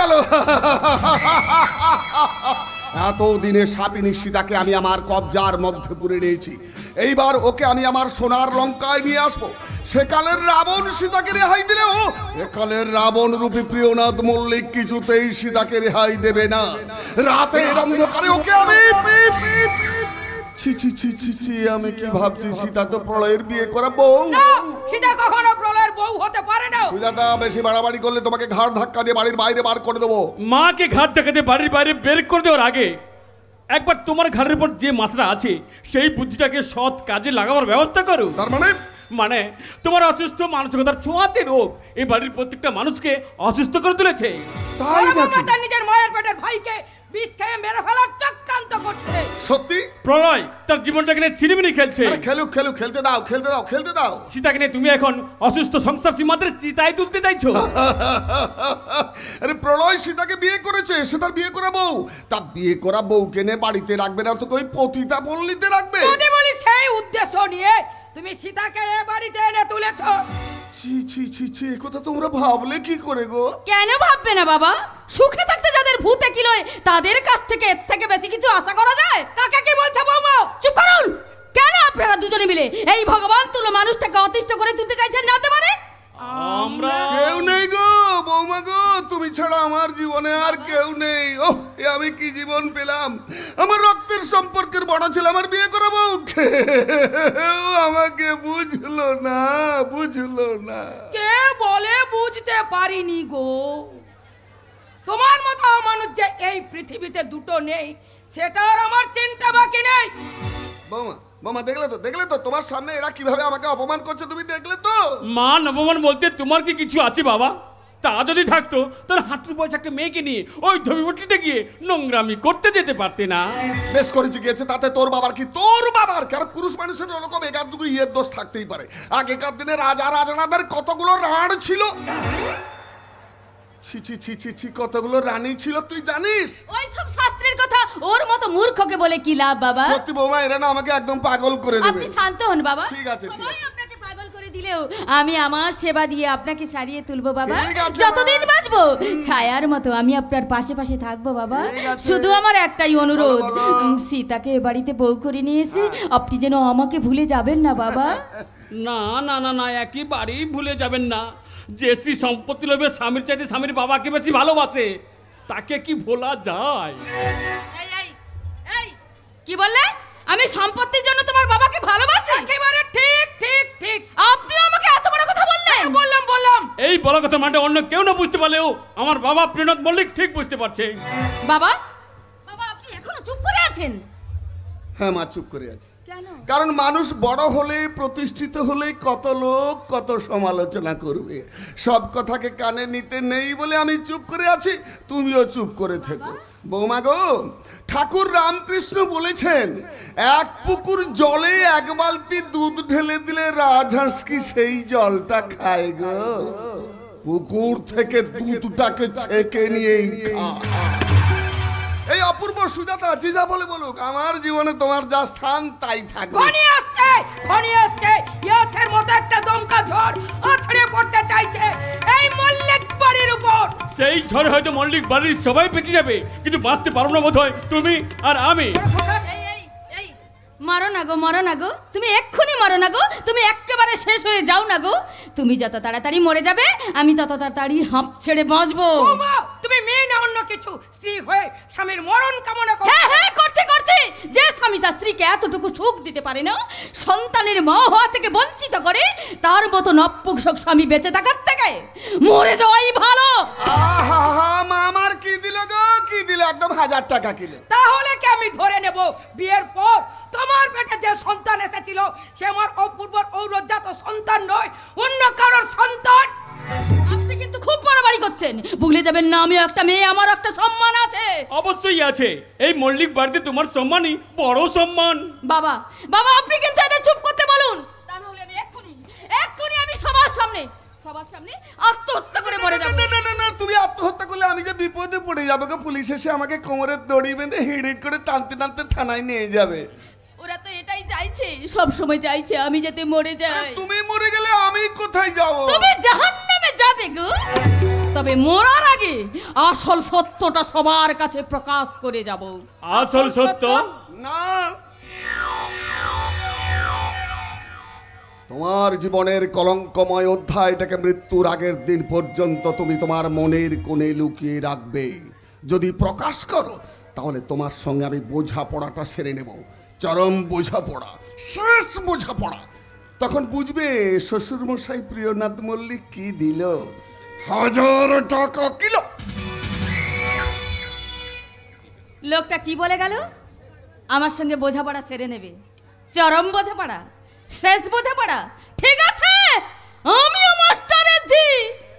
গেল। এতদিনে সাপিনী সীতাকে আমি আমার কবজার মধ্যে পুরে নিয়েছি, এইবার ওকে আমি আমার সোনার লঙ্কায় নিয়ে আসবো। সেকালের রাবণ সীতাকে রেহাই দিলেও একালের রাবণ রূপী প্রিয়নাথ মল্লিক কিছুতেই সীতাকে রেহাই দেবে না। রাতের অন্ধকারে ওকে আমি ছি ছি ছি ছি ছি, আমি কি ভাবছি, সীতা তো প্রলয়ের বিয়ে করা বউ। সীতা কখনো প্রলয়ের বউ হতে পারে না। সুজাতা, বেশি বাড়াবাড়ি করলে তোমাকে ঘাড় ধাক্কা দিয়ে বাড়ির বাইরে বার করে দেবো। মাকে ঘাড় ধাক্কা দিয়ে বাড়ির বাইরে বের করে দেওয়ার আগে একবার তোমার ঘাড়ের উপর যে মাথাটা আছে সেই বুদ্ধিটাকে সৎ কাজে লাগাবার ব্যবস্থা করো। তার মানে তোমার অসুস্থ মানসিকতার ছোঁয়াতে রোগ এই বাড়ির প্রত্যেকটা মানুষকে অসুস্থ করে তুলেছে। তাই নাকি? তার নিজের মায়ের পেটের ভাইকে বিষ খেয়ে মেরে ফেলার চক্রান্ত করছে। সত্যি? প্রলয় তার জীবনটাকে নিয়ে ছিনিমিনি খেলছে। খেলুক খেলুক, খেলতে দাও, খেলতে দাও, খেলতে দাও। সীতাকে নিয়ে তুমি এখন অসুস্থ সংসার সীমান্তের চিতায় তুলতে চাইছো। আরে প্রলয় সীতাকে বিয়ে করেছে, সে তার বিয়ে করা বউ। তার বিয়ে করা বউকে নিয়ে বাড়িতে রাখবে না তো কই পতিতা পল্লীতে রাখবে? যদি বলি সেই উদ্দেশ্য নিয়ে তুমি সীতাকে এ বাড়িতে এনে তুলেছো। ছি ছি ছি ছি, কথা তোমরা ভাবলে কি করে গো? কেন ভাববে না বাবা? সুখে থাকতে যাদের ভূতে কিলোয় তাদের কাছ থেকে এর থেকে বেশি কিছু আশা করা যায়? কাকে কি বলছো বৌমা? চুপ করুন। কেন আপনারা দুজনে মিলে এই ভগবান তুলো মানুষটাকে অতিষ্ঠ করে তুলতে চাইছেন জানতে পারে? আমরা কেউ নেই গো বৌমা গো, তুমি ছাড়া আমার জীবনে আর কেউ নেই। ওহ, এ আমি কি জীবন পেলাম। আমার রক্তের সম্পর্কের বড় ছিল আমার বিয়ে করা বউ, কেউ আমাকে বুঝলো না, বুঝলো না। কে বলে বুঝতে পারিনি গো? তোমার মতো মানুষ যে এই পৃথিবীতে দুটো নেই সেটার আমার চিন্তা বাকি নেই। বৌমা, বৌমা দেখলে তো, দেখলে তো তোমার সামনে এরা কিভাবে আমাকে অপমান করছে, তুমি দেখলে তো? মান অপমান বলতে তোমার কি কিছু আছে বাবা? তা যদি থাকতো তোর হাঁটুর বয়স একটা মেয়েকে নিয়ে ওই ধবিবটিতে গিয়ে নোংরামি করতে যেতে পারতে না? বেশ করেছি গিয়েছে, তাতে তোর বাবার কি? তোর বাবার কারণ পুরুষ মানুষের ওরকম একাধটুকু ইয়ের দোষ থাকতেই পারে। আগেকার দিনে রাজা রাজানাদের কতগুলো রাণ ছিল, ছি ছি ছি ছি ছি, কতগুলো রানী ছিল তুই জানিস? ওই সব শাস্ত্রের কথা ওর মতো মূর্খকে বলে কি লাভ বাবা? সত্যি বৌমা, এরা না আমাকে একদম পাগল করে দেবে। আপনি শান্ত হন বাবা। ঠিক আছে, ঠিক সবাই আছে। আপনাকে পাগল করে দিলেও আমি আমার সেবা দিয়ে আপনাকে সারিয়ে তুলবো বাবা। ঠিক আছে, যতদিন বাঁচবো ছায়ার মতো আমি আপনার পাশে পাশে থাকবো বাবা। ঠিক আছে। শুধু আমার একটাই অনুরোধ, বলো, বলো। সীতাকে এ বাড়িতে বউ করে নিয়ে এসে আপনি যেন আমাকে ভুলে যাবেন না বাবা। না না না না, একেবারেই ভুলে যাবেন না। যে স্ত্রী সম্পত্তি লোভে স্বামীর চাইতে স্বামীর বাবাকে বেশি ভালোবাসে তাকে কি ভোলা যায়? এই এই এই কি বললে? আমি সম্পত্তির জন্য তোমার বাবাকে ভালোবাসি? একেবারে ঠিক ঠিক ঠিক। আপনি আমাকে এত বড় কথা বললেন? বললাম বললাম। এই বলা কথা মানে অন্য কেউ না বুঝতে পারলেও আমার বাবা প্রিয়নাথ মল্লিক ঠিক বুঝতে পারছে। বাবা, বাবা আপনি এখনো চুপ করে আছেন? হ্যাঁ মা, চুপ করে আছি। কেন? কারণ মানুষ বড় হলে, প্রতিষ্ঠিত হলে কত লোক কত সমালোচনা করবে। সব কথাকে কানে নিতে নেই বলে আমি চুপ করে আছি, তুমিও চুপ করে থেকো। বৌমা গো, ঠাকুর রামকৃষ্ণ বলেছেন এক পুকুর জলে এক বালতি দুধ ঢেলে দিলে রাজহাঁস কি সেই জলটা খায় গো? পুকুর থেকে দুধটাকে ছেঁকে নিয়েই খায়। এই অপূর্ব সুজাতা যে যা বলে বলুক, আমার জীবনে তোমার যা স্থান তাই থাকবে। ঘনি আসছে, ঘনি আসছে। ইয়াসের মতো একটা দমকা ঝড় আছড়ে পড়তে চাইছে এই মল্লিক বাড়ির উপর। সেই ঝড়ে হয়তো মল্লিক বাড়ির সবাই বেঁচে যাবে, কিন্তু বাঁচতে পারবো না বোধ হয় তুমি আর আমি। এই এই এই মারো না গো, মারো না গো, তুমি এক্ষুনি মারো না গো, তুমি একেবারে শেষ হয়ে যাও না গো। তুমি যত তাড়াতাড়ি মরে যাবে আমি তত তাড়াতাড়ি হাঁপ ছেড়ে বাঁচবো। বৌমা, তুমি মেয়ে না অন্য কিছু, স্ত্রী হয়ে স্বামীর মরণ কামনা করো। হ্যাঁ হ্যাঁ করছে করছে। যে স্বামী তার স্ত্রীকে এতটুকু সুখ দিতে পারে না, সন্তানের মা হওয়া থেকে বঞ্চিত করে, তার মতো নপুংসক স্বামী বেঁচে থাকার থেকে মরে যাওয়াই ভালো। আহা, মা আমার কি দিল গো, কি দিল? একদম 1000 টাকা কিলো। তাহলে কি আমি ধরে নেব বিয়ের পর তোমার পেটে যে সন্তান এসেছিল সে আমার অপূর্ব ঔরজাত সন্তান নয়, অন্য কারোর সন্তান? আপনি কিন্তু খুব বাড়াবাড়ি করছেন। ভুলে যাবেন না আমি একটা মেয়ে, আমার একটা সম্মান আছে। অবশ্যই আছে, এই মল্লিক বাড়িতে তোমার সম্মানই বড় সম্মান। বাবা, বাবা আপনি কিন্তু এদের চুপ করতে বলুন, তা না হলে আমি এক্ষুনি এক্ষুনি আমি সবার সামনে আত্মহত্যা করে মরে যাব। না না না না, তুমি আত্মহত্যা করলে আমি যে বিপদে পড়ে যাবো গো। পুলিশ এসে আমাকে কোমরে দড়ি বেঁধে হিড় করে টানতে টানতে থানায় নিয়ে যাবে। ওরা তো এটাই চাইছে, সব সময় চাইছে আমি যাতে মরে যাই। তুমি মরে গেলে আমি কোথায় যাব? তুমি জাহান্নামে যাবে গো। তবে মরার আগে আসল সত্যটা সবার কাছে প্রকাশ করে যাব। আসল সত্য? না, তোমার জীবনের কলঙ্কময় অধ্যায়টাকে মৃত্যুর আগের দিন পর্যন্ত তুমি তোমার মনের কোণে লুকিয়ে রাখবে। যদি প্রকাশ করো তাহলে তোমার সঙ্গে আমি বোঝাপড়াটা সেরে নেব, চরম বোঝাপড়া, শেষ বোঝাপড়া। তখন বুঝবে শ্বশুরমশাই প্রিয়নাথ মল্লিক কি দিল, 1000 টাকা কিলো। লোকটা কি বলে গেল? আমার সঙ্গে বোঝাপড়া সেরে নেবে, চরম বোঝাপড়া, শেষ বোঝাপড়া। ঠিক আছে, আমিও মাস্টারের ঝি,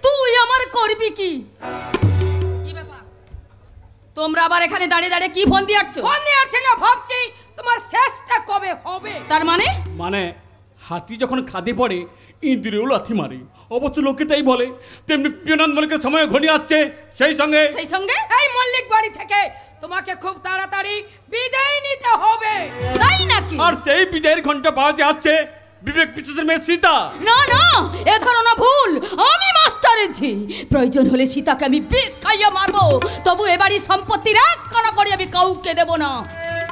তুই আমার করবি কি? তোমরা আবার এখানে দাঁড়িয়ে দাঁড়িয়ে কি ফোন দিয়ে আসছো? ফোন দিয়ে আসছে না, ভাবছি তোমার শেষটা কবে হবে। তার মানে? মানে হাতি যখন খাদে পড়ে ইন্দ্রিয় লাথি মারে, অবশ্য লোকে তাই বলে। তেমনি প্রিয়নাথ মল্লিকের সময় ঘনিয়ে আসছে, সেই সঙ্গে এই মল্লিক বাড়ি থেকে তোমাকে খুব তাড়াতাড়ি বিদায় নিতে হবে। তাই নাকি? আর সেই বিদায়ের ঘন্টা বাজে আসছে বিবেক বিশ্বাসের মেয়ে সীতা। না না, এ ধারণা ভুল। আমি মাস্টারের ঝি, প্রয়োজন হলে সীতাকে আমি বিষ খাইয়া মারবো, তবু এবারই সম্পত্তির এক কণা করে আমি কাউকে দেব না,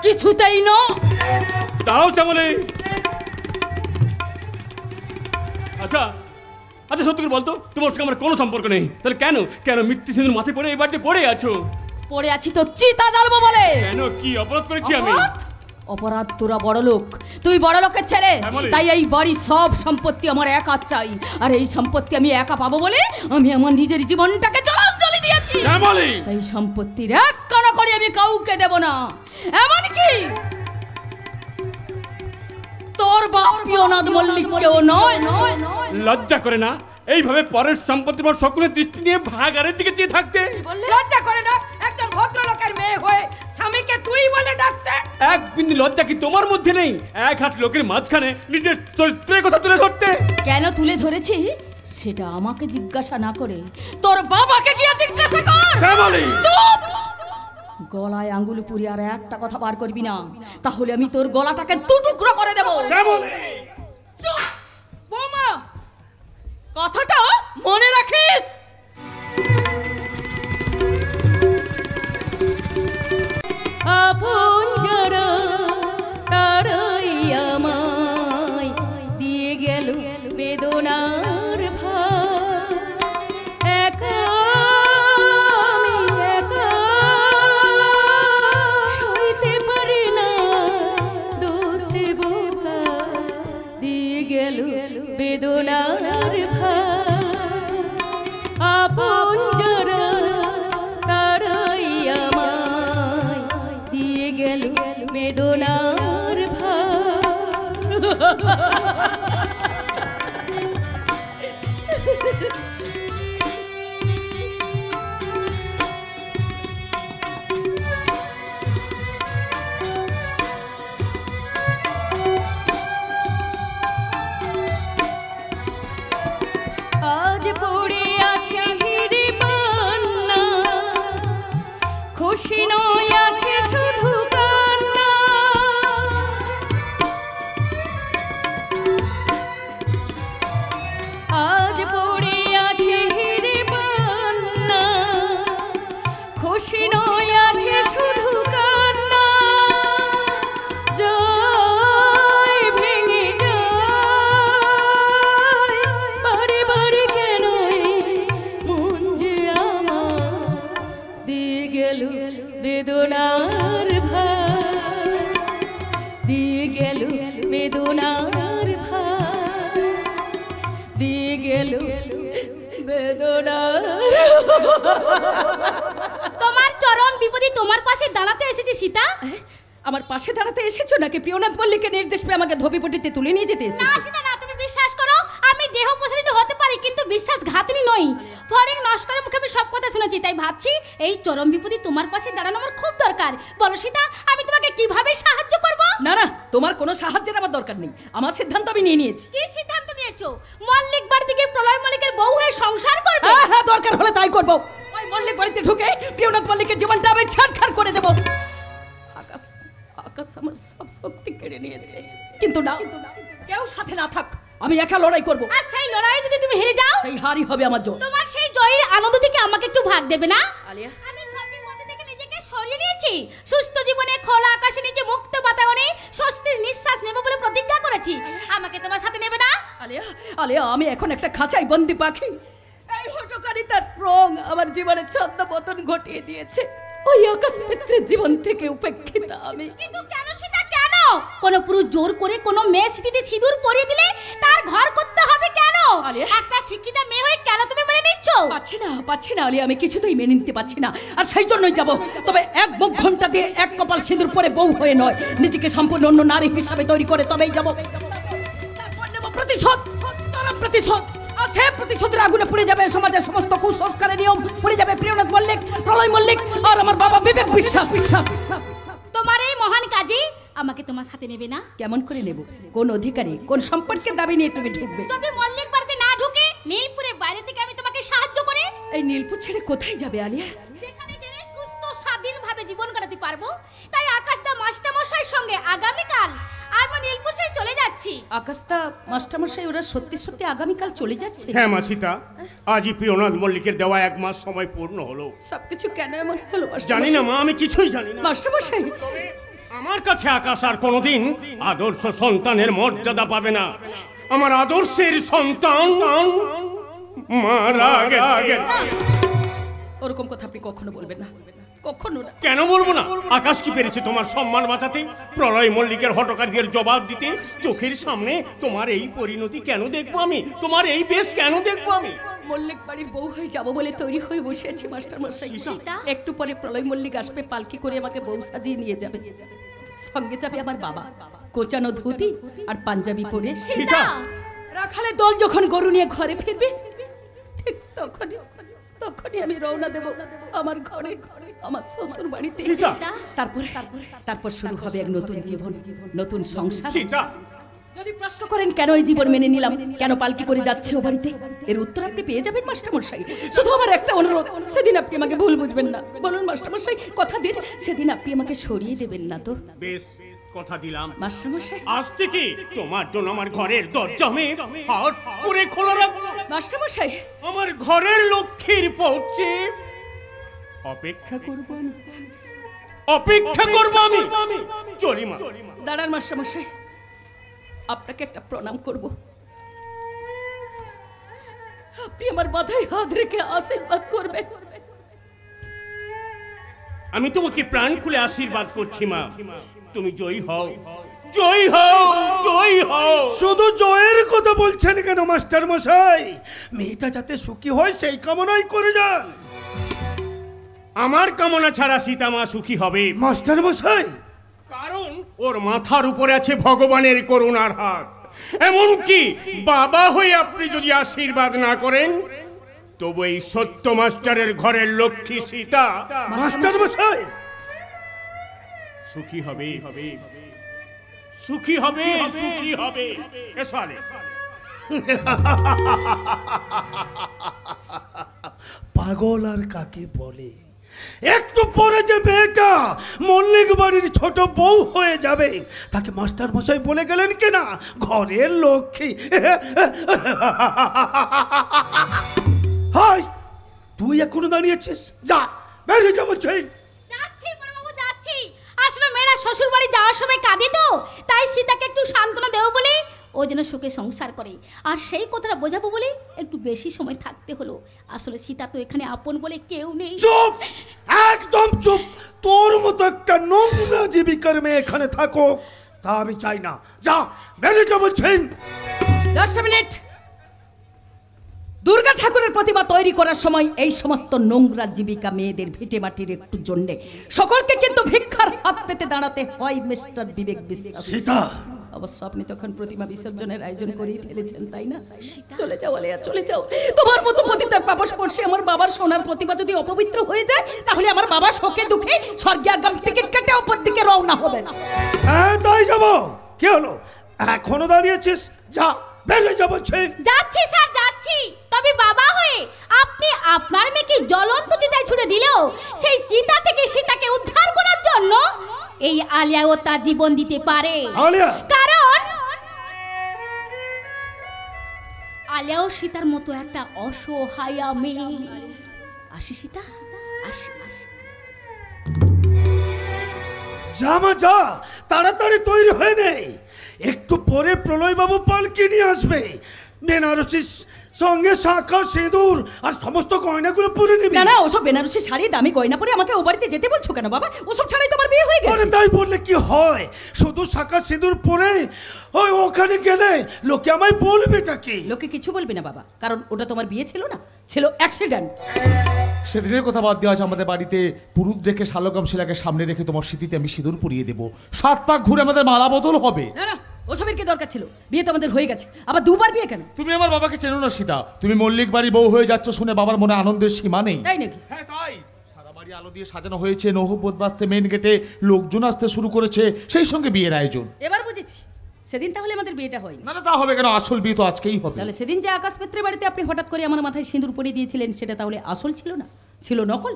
কিছুতেই না। দাঁড়াও শ্যামলী। আচ্ছা আচ্ছা, সত্যি করে বলতো, তোমার সঙ্গে আমার কোনো সম্পর্ক নেই, তাহলে কেন কেন মৃত্যু সিঁদুর মাথায় পড়ে এই বাড়িতে পড়ে আছো? পড়ে আছি তো চিতা জ্বালবো বলে। কেন, কি অপরাধ করেছি আমি? অপরাধ? তোরা বড় লোক, তুই বড় লোকের ছেলে, তাই এই বাড়ির সব সম্পত্তি আমার একা চাই। আর এই সম্পত্তি আমি একা পাবো বলে আমি আমার নিজের জীবনটাকে জলাঞ্জলি দিয়েছি। তাই সম্পত্তির এক কণা করে আমি কাউকে দেব না, এমনকি তোর বাপ প্রিয়নাথ মল্লিককেও নয়। লজ্জা করে না এইভাবে পরের সম্পত্তির পর সকলের দৃষ্টি নিয়ে ভাগাড়ের দিকে চেয়ে থাকতে? লজ্জা করে না একজন ভদ্রলোকের মেয়ে হয়ে স্বামীকে তুই বলে ডাকতে? এক বিন্দু লজ্জা কি তোমার মধ্যে নেই? এক হাত লোকের মাঝখানে নিজের চরিত্রের কথা তুলে ধরতে? কেন তুলে ধরেছি সেটা আমাকে জিজ্ঞাসা না করে তোর বাবাকে গিয়ে জিজ্ঞাসা কর। চুপ! গলায় আঙ্গুল পুরি আর একটা কথা বার করবি না, তাহলে আমি তোর গলাটাকে দু টুকরো করে দেব। চুপ! বৌমা, কথাটা মনে রাখিস। আপন যারা তারাই আমায় দিয়ে গেল বেদনার ভার, একা আমি একা সইতে পারি না দোষ দেব কার, দিয়ে গেল বেদনার ভার। আপন যারা তারাই আমায় দিয়ে গেল বেদনার ভার। আজ পড়ে আছে হিরে পান্না, খুশি নয় আছে শুধু কান্না। আজ পড়ে আছে হিরে পান্না, খুশি নয় আছে শুধু কান্না। জয় ভেঙে যায় বারে বারে, কেন মন যে আমার দিয়ে গেল বেদনার ভার, দিয়ে গেল বেদনার ভার, দিয়ে গেল বেদনার। তোমার চরম বিপদে তোমার পাশে দাঁড়াতে এসেছি সীতা। আমার পাশে দাঁড়াতে এসেছো নাকি প্রিয়নাথ মল্লিকের নির্দেশ পেয়ে আমাকে ধোবিপটিতে তুলে নিয়ে যেতে না এসেছো? সীতা না, তুমি বিশ্বাস করো আমি দেহ প্রসারিণী হতে পারি কিন্তু বিশ্বাসঘাতিনী নই। ফরেং নস্করের মুখে আমি সব কথা শুনেছি, তাই ভাবছি এই চরম বিপদে তোমার পাশে দাঁড়ানো আমার খুব দরকার। বলো সীতা, আমি তোমাকে কিভাবে সাহায্য করব? না না, তোমার কোনো সাহায্যের আমার দরকার নেই, আমার সিদ্ধান্ত আমি নিয়ে নিয়েছি। কি সিদ্ধান্ত নিয়েছো? মল্লিক বাড়ি থেকে প্রলয় মল্লিকের বউ হয়ে সংসার করবে? হ্যাঁ হ্যাঁ, দরকার হলে তাই করবো। ওই মল্লিক বাড়িতে ঢুকে প্রিয়নাথ মল্লিকের জীবনটা আমি ছাড়খাড় করে দেবো। আকাশ আমার সব শক্তি কেড়ে নিয়েছে, কিন্তু না, কেউ সাথে না থাক, আমি একা লড়াই করব। আর সেই লড়াইয়ে যদি তুমি হেরে যাও, সেই হারই হবে আমার জয়। তোমার সেই জয়ের আনন্দ থেকে আমাকে একটু ভাগ দেবে না? আলিয়া, আমি ধর্মের মধ্যে থেকে নিজেকে সরিয়ে নিয়েছি। সুস্থ জীবনে খোলা আকাশে নিচে মুক্ত বাতাবরণে স্বস্তির নিঃশ্বাস নেব বলে প্রতিজ্ঞা করেছি। আমাকে তোমার সাথে নেবে না? আলিয়া, আলিয়া, আমি এখন একটা খাঁচায় বন্দি পাখি। এই হটকারী তার রং আমার জীবনের ছন্দপতন ঘটিয়ে দিয়েছে। ওই আকাশমিত্রের জীবন থেকে উপেক্ষিত আমি। কিন্তু কেন সীতা, কেন? কোন পুরুষ জোর করে কোন মেয়ে স্মৃতিতে সিঁদুর পরিয়ে দিলে তার ঘর করতে হবে কেন? আলিয়া, একটা শিক্ষিতা মেয়ে হয়ে কেন তুমি মেনে নিচ্ছ? পাচ্ছি না আলিয়া, আমি কিছুতেই মেনে নিতে পারছি না। আর সেই জন্যই যাব। তবে এক মুখ ঘন্টা দিয়ে এক কপাল সিঁদুর পরে বউ হয়ে নয়, নিজেকে সম্পূর্ণ অন্য নারী হিসাবে তৈরি করে তবেই যাব। তারপর নেব প্রতিশোধ, চরম প্রতিশোধ। আর সে প্রতিশোধের আগুনে পুড়ে যাবে সমাজের সমস্ত কুসংস্কারের নিয়ম, পুড়ে যাবে প্রিয়নাথ মল্লিক, প্রলয় মল্লিক আর আমার বাবা বিবেক বিশ্বাস। তোমার এই মহান কাজে আমাকে তোমার সাথে নেবে না? কেমন করে নেব? কোন অধিকারী, কোন সম্পর্কের দাবি নিয়ে তুমি ঢুকবে? যদি মল্লিক বাড়িতে না ঢুকে নীলপুরে বাইরে থেকে আমি তোমাকে সাহায্য করে? এই নীলপুর ছেড়ে কোথায় যাবে আলিয়া? যেখানে গেলে সুস্থ স্বাধীনভাবে জীবন কাটাতে পারবো। তাই আকাশদা মাস্টারমশাইয়ের সঙ্গে আগামীকাল আমি নীলপুর ছেড়ে চলে যাচ্ছি। আকাশদা মাস্টারমশাই ওরা সত্যি সত্যি আগামীকাল চলে যাচ্ছে? হ্যাঁ মা সীতা, আজই প্রিয়নাথ মল্লিকের দেওয়া 1 মাস সময় পূর্ণ হলো। সবকিছু কেন এমন হলো জানি না মা, আমি কিছুই জানি না। মাস্টারমশাই, আমার কাছে আকাশ আর কোনোদিন আদর্শ সন্তানের মর্যাদা পাবে না। আমার আদর্শের সন্তান মারা গেছে। ওরকম কথা আপনি কখনো বলবেন না, কখনো না। কেন বলবো না? আকাশ কি পেরেছে তোমার সম্মান বাঁচাতে, প্রলয় মল্লিকের হটকারীদের জবাব দিতে? চোখের সামনে তোমার এই পরিণতি কেন দেখবো আমি? তোমার এই বেশ কেন দেখবো আমি? মল্লিক বাড়ির বউ হয়ে যাব বলে তৈরি হয়ে বসে আছি মাস্টারমশাই। সীতা? একটু পরে প্রলয় মল্লিক আসবে, পালকি করে আমাকে বউ সাজিয়ে নিয়ে যাবে। সঙ্গে যাবে আমার বাবা, কোচানো ধুতি আর পাঞ্জাবি পরে। সীতা, রাখালে দল যখন গরু নিয়ে ঘরে ফিরবে, ঠিক তখনই আমি রওনা দেব আমার ঘরে, আমার শ্বশুর বাড়িতে। তারপর শুরু হবে এক নতুন জীবন, নতুন সংসার। যদি প্রশ্ন করেন কেন এই জীবন মেনে নিলাম, কেন পালকি করে যাচ্ছে ও বাড়িতে, এর উত্তর আপনি পেয়ে যাবেন মাস্টারমশাই। শুধু আমার একটা অনুরোধ, সেদিন আপনি আমাকে ভুল বুঝবেন না। বলুন মাস্টারমশাই, কথা দিন সেদিন আপনি আমাকে সরিয়ে দেবেন না তো? বেশ, কথা দিলাম মাস্টারমশাই। আজ থেকে তোমার জন্য আমার ঘরের দরজা আমি হাত করে খোলা রাখবো। মাস্টারমশাই, আমার ঘরের লক্ষ্মীর পৌঁছে অপেক্ষা করবো আমি, অপেক্ষা করবো আমি। চলি মা। দাঁড়ান মাস্টারমশাই, আপনাকে একটা প্রণাম করব। আপনি আমার মাথায় হাত রেখে আশীর্বাদ করবেন। আমি তোমাকে প্রাণ খুলে আশীর্বাদ করছি মা। তুমি জয়ী হও, জয়ী হও, জয়ী হও। শুধু জয়ের কথা বলছেন কেন মাস্টার মশাই? মেয়েটা যাতে সুখী হয় সেই কামনাই করে যান। আমার কামনা ছাড়া সীতা মা সুখী হবে মাস্টার মশাই? কারণ ওর মাথার উপরে আছে ভগবানের করুণার হাত। এমনকি বাবা হয়ে আপনি যদি আশীর্বাদ না করেন, তবু এই সত্য মাস্টারের ঘরের লক্ষ্মী সীতা মাস্টার মশাই সুখী হবে, সুখী হবে, সুখী হবে। এসলে পাগল আর কাকে বলে? একটু পরে যে মেয়েটা মল্লিক বাড়ির ছোট বউ হয়ে যাবে, তাকে মাস্টার মশাই বলে গেলেন কিনা ঘরের লক্ষ্মী। হাই, তুই এখনো দাঁড়িয়েছিস? যা বেরিয়ে যা বলছি। যাচ্ছি বড়বাবু, যাচ্ছি। আসলে মেয়েরা শ্বশুর বাড়ি যাওয়ার সময় কাঁদে তো, তাই সীতাকে একটু সান্ত্বনা দেব বলে ও যেন সুখে সংসার করে, আর সেই কথাটা বোঝাবো বলে একটু বেশি সময় থাকতে হলো। আসলে সীতা তো এখানে আপন বলে কেউ নেই। চুপ, একদম চুপ। তোর মতো একটা নোংরা জীবিকার মেয়ে এখানে থাকো তা আমি চাই না। যা বেরিয়ে যা বলছি। Just a minute. দুর্গা ঠাকুরের প্রতিমা তৈরি করার সময় এই সমস্ত নোংরা জীবিকা মেয়েদের ভিটে মাটির একটু জন্যে সকলকে কিন্তু ভিক্ষার হাত পেতে দাঁড়াতে হয় মিস্টার বিবেক বিশ্বাস। সীতা, অবশ্য আপনি তখন প্রতিমা বিসর্জনের আয়োজন করেই ফেলেছেন, তাই না? চলে যাও আলিয়া, চলে যাও। তোমার মতো পতিতার পাপস্পর্শে আমার বাবার সোনার প্রতিমা যদি অপবিত্র হয়ে যায়, তাহলে আমার বাবা শোকে দুঃখে স্বর্গে আগাম টিকিট কেটে অপর দিকে রওনা হবে না। হ্যাঁ তাই যাবো। কি হলো, এখনো দাঁড়িয়েছিস? যা বেরিয়ে যা বলছি। যাচ্ছি স্যার, যাচ্ছি। তবে বাবা হয়ে আপনি আপনার মেয়েকে জ্বলন্ত চিতায় ছুড়ে দিলেও সেই চিতা থেকে সীতাকে উদ্ধার করার জন্য এই আলিয়াও তার জীবন দিতে পারে। আলিয়া, কারণ আলিয়া ও সীতার মতো একটা অসহায়া মেয়ে। আসি সীতা, আসি আসি। যা মা যা, তাড়াতাড়ি তৈরি হয়ে নে, একটু পরে প্রলয় বাবু পালকি নিয়ে আসবে। বেনারসির সঙ্গে শাঁখা সিঁদুর আর সমস্ত গয়নাগুলো পরে নিবি। না না, ওসব বেনারসি শাড়ি দামি গয়না পরে আমাকে ও বাড়িতে যেতে বলছো কেন বাবা? ওসব ছাড়াই তোমার বিয়ে হয়ে আরে গেছে। তাই বললে কি হয়? শুধু শাঁখা সিঁদুর পরে ওই ওখানে গেলে লোকে আমায় বলবেটা কি? লোকে কিছু বলবে না বাবা, কারণ ওটা তোমার বিয়ে ছিল না, ছিল অ্যাক্সিডেন্ট। সেদিনের কথা বাদ দেওয়া আছে, আমাদের বাড়িতে পুরুত রেখে শালগ্রাম শিলাকে সামনে রেখে তোমার স্মৃতিতে আমি সিঁদুর পরিয়ে দেবো। 7 পাক ঘুরে আমাদের মালা বদল হবে। না না, ওসবের কি দরকার ছিল? বিয়ে তো আমাদের হয়ে গেছে, আবার দুবার বিয়ে কেন? তুমি আমার বাবাকে চেনো না সীতা। তুমি মল্লিক বাড়ি বউ হয়ে যাচ্ছ শুনে বাবার মনে আনন্দের সীমা নেই। তাই নাকি? হ্যাঁ তাই। সারা বাড়ি আলো দিয়ে সাজানো হয়েছে, নহবত বাজতে মেন গেটে লোকজন আসতে শুরু করেছে, সেই সঙ্গে বিয়ের আয়োজন। এবার বুঝেছি, সেদিন তাহলে আমাদের বিয়েটা হয়নি। না না, তা হবে কেন? আসল বিয়ে তো আজকেই হবে। তাহলে সেদিন যে আকাশ মিত্রের বাড়িতে আপনি হঠাৎ করে আমার মাথায় সিঁদুর পরিয়ে দিয়েছিলেন, সেটা তাহলে আসল ছিল না, ছিল নকল?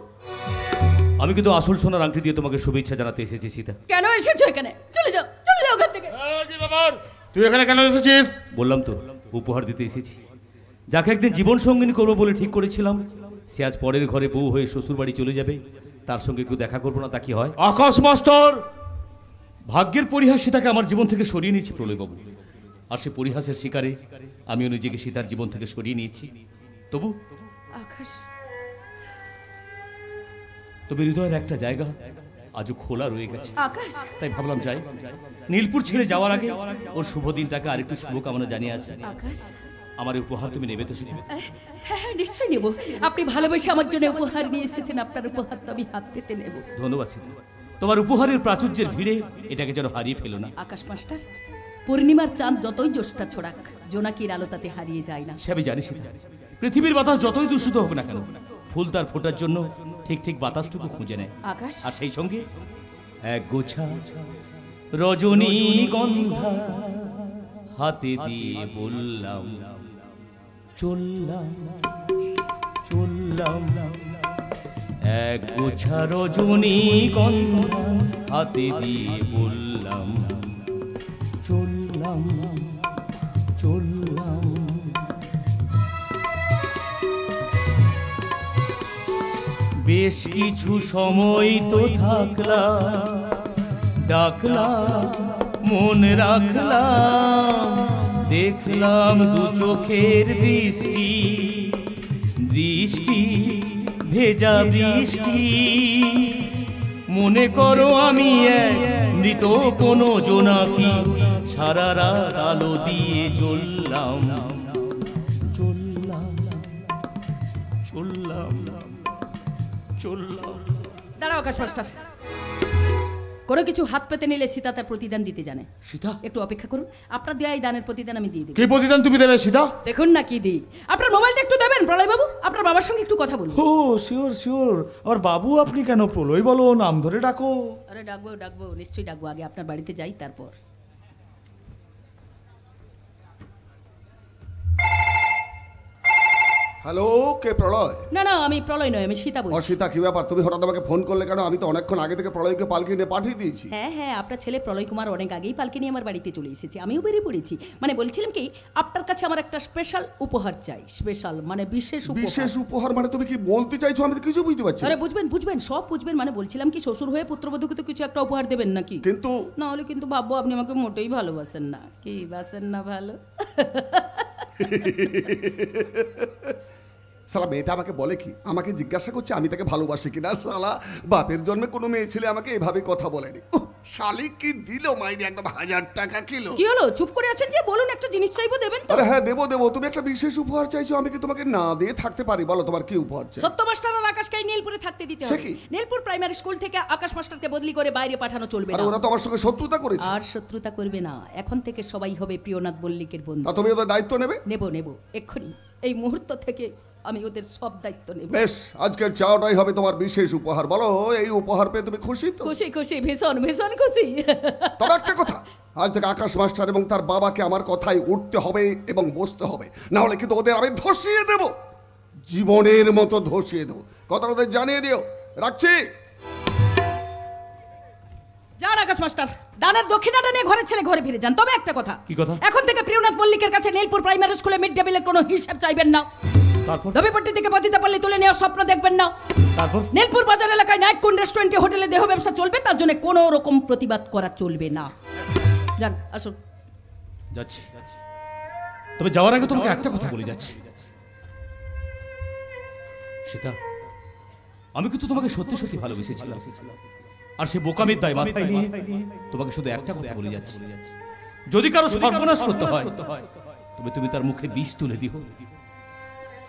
আমি কিন্তু আসল সোনার আংটি দিয়ে তোমাকে শুভেচ্ছা জানাতে এসেছি সীতা। কেন এসেছো এখানে? চলে যাও, চলে যাও ওখান থেকে। কি ব্যাপার, তুই এখানে কেন এসেছিস? বললাম তো উপহার দিতে এসেছি। যাকে একদিন জীবন সঙ্গিনী করবো বলে ঠিক করেছিলাম, সে আজ পরের ঘরে বউ হয়ে শ্বশুর বাড়ি চলে যাবে। তার সঙ্গে একটু দেখা করবো না, তা কি হয়? আকাশ মাস্টার, ভাগ্যের পরিহাস সীতাকে আমার জীবন থেকে সরিয়ে নিয়েছে প্রলয়বাবু। আর সে পরিহাসের শিকারে আমিও নিজেকে সীতার জীবন থেকে সরিয়ে নিয়েছি। তবু আকাশ, তবে হৃদয়ের একটা জায়গা আজও খোলা রয়ে গেছে। আকাশ, তাই ভাবলাম যাই, নীলপুর ছেড়ে যাওয়ার আগে ওর শুভ দিনটাকে আরেকটু শুভকামনা জানিয়ে আসি। আকাশ, আমার এই উপহার তুমি নেবে তো সীতা? হ্যাঁ হ্যাঁ, নিশ্চয়ই নেব। আপনি ভালোবেসে আমার জন্য উপহার নিয়ে এসেছেন, আপনার উপহার তো আমি হাত পেতে নেব। ধন্যবাদ সীতা। তোমার উপহারের প্রাচুর্যের ভিড়ে এটাকে যেন হারিয়ে ফেলো না। আকাশ মাস্টার, পূর্ণিমার চাঁদ যতই জ্যোৎস্না ছড়াক, জোনাকির আলো তাতে হারিয়ে যায় না। সে আমি জানি সীতা। পৃথিবীর বাতাস যতই দূষিত হোক না কেন, ফুল তার ফোটার জন্য ঠিক ঠিক বাতাসটুকু খুঁজে নেয়। আকাশ, আর সেই সঙ্গে এক গোছা রজনীগন্ধা হাতে দিয়ে বললাম, চললাম চললাম। এক গোছা রজনীগন্ধা হাতে দিয়ে বললাম, চললাম চললাম। বেশ কিছু সময় তো থাকলাম, ডাকলাম মন রাখলাম, দেখলাম দু চোখের দৃষ্টি, দৃষ্টি ভেজা বৃষ্টি। মনে করো আমি এক মৃত কোনো জোনাকি, সারা রাত আলো দিয়ে চললাম চললাম চললাম চললাম। দাঁড়াও আকাশ মাস্টার, কোনো কিছু হাত পেতে নিলে সীতা তার প্রতিদান দিতে জানে। সীতা, একটু অপেক্ষা করুন, আপনার দেওয়া এই দানের প্রতিদান আমি দিয়ে দেব। কি প্রতিদান তুমি দেবে সীতা? দেখুন না কি দিই। আপনার মোবাইলটা একটু দেবেন প্রলয় বাবু, আপনার বাবার সঙ্গে একটু কথা বলুন। ও শিওর শিওর। আর বাবু আপনি কেন প্রলয় বলো, নাম ধরে ডাকো। আরে ডাকবো ডাকবো, নিশ্চয়ই ডাকবো, আগে আপনার বাড়িতে যাই তারপর। হ্যালো, কে প্রলয়? না না, আমি প্রলয় নয়, আমি সীতা বলছি। অসীতা, কি ব্যাপার? তুমি হঠাৎ আমাকে ফোন করলে কেন? আমি তো অনেকক্ষণ আগে থেকে প্রলয়কে পালকি নিয়ে পাঠিয়ে দিয়েছি। হ্যাঁ হ্যাঁ, আপনার ছেলে প্রলয় কুমার অনেক আগেই পালকি নিয়ে আমার বাড়িতে চলে এসেছে, আমিও বেরিয়ে পড়েছি। মানে বলছিলাম কি, আপনার কাছে আমার একটা স্পেশাল উপহার চাই। স্পেশাল মানে বিশেষ বিশেষ উপহার মানে তুমি কি বলতে চাইছো? আমি তো কিছু বুঝতে পারছি না। আরে বুঝবেন বুঝবেন, সব বুঝবেন। মানে বলছিলাম কি, শ্বশুর হয়ে পুত্রবধূকে তো কিছু একটা উপহার দেবেন নাকি? কিন্তু না হলে কিন্তু ভাববো আপনি আমাকে মোটেই ভালোবাসেন না। কি বাসেন না ভালো? শালা মেয়েটা আমাকে বলে কি, আমাকে জিজ্ঞাসা করছে আমি তাকে ভালোবাসি কিনা। শালা বাপের জন্মে কোনো মেয়ে ছেলে আমাকে এভাবে কথা বলেনি। শালি কি দিল মাইনে, একদম 1000 টাকা কিলো। কি হলো, চুপ করে আছেন যে? বলুন, একটা জিনিস চাইবো, দেবেন তো? আরে হ্যাঁ, দেবো দেবো। তুমি একটা বিশেষ উপহার চাইছো, আমি কি তোমাকে না দিয়ে থাকতে পারি? বলো তোমার কি উপহার চাই? সত্য মাস্টার আর আকাশকে নীলপুরে থাকতে দিতে সে হবে। কি? নীলপুর প্রাইমারি স্কুল থেকে আকাশ মাস্টারকে বদলি করে বাইরে পাঠানো চলবে আরে না। ওরা তো আমার সঙ্গে শত্রুতা করেছে। আর শত্রুতা করবে না, এখন থেকে সবাই হবে প্রিয়নাথ মল্লিকের বন্ধু। তা তুমি ওদের দায়িত্ব নেবে? নেব নেব, এক্ষুনি এই মুহূর্ত থেকে আমি ওদের সব দায়িত্ব নেব। বেশ, আজকের চাওয়াটাই হবে তোমার বিশেষ উপহার। বলো, এই উপহার পেয়ে তুমি খুশি তো? খুশি খুশি, ভীষণ ভীষণ খুশি। তবে একটা কথা, আজ থেকে আকাশ মাস্টার এবং তার বাবাকে আমার কথায় উঠতে হবে এবং বসতে হবে, না হলে কিন্তু ওদের আমি ধসিয়ে দেব, জীবনের মতো ধসিয়ে দেবো। কথাটা ওদের জানিয়ে দিও। রাখছি। যান আকাশ মাস্টার, দানের দক্ষিণাটা নিয়ে ঘরের ছেলে ঘরে ফিরে যান। তবে একটা কথা, কি কথা? এখন থেকে প্রিয়নাথ মল্লিকের কাছে নীলপুর প্রাইমারি স্কুলে মিড ডে মিলের কোনো হিসাব চাইবেন না। তারপর ধবিপট্টি থেকে পতিতা পল্লী তুলে নেওয়ার স্বপ্ন দেখবেন না। তারপর নীলপুর বাজার এলাকায় নাইট কোন রেস্টুরেন্টে হোটেলে দেহ ব্যবসা চলবে, তার জন্য কোনো রকম প্রতিবাদ করা চলবে না। যান, আসুন। যাচ্ছি, তবে যাওয়ার আগে তোমাকে একটা কথা বলে যাচ্ছি। সীতা, আমি কিন্তু তোমাকে সত্যি সত্যি ভালোবেসেছিলাম, আর সে বোকামির দায় মাথায় নিয়ে তোমাকে শুধু একটা কথা বলে যাচ্ছি, যদি কারো সর্বনাশ করতে হয় তবে তুমি তার মুখে বিষ তুলে দিও,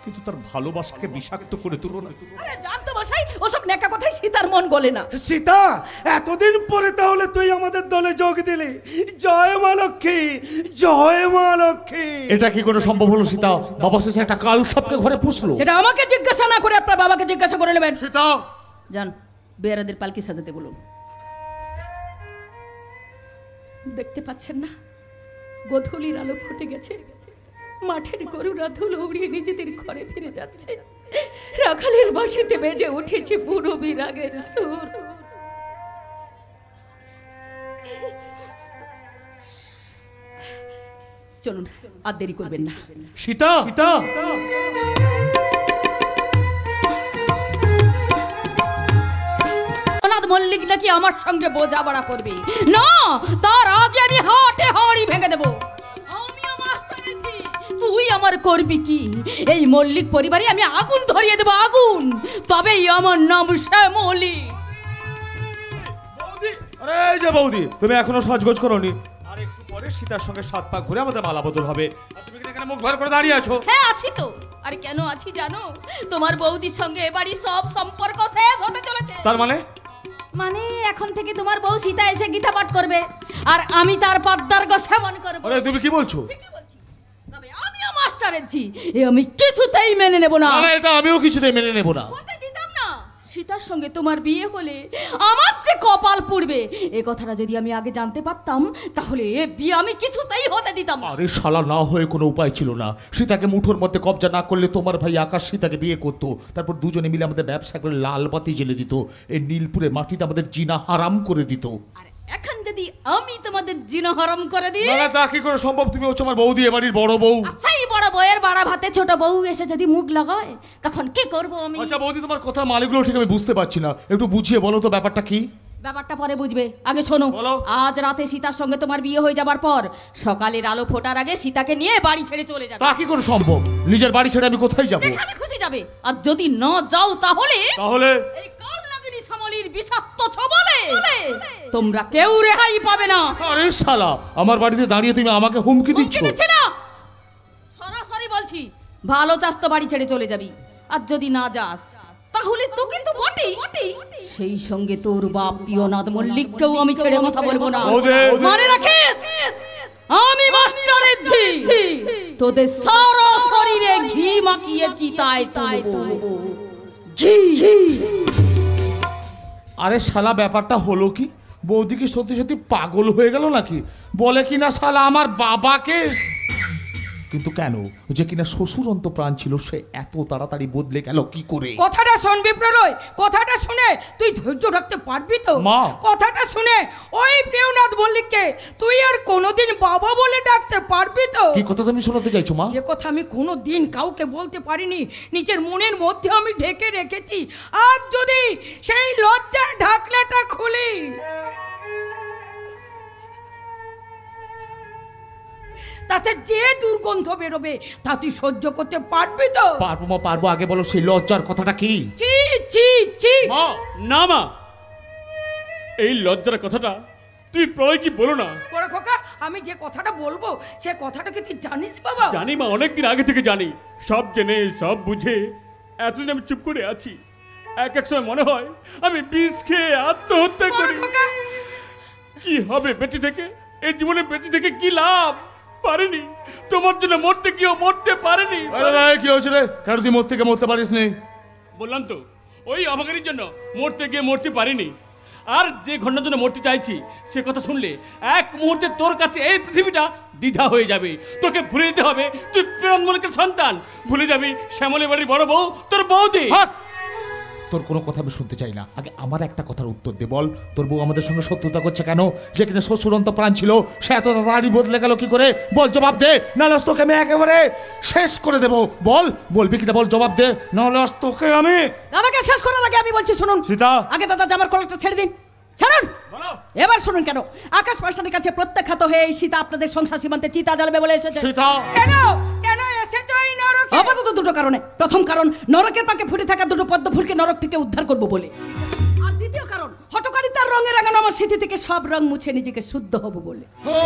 কিন্তু তার ভালোবাসাকে বিষাক্ত করে তুলো না। আরে জান তো মশাই, ওসব নেকা কথাই সীতার মন গলে না। সীতা, এতদিন পরে তাহলে তুই আমাদের দলে যোগ দিলি। জয় মা লক্ষ্মী, জয় মা লক্ষ্মী। এটা কি করে সম্ভব হলো সীতা? বাবা শেষে একটা কাল সাপকে ঘরে পুষলো। সেটা আমাকে জিজ্ঞাসা না করে আপনার বাবাকে জিজ্ঞাসা করে নেবেন। সীতা, যান, বেয়ারাদের পালকি সাজাতে বলুন। দেখতে পাচ্ছেন না, গোধূলির আলো ফুটে গেছে, মাঠের গরুরা ধুলো উড়িয়ে নিজেদের ঘরে ফিরে যাচ্ছে, রাখালের বাঁশিতে বেজে উঠেছে পুরো বিরাগের সুর। চলুন, আর দেরি করবেন না। সীতা, সীতা, মল্লিক নাকি আমার সঙ্গে বোঝাপড়া করবে না, তার আগে আমি হাটে হাড়ি ভেঙে দেবো। আমিও মাস্টার আছি, তুই আমার করবি কি? এই মল্লিক পরিবারে আমি আগুন ধরিয়ে দেবো, আগুন। তবেই আমার নাম শ্যামলী। আরে এই যে বৌদি, তুমি এখনো সাজগোজ করোনি, আর একটু পরে সীতার সঙ্গে 7 পা ঘুরে আমাদের মালা বদল হবে, আর তুমি এখানে মুখ ভার করে দাঁড়িয়ে আছো। হ্যাঁ আছি তো, আর কেন আছি জানো? তোমার বৌদির সঙ্গে এবারই সব সম্পর্ক শেষ হতে চলেছে। তার মানে এখন থেকে তোমার বউ সীতা এসে গীতা পাঠ করবে, আর আমি তার পদ্মার্ঘ সেবন করব। আরে তুমি কি বলছো? ঠিকই বলছি, তবে আমিও মাস্টার আছি, এ আমি কিছুতেই মেনে নেব না। আরে এটা আমিও কিছুতেই মেনে নেব না। হতে দিতাম না। সীতার সঙ্গে তোমার বিয়ে হলে আমার যে কপাল পুড়বে, এ কথাটা যদি আমি আগে জানতে পারতাম, তাহলে এ বিয়ে আমি কিছুতেই হতে দিতাম না। আরে শালা, না হয়ে কোনো উপায় ছিল না। সীতাকে মুঠোর মধ্যে কবজা না করলে তোমার ভাই আকাশ সীতাকে বিয়ে করতো, তারপর দুজনে মিলে আমাদের ব্যবসা করে লাল বাতি জ্বেলে দিত, এই নীলপুরের মাটিতে আমাদের জিনা হারাম করে দিত। আর এখন যদি আমি তোমাদের জিনা হারাম করে দিই, না, তা কি করে সম্ভব? তুমি হচ্ছে আমার বৌদি, এবাড়ির বড় বউ। সেই বড় বউয়ের বাড়া ভাতে ছোট বউ এসে যদি মুখ লাগায়, তখন কি করব আমি? আচ্ছা বৌদি, তোমার কথার মালিকগুলো ঠিক আমি বুঝতে পারছি না, একটু বুঝিয়ে বলো তো ব্যাপারটা কি? ব্যাপারটা পরে বুঝবে, আগে শোনো। বলো। আজ রাতে সীতার সঙ্গে তোমার বিয়ে হয়ে যাবার পর সকালের আলো ফোটার আগে সীতাকে নিয়ে বাড়ি ছেড়ে চলে যাবে। তা কি করে সম্ভব? নিজের বাড়ি ছেড়ে আমি কোথায় যাব? যেখানে খুশি যাবে। আর যদি না যাও, তাহলে এই কাল নাগিনী শ্যামলীর বিষাক্ত ছবলে তোমরা কেউ রেহাই পাবে না। আরে শালা, আমার বাড়িতে দাঁড়িয়ে তুমি আমাকে হুমকি দিচ্ছ? হুমকি দিচ্ছি না, সরাসরি বলছি, ভালো চাস তো বাড়ি ছেড়ে চলে যাবি, আর যদি না যাস তাহলে তো কিন্তু বটেই, সেই সঙ্গে তোর বাপ প্রিয়নাথ মল্লিককেও আমি ছেড়ে কথা বলবো না। মনে রাখিস, আমি মাস্টারের ঝি, তোদের সারা শরীরে ঘি মাখিয়ে চিতায় তুলবো। ঘি। আরে শালা, ব্যাপারটা হলো কি? বৌদি কি সত্যি সত্যি পাগল হয়ে গেল নাকি? বলে কিনা শালা আমার বাবাকে, কিন্তু কেন? যে কিনা শ্বশুর অন্ত প্রাণ ছিল, সে এত তাড়াতাড়ি বদলে গেল কি করে? কথাটা শুনবি প্রলয়, কথাটা শুনে তুই ধৈর্য রাখতে পারবি তো? মা। কথাটা শুনে ওই প্রিয়নাথ মল্লিককে তুই আর কোনোদিন বাবা বলে ডাকতে পারবি তো? কি কথা তুমি শোনাতে চাইছো মা? যে কথা আমি কোনোদিন কাউকে বলতে পারিনি, নিজের মনের মধ্যে আমি ঢেকে রেখেছি, আর যদি সেই লজ্জার ঢাকনাটা খুলি, তাতে যে দুর্গন্ধ বেরোবে তা তুই সহ্য করতে পারবি তো? পারবো মা, পারবো। আগে বলো সেই লজ্জার কথাটা কি? চি চি চি। মা, না মা, এই লজ্জার কথাটা তুই প্রলয় কি বলো না। বড় খোকা, আমি যে কথাটা বলবো সে কথাটা কি তুই জানিস বাবা? জানি মা, অনেকদিন আগে থেকে জানি, সব জেনে সব বুঝে এতদিন আমি চুপ করে আছি। এক এক সময় মনে হয় আমি বিষ খেয়ে আত্মহত্যা বড় করি। খোকা, কি হবে বেঁচে থেকে? এই জীবনে বেঁচে থেকে কি লাভ? পারিনি, তোমার জন্য মরতে গিয়েও মরতে পারিনি। কি হয়েছে রে? কেন তুই মরতে গিয়ে মরতে পারিস নি? বললাম তো, ওই অভাগের জন্য মরতে গিয়ে মরতে পারিনি। আর যে ঘটনার জন্য মরতে চাইছি, সে কথা শুনলে এক মুহূর্তে তোর কাছে এই পৃথিবীটা দ্বিধা হয়ে যাবে। তোকে ভুলে যেতে হবে তুই প্রিয়নাথ মল্লিকের সন্তান, ভুলে যাবি শ্যামলী বাড়ির বড় বউ তোর বৌদি। তোর কোনো কথা আমি শুনতে চাই না, আগে আমার একটা কথার উত্তর দে। বল, তোর বউ আমাদের সঙ্গে শত্রুতা করছে কেন? যেখানে শ্বশুরন্ত প্রাণ ছিল সে এত তাড়াতাড়ি বদলে গেল কি করে? বল, জবাব দে, নাহলে তোকে আমি একেবারে শেষ করে দেবো। বল, বলবি কিনা বল, জবাব দে, নাহলে তোকে আমি। দাদাকে শেষ করার আগে আমি বলছি শুনুন। সীতা, আগে দাদা জামার কলারটা ছেড়ে দিন, ছাড়ুন। এবার শুনুন কেন আকাশ পাশানের কাছে প্রত্যাখ্যাত হয়ে এই সীতা আপনাদের সংসার সীমান্তে চিতা জ্বালাবে বলে এসেছে। সীতা, কেন কেন এসেছো এই নরকে? আপাতত দুটো কারণে। প্রথম কারণ, নরকের পাকে ফুটে থাকা দুটো পদ্ম ফুলকে নরক থেকে উদ্ধার করব বলে। আর দ্বিতীয় কারণ, হটকারিতার রঙে রাঙানো আমার স্মৃতি থেকে সব রং মুছে নিজেকে শুদ্ধ হব বলে। ও,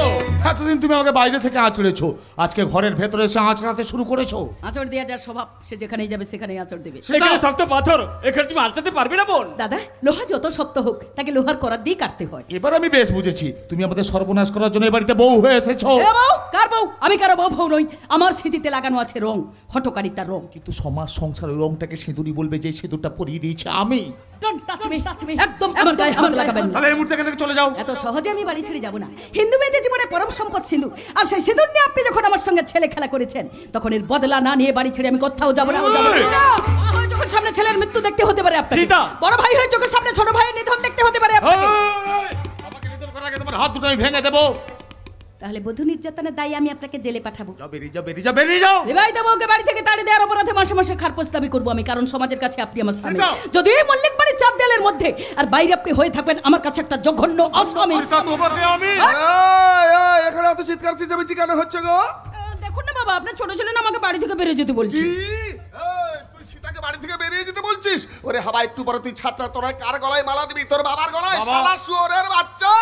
এতদিন তুমি আমাকে বাইরে থেকে আঁচড়েছো, আজকে ঘরের ভেতরে এসে আঁচড়াতে শুরু করেছো। আঁচড় দেওয়া যার স্বভাব, সে যেখানেই যাবে সেখানেই আঁচড় দেবে। এখানে শক্ত পাথর, এখানে তুমি আঁচড়াতে পারবে না বোন। দাদা, লোহা যত শক্ত হোক তাকে লোহার করার দিয়ে কাটতে হয়। এবার আমি বেশ বুঝেছি, তুমি আমাদের সর্বনাশ করার জন্য এই বাড়িতে বউ হয়ে এসেছো। এ বউ, কার বউ? আমি কারো বউ নই। আমার স্মৃতিতে লাগানো আছে রং, হটকারিতার রং। কিন্তু সমাজ সংসারের রংটাকে সিঁদুরি বলবে যে সিঁদুরটা পরিয়ে দিয়েছে আমি। Don't touch me, একদম আমার গায়ে হাত লাগাবেন না। তাহলে এই মুহূর্তে এখান থেকে চলে যাও। এত সহজে আমি বাড়ি ছেড়ে যাব না। হিন্দু মেয়েদের জীবনে পরম সম্পদ সিঁদুর, আর সেই সিঁদুর নিয়ে আপনি যখন আমার সঙ্গে ছেলে খেলা করেছেন, তখন এর বদলা না নিয়ে বাড়ি ছেড়ে আমি কোথাও যাব না। মা হয়ে চোখের সামনে ছেলের মৃত্যু দেখতে হতে পারে আপনাকে, বড় ভাই হয়ে চোখের সামনে ছোট ভাইয়ের নিধন দেখতে হতে পারে আপনাকে। আমাকে নিধন করার আগে তোমার হাত দুটো আমি ভেঙে দেবো। তাহলে বধূ নির্যাতনের দায়ী আমি আপনাকে জেলে পাঠাবো। যাও, বেরিয়ে যাও, বেরিয়ে যাও, বেরিয়ে যাও। বিবাহিত বউকে বাড়ি থেকে তাড়িয়ে দেওয়ার অপরাধে মাসে মাসে খারপোশ দাবি করবো আমি, কারণ সমাজের কাছে আপনি আমার স্বামী। যদি এই মল্লিক বাড়ির চার দেয়ালের মধ্যে আর বাইরে আপনি হয়ে থাকবেন আমার কাছে একটা জঘন্য অস্বামী। তোমাকে আমি এখানে এত চিৎকার চেঁচামেচি কেন হচ্ছে গো? দেখুন না বাবা, আপনার ছোট ছেলে না আমাকে বাড়ি থেকে বেরিয়ে যেতে বলছি। তুই সীতাকে বাড়ি থেকে বেরিয়ে যেতে বলছিস? ওরে হাবা, একটু পরে তুই ছাত্রা, তোরা কার গলায় মালা দিবি? তোর বাবার গলায়? শালা শুয়োরের বাচ্চা!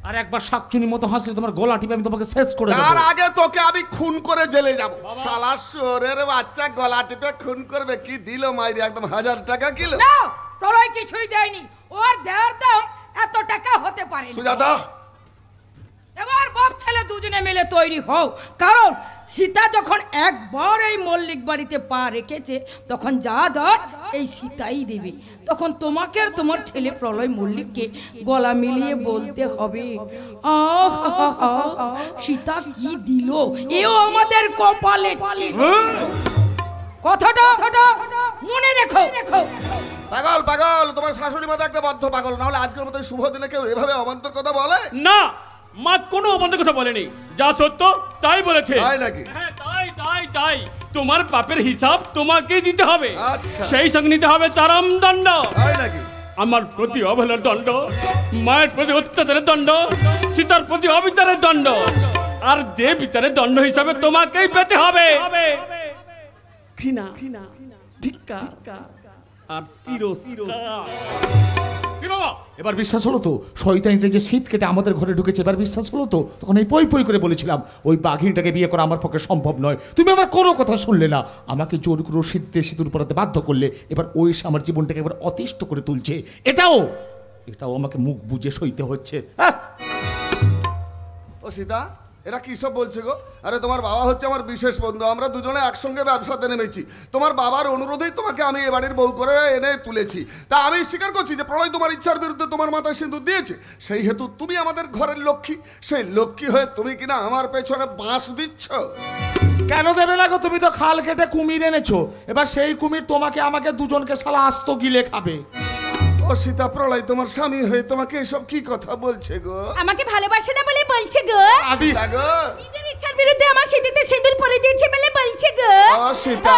আর একবার শাকচুনি মতো হাসলে তোমার গলা টিপে আমি তোমাকে শেষ করে দেব। তার আগে তোকে আমি খুন করে জেলে যাব। শালা শুয়োরের বাচ্চা গলা টিপে খুন করবে? কি দিল মাইরি, একদম 1000 টাকা কিলো। না, প্রলয় কিছুই দেয়নি। ওর দেওয়ার দাম এত টাকা হতে পারে না। সুজাতা, এবার বাপ ছেলে দুজনে মিলে তৈরি হও, কারণ সীতা যখন একবার এই মল্লিক বাড়িতে পা রেখেছে তখন যা দর এই সীতাই দেবে। তখন তোমাকে আর তোমার ছেলে প্রলয় মল্লিককে গলা মিলিয়ে বলতে হবে, সীতা কি দিল, এও আমাদের কপালে ছিল। কথাটা মনে রেখো। পাগল পাগল, তোমার শাশুড়ি মাথা একটা বদ্ধ পাগল, না হলে আজকের মতো শুভ দিনে কেউ এভাবে অবান্তর কথা বলে? না, মা কোনো অবান্তর কথা বলেনি, যা সত্য তাই বলেছে। তাই নাকি? হ্যাঁ, তাই তাই তাই। তোমার পাপের হিসাব তোমাকেই দিতে হবে। আচ্ছা। সেই সঙ্গে নিতে হবে চরম দণ্ড। তাই নাকি? আমার প্রতি অবহেলার দণ্ড, মায়ের প্রতি অত্যাচারের দণ্ড, সীতার প্রতি অবিচারের দণ্ড, আর যে বিচারের দণ্ড হিসাবে তোমাকেই পেতে হবে ঘৃণা, ধিক্কার আর তিরস্কার। কি বাবা, এবার বিশ্বাস হলো তো? শয়তানিটা যে শীত কেটে আমাদের ঘরে ঢুকেছে, এবার বিশ্বাস হলো তো? তখন এই পই পই করে বলেছিলাম ওই বাঘিনটাকে বিয়ে করা আমার পক্ষে সম্ভব নয়। তুমি আমার কোনো কথা শুনলে না, আমাকে জোর করে শীতে সিঁদুর পরাতে বাধ্য করলে। এবার ওই এসে আমার জীবনটাকে এবার অতিষ্ঠ করে তুলছে। এটাও আমাকে মুখ বুজে সইতে হচ্ছে। ও সীতা, এরা কি সব বলছে গো? আরে তোমার বাবা হচ্ছে আমার বিশেষ বন্ধু, আমরা দুজনে একসঙ্গে ব্যবসাতে নেমেছি। তোমার বাবার অনুরোধেই তোমাকে আমি এ বাড়ির বউ করে এনে তুলেছি। তা আমি স্বীকার করছি যে প্রলয় তোমার ইচ্ছার বিরুদ্ধে তোমার মাথায় সিঁদুর দিয়েছে। সেই হেতু তুমি আমাদের ঘরের লক্ষ্মী, সেই লক্ষ্মী হয়ে তুমি কিনা আমার পেছনে বাঁশ দিচ্ছ। কেন দেবে না গো? তুমি তো খাল কেটে কুমির এনেছো, এবার সেই কুমির তোমাকে আমাকে দুজনকে শালা আস্ত গিলে খাবে। ও সীতা, প্রলয় তোমার স্বামী হয়ে তোমাকে এসব কি কথা বলছে গো? আমাকে ভালোবাসে না বলে বলছে গো। সীতা গো, নিজের ইচ্ছার বিরুদ্ধে আমার স্মৃতিতে সিঁদুর পরে দিয়েছে বলে বলছে গো। ও সীতা,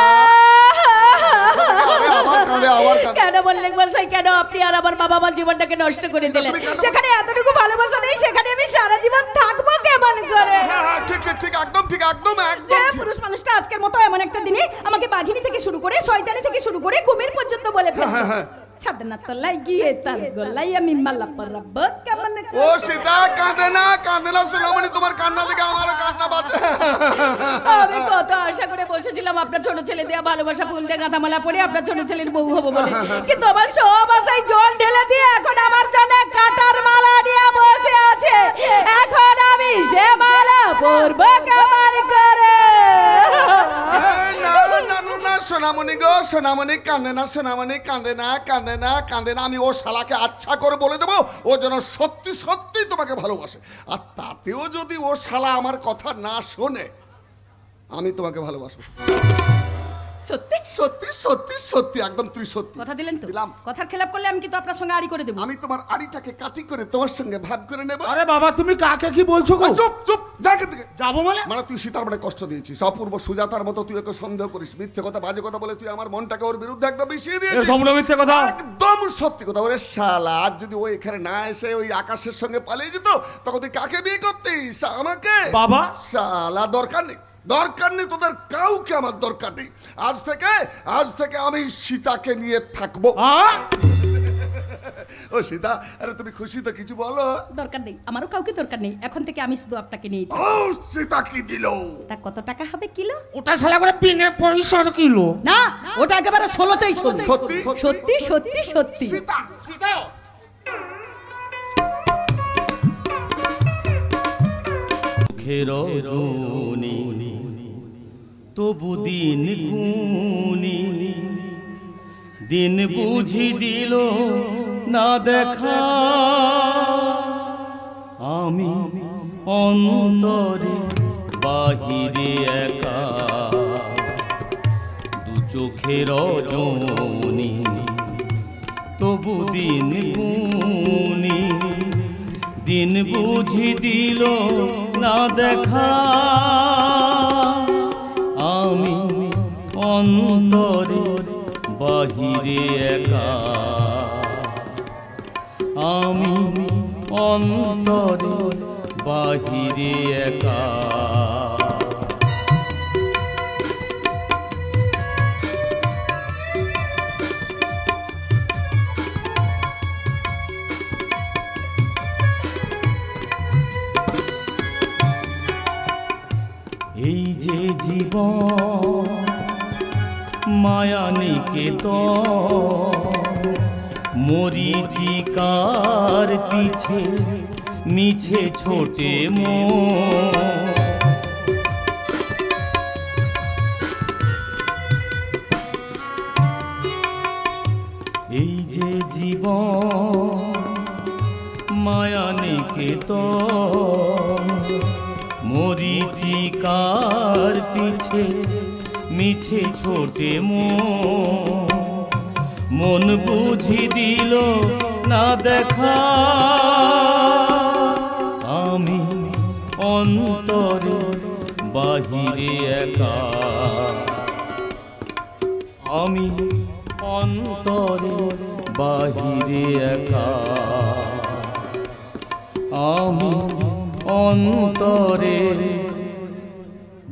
আরে আমার কাঁধে, আমার কাঁধে। কেন বললেন মশাই, কেন আপনি আর আমার বাবা আমার জীবনটাকে নষ্ট করে দিলেন? যেখানে এতটুকু ভালোবাসা নেই সেখানে আমি সারা জীবন থাকবো কেমন করে? হ্যাঁ, ঠিক ঠিক ঠিক, একদম ঠিক, একদম যে একদম ঠিক। পুরুষ মানুষটা আজকের মতো এমন একটা দিনে আমাকে বাঘিনী থেকে শুরু করে শয়তানি থেকে শুরু করে কুমির পর্যন্ত বলে ফেলবে। ছাদনা তলায় গিয়ে তার গলায় আমি মালা পরাবো কেমন করে? ও সীতা, কাঁদে না সোনামণি, তোমার কান্না থেকে আমার কান্না বাজে। আমি কত আশা করে বসেছিলাম আপনার ছোট ছেলে দেয়া ভালোবাসা ফুল দিয়ে গাঁথামালা পরে আপনার ছোট ছেলের বউ হবো বলে, কিন্তু আমার সব আশায় জল ঢেলে দিয়ে এখন আমার জন্য কাটার মালা নিয়ে বসে আছে। এখন আমি সে মালা পরবো কেমন করে? না সোনামণি গো, সোনামণি কাঁদে না, সোনামণি কাঁদে না, কাঁদে না, কাঁদে না। আমি ও শালাকে আচ্ছা করে বলে দেবো ও যেন সত্যি সত্যি তোমাকে ভালোবাসে। আর তাতেও যদি ও শালা আমার কথা না শোনে, আমি তোমাকে ভালোবাসবো। সত্যি সত্যি সত্যি সত্যি একদম তুই সত্যি কথা দিলেন তো? দিলাম। কথার খেলাপ করলে আমি কিন্তু আপনার সঙ্গে আড়ি করে দেবো। আমি তোমার আড়িটাকে কাটি করে তোমার সঙ্গে ভাগ করে নেব। আরে বাবা তুমি কাকে কি বলছো গো? চুপ চুপ জায়গা থেকে যাবো মানে? মানে তুই সীতার মানে কষ্ট দিয়েছিস, অপূর্ব সুজাতার মতো তুই ওকে সন্দেহ করিস, মিথ্যে কথা বাজে কথা বলে তুই আমার মনটাকে ওর বিরুদ্ধে একদম মিশিয়ে দিয়েছিস। সম্পূর্ণ মিথ্যে কথা। একদম সত্যি কথা। ওরে শালা, আজ যদি ও এখানে না এসে ওই আকাশের সঙ্গে পালিয়ে যেত তখন তুই কাকে বিয়ে করতিস? আমাকে? বাবা শালা দরকার নেই, দরকার নেই তোদের কাউকে, আমার দরকার নেই। আজ থেকে আমি সীতাকে নিয়ে থাকবো। ও সীতা, আরে তুমি খুশি তো? কিছু বলো। দরকার নেই, আমারও কাউকে দরকার নেই, এখন থেকে আমি শুধু আপনাকে নিয়ে। ও সীতা কি দিল? তা কত টাকা হবে কিলো? ওটা শালা করে বিনে পয়সার কিলো না, ওটা একেবারে 16তেই ছিল। সত্যি সত্যি সত্যি সত্যি। সীতা চোখের রজনী তবু দিন গুনি, দিন বুঝি দিল না দেখা, আমি অন্তরে বাহিরে একা, দু চোখের রজনী তবু দিন গুনি, দিন বুঝি দিল না দেখা, আমি অন্তরে বাহিরে একা, আমি অন্তরে বাহিরে একা। এই যে জীবন মায়া নিকেতন, মরীচিকার পিছে মিছে ছোটে মন, এই যে জীবন মায়া নিকেতন, মরীচিকার পিছে মিছে ছোটে মন বুঝি দিল না দেখা, আমি অন্তরে বাহিরে একা, আমি অন্তরে বাহিরে একা, আমি অন্তরে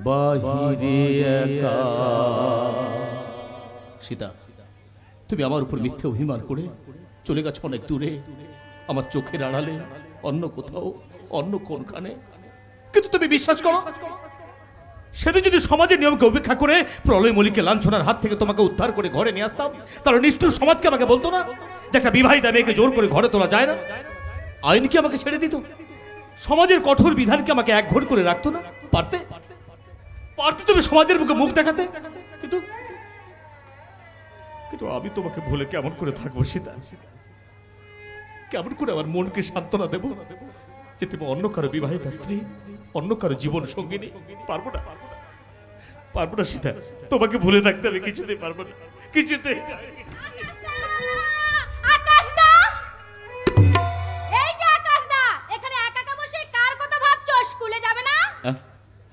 বাহিরে একা। সীতা, তুমি আমার উপর মিথ্যে অভিমান করে চলে গেছো অনেক দূরে, আমার চোখের আড়ালে, অন্য কোথাও, অন্য কোনখানে। কিন্তু তুমি বিশ্বাস করো, সেদিন যদি সমাজের নিয়মকে উপেক্ষা করে প্রলয় মলিকে লাঞ্ছনার হাত থেকে তোমাকে উদ্ধার করে ঘরে নিয়ে আসতাম, তাহলে নিষ্ঠুর সমাজকে আমাকে বলতো না যে একটা বিবাহিতা মেয়েকে জোর করে ঘরে তোলা যায় না? আইন কি আমাকে ছেড়ে দিত? সমাজের কঠোর বিধানকে আমাকে একঘর করে রাখতো না? পারতে তুমি সমাজের মুখে মুখ দেখাতে। কিন্তু কিন্তু আমি তোমাকে ভুলে কেমন করে থাকবো সীতা? কেমন করে আমার মনকে সান্ত্বনা দেব যে তুমি অন্য কারো বিবাহিতা স্ত্রী, অন্য কারো জীবন সঙ্গিনী? পারবো না, পারবো না সীতা, তোমাকে ভুলে থাকতে আমি কিছুতেই পারবো না, কিছুতেই।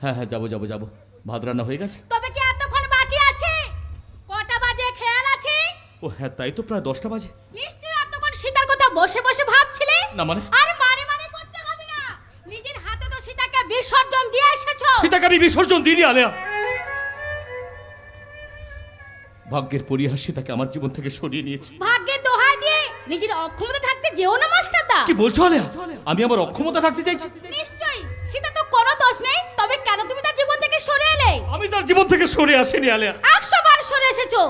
হ্যাঁ হ্যাঁ, যাবো যাবো যাবো, ভাত রান্না হয়ে গেছে। তবে কি এতক্ষণ বাকি আছে? কটা বাজে খেয়াল আছে? ও হ্যাঁ, তাই তো, প্রায় 10টা বাজে। নিশ্চয়ই এতক্ষণ সীতার কথা বসে বসে ভাবছিলে। না মানে? আর মানে করতে হবে না, নিজের হাতে তো সীতাকে বিসর্জন দিয়ে এসেছো। সীতাকে আমি বিসর্জন দিইনি আলেয়া। ভাগ্যের পরিহাস সীতাকে আমার জীবন থেকে সরিয়ে নিয়েছি। ভাগ্যের দোহাই দিয়ে নিজের অক্ষমতা থাকতে যেও না মাস্টারদা। কি বলছো আলেয়া? আমি আমার অক্ষমতা থাকতে চাইছি? নিশ্চয়ই, সীতা তো কোনো দোষ নেই, তবে কেন তুমি তার জীবন থেকে সরে এলে? আমি তার জীবন থেকে সরে আসিনি আলেয়া। 100 বার সরে এসেছো।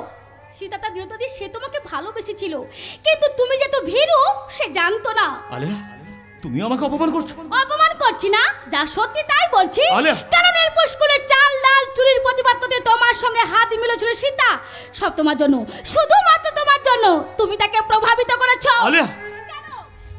সীতা তার দৃঢ়তা দিয়ে সে তোমাকে ভালোবেসেছিল, কিন্তু তুমি যে তো ভীরু সে জানতো না। আলেয়া, তুমি আমাকে অপমান করছো। অপমান করছি না, যা সত্যি তাই বলছি। আলেয়া, কেন নীলপুর স্কুলে চাল ডাল চুরির প্রতিবাদ করতে তোমার সঙ্গে হাত মিলেছিল সীতা? সব তোমার জন্য, শুধুমাত্র তোমার জন্য। তুমি তাকে প্রভাবিত করেছো। আলেয়া,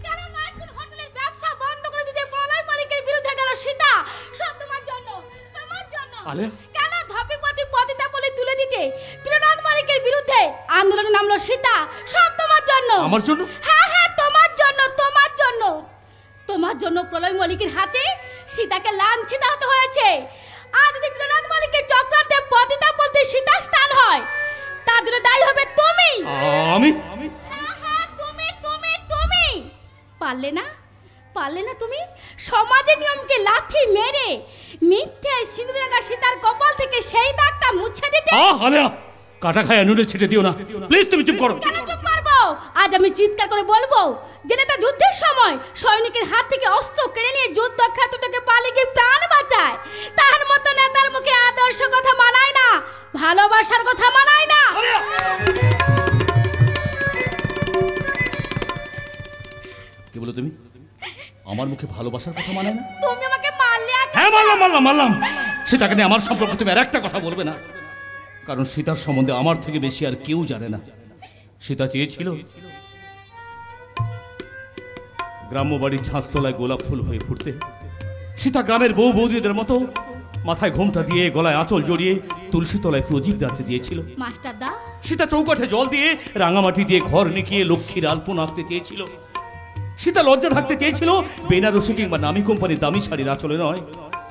কেন নাইটকুল হোটেলের ব্যবসা বন্ধ করে দিতে প্রলয় মালিকের বিরুদ্ধে গেল সীতা? সব তোমার জন্য, তোমার জন্য। আলেয়া, কেন ধপিপতি পতিতা বলে তুলে দিতে ত্রিনাথ মালিকের বিরুদ্ধে আন্দোলনে নামলো সীতা। সব তোমার জন্য। আমার জন্য? হ্যাঁ হ্যাঁ, তোমার জন্য, তোমার জন্য। তোমার জন্য প্রলয় মল্লিকের হাতে সীতাকে লাঞ্ছিত হতে হয়েছে। আর যদি ত্রিনাথ মালিকের চক্রান্তে পতিতা বলতে সীতা স্থান হয়, তার জন্য দায়ী হবে তুমি। আমি? হ্যাঁ হ্যাঁ, তুমি তুমি তুমি। পারলে না, পারলে না তুমি সমাজের নিয়মকে লাথি মেরে মিথ্যে সিঁদুররাঙা সীতার কপাল থেকে সেই দাগটা মুছে দিতে। আলিয়া, কাটা খায় নুনে ছিটে দিও না প্লিজ, তুমি চুপ করো। কেন চুপ করবো? আজ আমি চিৎকার করে বলবো যে নেতা যুদ্ধের সময় সৈনিকের হাত থেকে অস্ত্র কেড়ে নিয়ে যুদ্ধক্ষেত্র থেকে পালিয়ে গিয়ে প্রাণ বাঁচায়, তার মতো নেতার মুখে আদর্শ কথা মানায় না, ভালোবাসার কথা মানায় না। কি বলো তুমি? আমার মুখে ভালোবাসার কথা মানে না? তুমি আমাকে মারলে। হ্যাঁ মারলাম। সীতাকে নিয়ে আমার সম্পর্কে তুমি আর একটা কথা বলবে না, কারণ সীতার সম্বন্ধে আমার থেকে বেশি আর কেউ জানে না। সীতা চেয়েছিল গ্রাম্য বাড়ির ছাঁচতলায় গোলাপ ফুল হয়ে ফুটতে। সীতা গ্রামের বউ বৌদিদের মতো মাথায় ঘোমটা দিয়ে গলায় আঁচল জড়িয়ে তুলসী তলায় প্রদীপ জ্বালতে চেয়েছিল। মাস্টার দা, সীতা চৌকাঠে জল দিয়ে রাঙামাটি দিয়ে ঘর নিকিয়ে লক্ষ্মীর আলপনা আঁকতে চেয়েছিল। সীতা লজ্জা ঢাকতে চেয়েছিল বেনারসি কিংবা নামি কোম্পানির দামি শাড়ির আঁচলে নয়।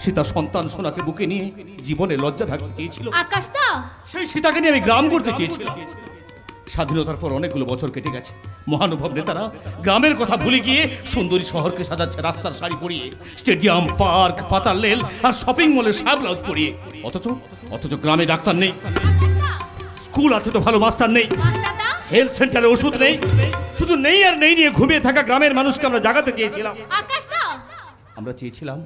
সীতা সন্তান সোনাকে বুকে নিয়ে জীবনে লজ্জা ঢাকতে চেয়েছিল। আকাশ দা, সেই সীতাকে নিয়ে আমি গ্রাম করতে চেয়েছিলাম। স্বাধীনতার পর অনেকগুলো বছর কেটে গেছে, মহানুভব নেতারা গ্রামের কথা ভুলে গিয়ে সুন্দরী শহরকে সাজাচ্ছে রাস্তার শাড়ি পরিয়ে, স্টেডিয়াম, পার্ক, পাতাল রেল আর শপিং মলে সাব ব্লাউজ পরিয়ে। অথচ গ্রামে ডাক্তার নেই, স্কুল আছে তো ভালো মাস্টার নেই, হেলথ সেন্টারে ওষুধ নেই। শুধু নেই আর নেই নিয়ে ঘুমিয়ে থাকা গ্রামের মানুষকে আমরা জাগাতে চেয়েছিলাম। আকাশ দা, আমরা চেয়েছিলাম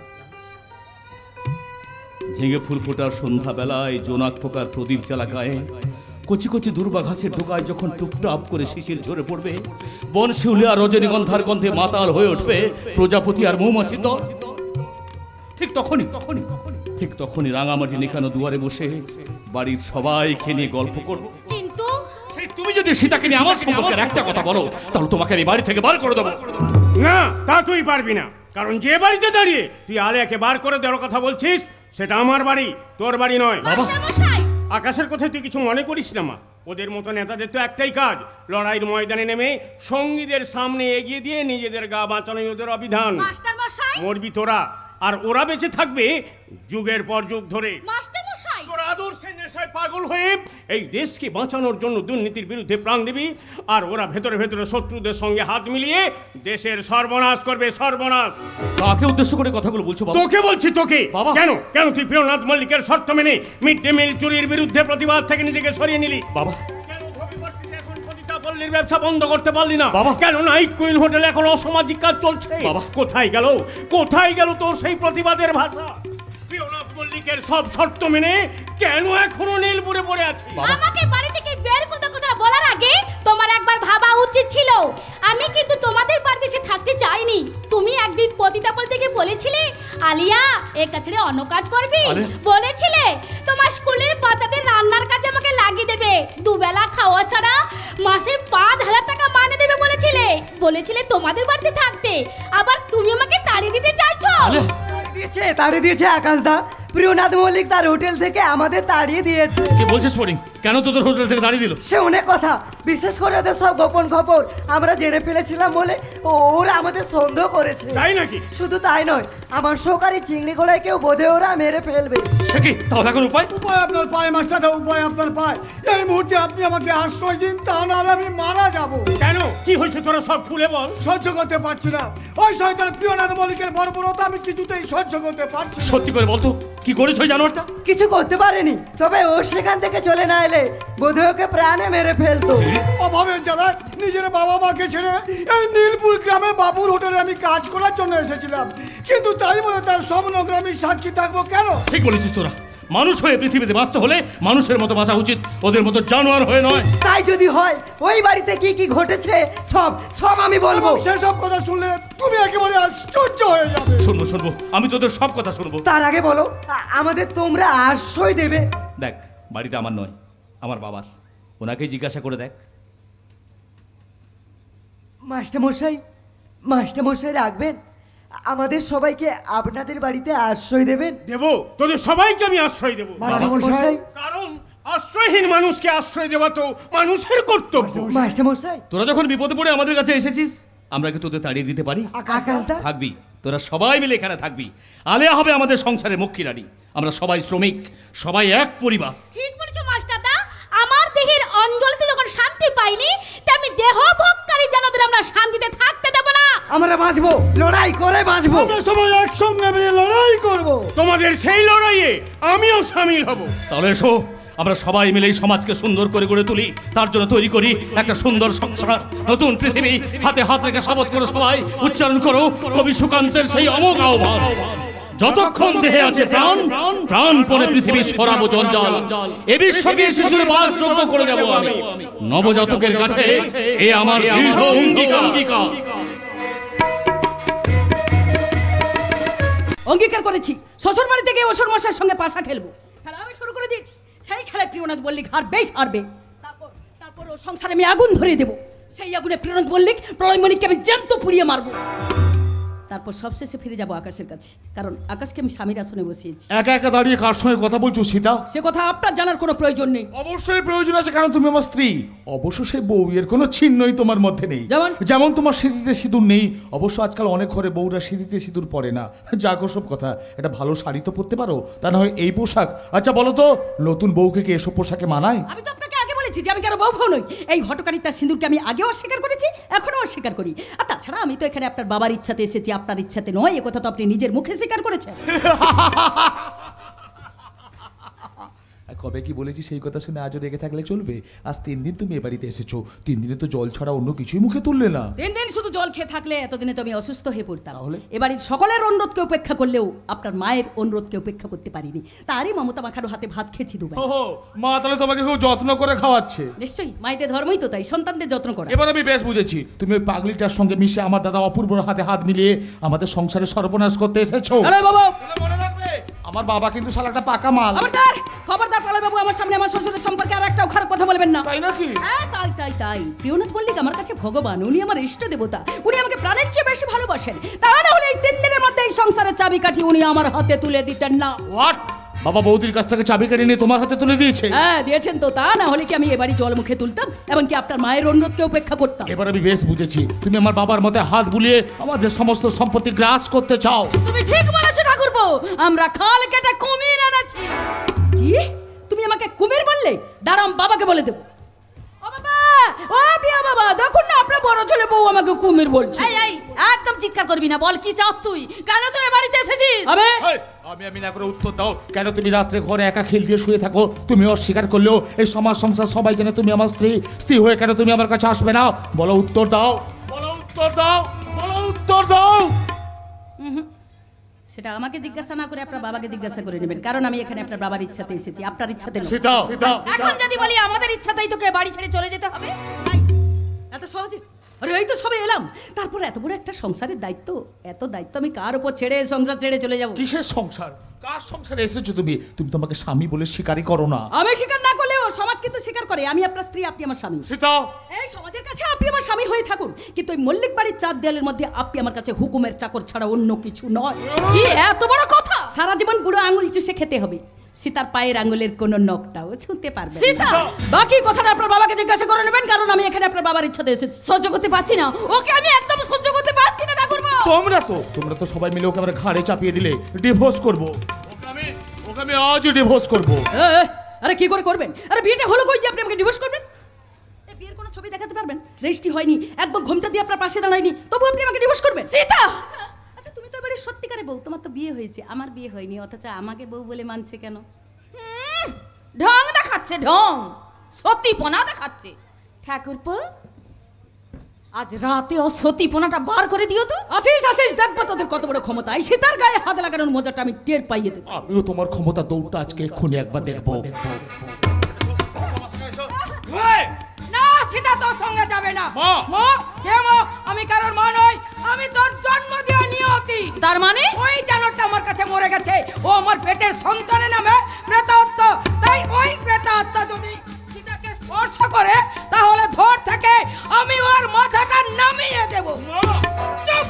ঝিঙে ফুল ফোটার সন্ধ্যা বেলায় জোনাক পোকার প্রদীপ জ্বালা গায়ে, কচি কচি দুর্বা ঘাসের ঢোকায় যখন টুপটাপ করে শিশির ঝরে পড়বে, বনশিউলি আর রজনীগন্ধার গন্ধে মাতাল হয়ে উঠবে প্রজাপতি আর মৌমাছি দল। ঠিক তখনই রাঙামাটি নিখানো দুয়ারে বসে বাড়ির সবাইকে নিয়ে গল্প করব। কিন্তু সেই তুমি যদি সীতাকে নিয়ে আমার সম্পর্কে একটা কথা বলো, তাহলে তোমাকে আমি বাড়ি থেকে বার করে দেবো। না, তা তুই পারবি না, কারণ যে বাড়িতে দাঁড়িয়ে তুই আলিয়াকে বার করে দেওয়ার কথা বলছিস সেটা আমার বাড়ি, তোর বাড়ি নয়। মাস্টারমশাই, আকাশের কথা তুই কিছু মনে করিস না মা। ওদের মতো নেতাদের তো একটাই কাজ, লড়াইয়ের ময়দানে নেমে সঙ্গীদের সামনে এগিয়ে দিয়ে নিজেদের গা বাঁচানোই ওদের অভিধান। মাস্টারমশাই, মরবি তোরা, আর ওরা বেঁচে থাকবে যুগের পর যুগ ধরে। মাস্টারমশাই, তোরা আদর্শের নেশায় পাগল হয়ে এই দেশকে বাঁচানোর জন্য দুর্নীতির বিরুদ্ধে প্রাণ দিবি, আর ওরা ভেতরে ভেতরে শত্রুদের সঙ্গে হাত মিলিয়ে দেশের সর্বনাশ করবে, সর্বনাশ। কাকে উদ্দেশ্য করে কথাগুলো বলছো বাবা? তোকে বলছি, তোকে। বাবা। কেন তুই প্রিয়নাথ মল্লিকের শর্ত মেনে মিড ডে মিল চুরির বিরুদ্ধে প্রতিবাদ থেকে নিজেকে সরিয়ে নিলি? বাবা, কেন ধোবিবর্তীতে এখন পতিতা পল্লীর ব্যবসা বন্ধ করতে পারলি না? বাবা। কেন নাইট কুইন হোটেলে এখন অসামাজিক কাজ চলছে? বাবা। কোথায় গেল তোর সেই প্রতিবাদের ভাষা? প্রিয়নাথ মল্লিকের সব শর্ত মেনে কেন এখনো নীলপুরে পড়ে আছে? আমাকে বাড়ি থেকে বের করতে কথা বলার আগে তোমার একবার ভাবা উচিত ছিল। আমি কিন্তু তোমাদের বাড়িতে এসে থাকতে চাইনি। তুমি একদিন পতিতাপল থেকে বলেছিলে আলিয়া এ কাছে অন্য কাজ করবি, বলেছিলে তোমার স্কুলের বাচ্চাদের রান্নার কাজে আমাকে লাগিয়ে দেবে, দুবেলা খাওয়া ছাড়া মাসে 5,000 টাকা মাইনে দেবে বলেছিলে তোমাদের বাড়িতে থাকতে, আবার তুমি আমাকে তাড়িয়ে দিতে চাইছো? তাড়িয়ে দিয়েছে আকাশ দা। প্রিয়নাথ মল্লিক তার হোটেল থেকে আমাদের তাড়িয়ে দিয়েছে। কি বলছিস ফড়িং? কেন তোদের হোটেল থেকে তাড়িয়ে দিল? সে অনেক কথা, বিশেষ করে ওদের সব গোপন খবর আমরা জেনে ফেলেছিলাম বলে ওরা আমাদের সন্দেহ করেছে। তাই নাকি? শুধু তাই নয়, আমার সহকারী চিংড়ি গোলায় কেউ বোধে ওরা মেরে ফেলবে। সে কি? তাহলে এখন উপায়? উপায় আপনার পায় মাস্টারদা, উপায় আপনার পায়। এই মুহূর্তে আপনি আমাকে আশ্রয় দিন, তা নাহলে আমি মারা যাব। কেন? কি হয়েছে তোরা সব খুলে বল। সহ্য করতে পারছি না ওই শয়তান প্রিয়নাথ মল্লিকের বর্বরতা, আমি কিছুতেই সহ্য করতে পারছি না। সত্যি করে বলতো কি করেছ ওই জানোয়ারটা? কিছু করতে পারেনি, তবে ও সেখান থেকে চলে না এলে বোধে ওকে প্রাণে মেরে ফেলতো। অভাবের জ্বালায় নিজের বাবা মাকে ছেড়ে এই নীলপুর গ্রামে বাবুর হোটেলে আমি কাজ করার জন্য এসেছিলাম, কিন্তু তাই বলে তার স্বপ্নগ্রামে আমি সাক্ষী থাকবো কেন? ঠিক বলেছিস তোরা। মানুষ হয়ে পৃথিবীতে বাঁচতে হলে মানুষের মতো বাঁচা উচিত, ওদের মতো জানোয়ার হয়ে নয়। তাই যদি হয় ওই বাড়িতে কি কি ঘটেছে সব আমি বলবো। সেসব কথা শুনলে তুমি একেবারে আশ্চর্য হয়ে যাবে। শুনবো, আমি তোদের সব কথা শুনবো। তার আগে বলো আমাদের তোমরা আশ্রয় দেবে? দেখ, বাড়িটা আমার নয়, আমার বাবার। ওনাকেই জিজ্ঞাসা করে দেখ। মাস্টারমশাই রাখবেন? আমাদের সবাইকে আপনাদের বাড়িতে আশ্রয় দেবেন? দেবো, তোদের সবাইকে আমি আশ্রয় দেবো। মাস্টারমশাই, কারণ আশ্রয়হীন মানুষকে আশ্রয় দেওয়া তো মানুষের কর্তব্য। মাস্টারমশাই, তোরা যখন বিপদে পড়ে আমাদের কাছে এসেছিস, আমরা কি তোদের তাড়িয়ে দিতে পারি? আকাশদা থাকবি, তোরা সবাই মিলে এখানে থাকবি। আলেয়া হবে আমাদের সংসারে মুখ্যী রানী। আমরা সবাই শ্রমিক, সবাই এক পরিবার। ঠিক বলেছো মাস্টারদা। আমার দেহের অঞ্জলিতে যখন শান্তি পাইনি, তেমনি দেহ ভোগকারী জানোদের আমরা শান্তিতে থাকতে দেব না। আমরা বাঁচবো, লড়াই করে বাঁচবো। আমরা সবাই একসঙ্গে মিলে লড়াই করব। তোমাদের সেই লড়াইয়ে আমিও সামিল হব। তাহলে এসো, আমরা সবাই মিলে এই সমাজকে সুন্দর করে গড়ে তুলি। তার জন্য তৈরি করি একটা সুন্দর সংসার, নতুন পৃথিবী। হাতে হাত রেখে শপথ করো, সবাই উচ্চারণ করো কবি সুকান্তের সেই অমোঘ আহ্বান। যতক্ষণ দেহে আছে প্রাণ, প্রাণপণে পৃথিবী সরাবো জঞ্জাল। এ বিশ্বকে শিশুর বাসযোগ্য করে যাব আমি। নবজাতকের কাছে এ আমার দৃঢ় অঙ্গীকার। অঙ্গীকার করেছি শ্বশুর বাড়িতে গিয়ে অসুর মশার সঙ্গে পাশা খেলবো। খেলা আমি শুরু করে দিয়েছি। সেই খেলায় প্রিয়নাথ মল্লিক হারবে। তারপর ও সংসারে আমি আগুন ধরিয়ে দেবো। সেই আগুনে প্রিয়নাথ মল্লিক, প্রলয় মল্লিককে আমি জ্যান্ত পুড়িয়ে মারবো। তারপর সবশেষে ফিরে যাব আকাশের কাছে, কারণ আকাশকে আমি স্বামীর আসনে বসিয়েছি। একা একা দাঁড়িয়ে কার সঙ্গে কথা বলছো সীতা? সে কথা আপনার জানার কোনো প্রয়োজন নেই। অবশ্যই প্রয়োজন আছে, কারণ তুমি আমার স্ত্রী। অবশ্য সেই বউয়ের কোনো চিহ্নই তোমার মধ্যে নেই। যেমন তোমার সিঁথিতে সিঁদুর নেই। অবশ্য আজকাল অনেক ঘরে বউরা সিঁথিতে সিঁদুর পরে না। যাক ওসব কথা, একটা ভালো শাড়ি তো পরতে পারো, তা না হয় এই পোশাক। আচ্ছা বলো তো, নতুন বউকে কি এসব পোশাকে মানায়? আমি তো আপনাকে আগে বলেছি যে আমি কারো বউ নই। এই হটকারিতার সিঁদুরকে আমি আগেও অস্বীকার করেছি, এখনো অস্বীকার করি। আর তাছাড়া আমি তো এখানে আপনার বাবার ইচ্ছাতে এসেছি, আপনার ইচ্ছাতে নয়। এ কথা তো আপনি নিজের মুখে স্বীকার করেছেন। কবে কি বলেছি সেই কথা শুনে আজও রেগে থাকলে চলবে? আজ 3 দিন তুমি এ বাড়িতে এসেছো, 3 দিনে তো জল ছাড়া অন্য কিছুই মুখে তুললে না। 3 দিন শুধু জল খেয়ে থাকলে এতদিনে তো আমি অসুস্থ হয়ে পড়তাম। এবাড়ির সকলের অনুরোধকে উপেক্ষা করলেও আপনার মায়ের অনুরোধকে উপেক্ষা করতে পারিনি। তারই মমতা মাখানো হাতে ভাত খেয়েছি দুবার। ওহো, মা তাহলে তোমাকে খুব যত্ন করে খাওয়াচ্ছে। নিশ্চয়ই, মায়েদের ধর্মই তো তাই, সন্তানদের যত্ন করা। এবার আমি বেশ বুঝেছি, তুমি ওই পাগলিটার সঙ্গে মিশে আমার দাদা অপূর্বর হাতে হাত মিলিয়ে আমাদের সংসারে সর্বনাশ করতে এসেছো। আরে বাবা, মনে রাখবে, আমার বাবা কিন্তু শালাটা পাকা মাল। খবরদার প্রলয় বাবু, আমার সামনে আমার শ্বশুরের সম্পর্কে আর একটাও খারাপ কথা বলবেন না। তাই নাকি? হ্যাঁ, তাই। প্রিয়নাথ মল্লিক আমার কাছে ভগবান, উনি আমার ইষ্ট দেবতা। উনি আমাকে প্রাণের চেয়ে বেশি ভালোবাসেন। তা না হলে এই 3 দিনের মধ্যে এই সংসারের চাবিকাঠি উনি আমার হাতে তুলে দিতেন না। হোয়াট? বাবা বৌদির কাছ থেকে চাবি কেড়ে নিয়ে তোমার হাতে তুলে দিয়েছে? হ্যাঁ দিয়েছেন তো। তা না হলে কি আমি এবারই জল মুখে তুলতাম, এমনকি আপনার মায়ের অনুরোধকে উপেক্ষা করতাম? এবার আমি বেশ বুঝেছি, তুমি আমার বাবার মতে হাত বুলিয়ে আমাদের সমস্ত সম্পত্তি গ্রাস করতে চাও। তুমি ঠিক বলেছো ঠাকুরপো, আমরা খাল কেটে কুমির এনেছি। কি? তুমি আমাকে কুমির বললে? দাঁড়াম, বাবাকে বলে দেবো। ও বাবা, ও প্রিয়া বাবা, দেখুন না আপনার বড় ছেলে বউ আমাকে কুমির বলছে। এই একদম চিৎকার করবি না, বল কি চাস তুই? কেন তুই এ বাড়িতে এসেছিস? আমি না করে উত্তর দাও। কেন তুমি রাত্রে ঘরে একা খিল দিয়ে শুয়ে থাকো? তুমি অস্বীকার করলেও এই সমাজ সংসার সবাই জানে তুমি আমার স্ত্রী হয়ে কেন তুমি আমার কাছে আসবে না? বলো, উত্তর দাও। সেটা আমাকে জিজ্ঞাসা না করে আপনার বাবাকে জিজ্ঞাসা করে নেবেন, কারণ আমি এখানে আপনার বাবার ইচ্ছাতে এসেছি, আপনার ইচ্ছাতে নয়। এখন যদি বলি আমাদের ইচ্ছাতেই তোকে বাড়ি ছেড়ে চলে যেতে হবে, এত সহজে? আরে এই তো সবে এলাম, তারপর এত বড় একটা সংসারের দায়িত্ব, এত দায়িত্ব আমি কার উপর ছেড়ে সংসার ছেড়ে চলে যাব? কিসের সংসার? কার সংসারে এসেছো তুমি? তুমি তোমাকে স্বামী বলে স্বীকারই করো না। আমি স্বীকার না করলেও সমাজ কিন্তু স্বীকার করে আমি আপনার স্ত্রী, আপনি আমার স্বামী। সীতা, এই সমাজের কাছে আপনি আমার স্বামী হয়ে থাকুন, কিন্তু ওই মল্লিক বাড়ির 4 দেয়ালের মধ্যে আপনি আমার কাছে হুকুমের চাকর ছাড়া অন্য কিছু নয়। কি এত বড় কথা? সারা জীবন বুড়ো আঙুল চুষে খেতে হবে, সীতার পায়ের আঙুলের কোনো নখটাও ছুঁতে পারবে না। সীতা, বাকি কথাটা আপনার বাবাকে জিজ্ঞাসা করে নেবেন, কারণ আমি এখানে আপনার বাবার ইচ্ছাতে এসেছি। সহ্য করতে পারছি না, ওকে আমি একদম সহ্য করতে পারছি না ঠাকুরপো। তোমরা তো সবাই মিলে ওকে আমার ঘাড়ে চাপিয়ে দিলে। ডিভোর্স করবো ওকে আমি আজই ডিভোর্স করবো। আরে কি করে করবেন? আরে বিয়েটা হলো কই যে আপনি আমাকে ডিভোর্স করবেন? এই বিয়ের কোনো ছবি দেখাতে পারবেন? রেজিস্ট্রি হয়নি, একবার ঘোমটা দিয়ে আপনার পাশে দাঁড়ায়নি, তবু আপনি আমাকে ডিভোর্স করবেন? সীতা, আচ্ছা তুমি তো এবারে সত্যিকারে বউ, তোমার তো বিয়ে হয়েছে, আমার বিয়ে হয়নি, অথচ আমাকে বউ বলে মানছে কেন? ঢং দেখাচ্ছে, ঢং, সতীপনা দেখাচ্ছে। ঠাকুরপো, আজ রাতে ও সতীপনাটা বার করে দিও তো। আসিস দেখবো তোদের কত বড় ক্ষমতা। এই সীতার গায়ে হাত লাগানোর মজাটা আমি টের পাইয়ে দেবো। আমিও তোমার ক্ষমতা দৌড়টা আজকে এক্ষুনি একবার দেখবো। না, সীতা তোর সঙ্গে যাবে না। মা, কে মা? আমি কারোর মা নই, আমি তোর জন্ম দেওয়া নিয়তি। তার মানে ওই জানোরটা আমার কাছে মরে গেছে, ও আমার পেটের সন্তানের নামে প্রেতাত্মা। তাই ওই প্রেতাত্মা যদি সীতাকে স্পর্শ করে, তাহলে ধর থেকে আমি ওর মাথাটা নামিয়ে দেব। চুপ।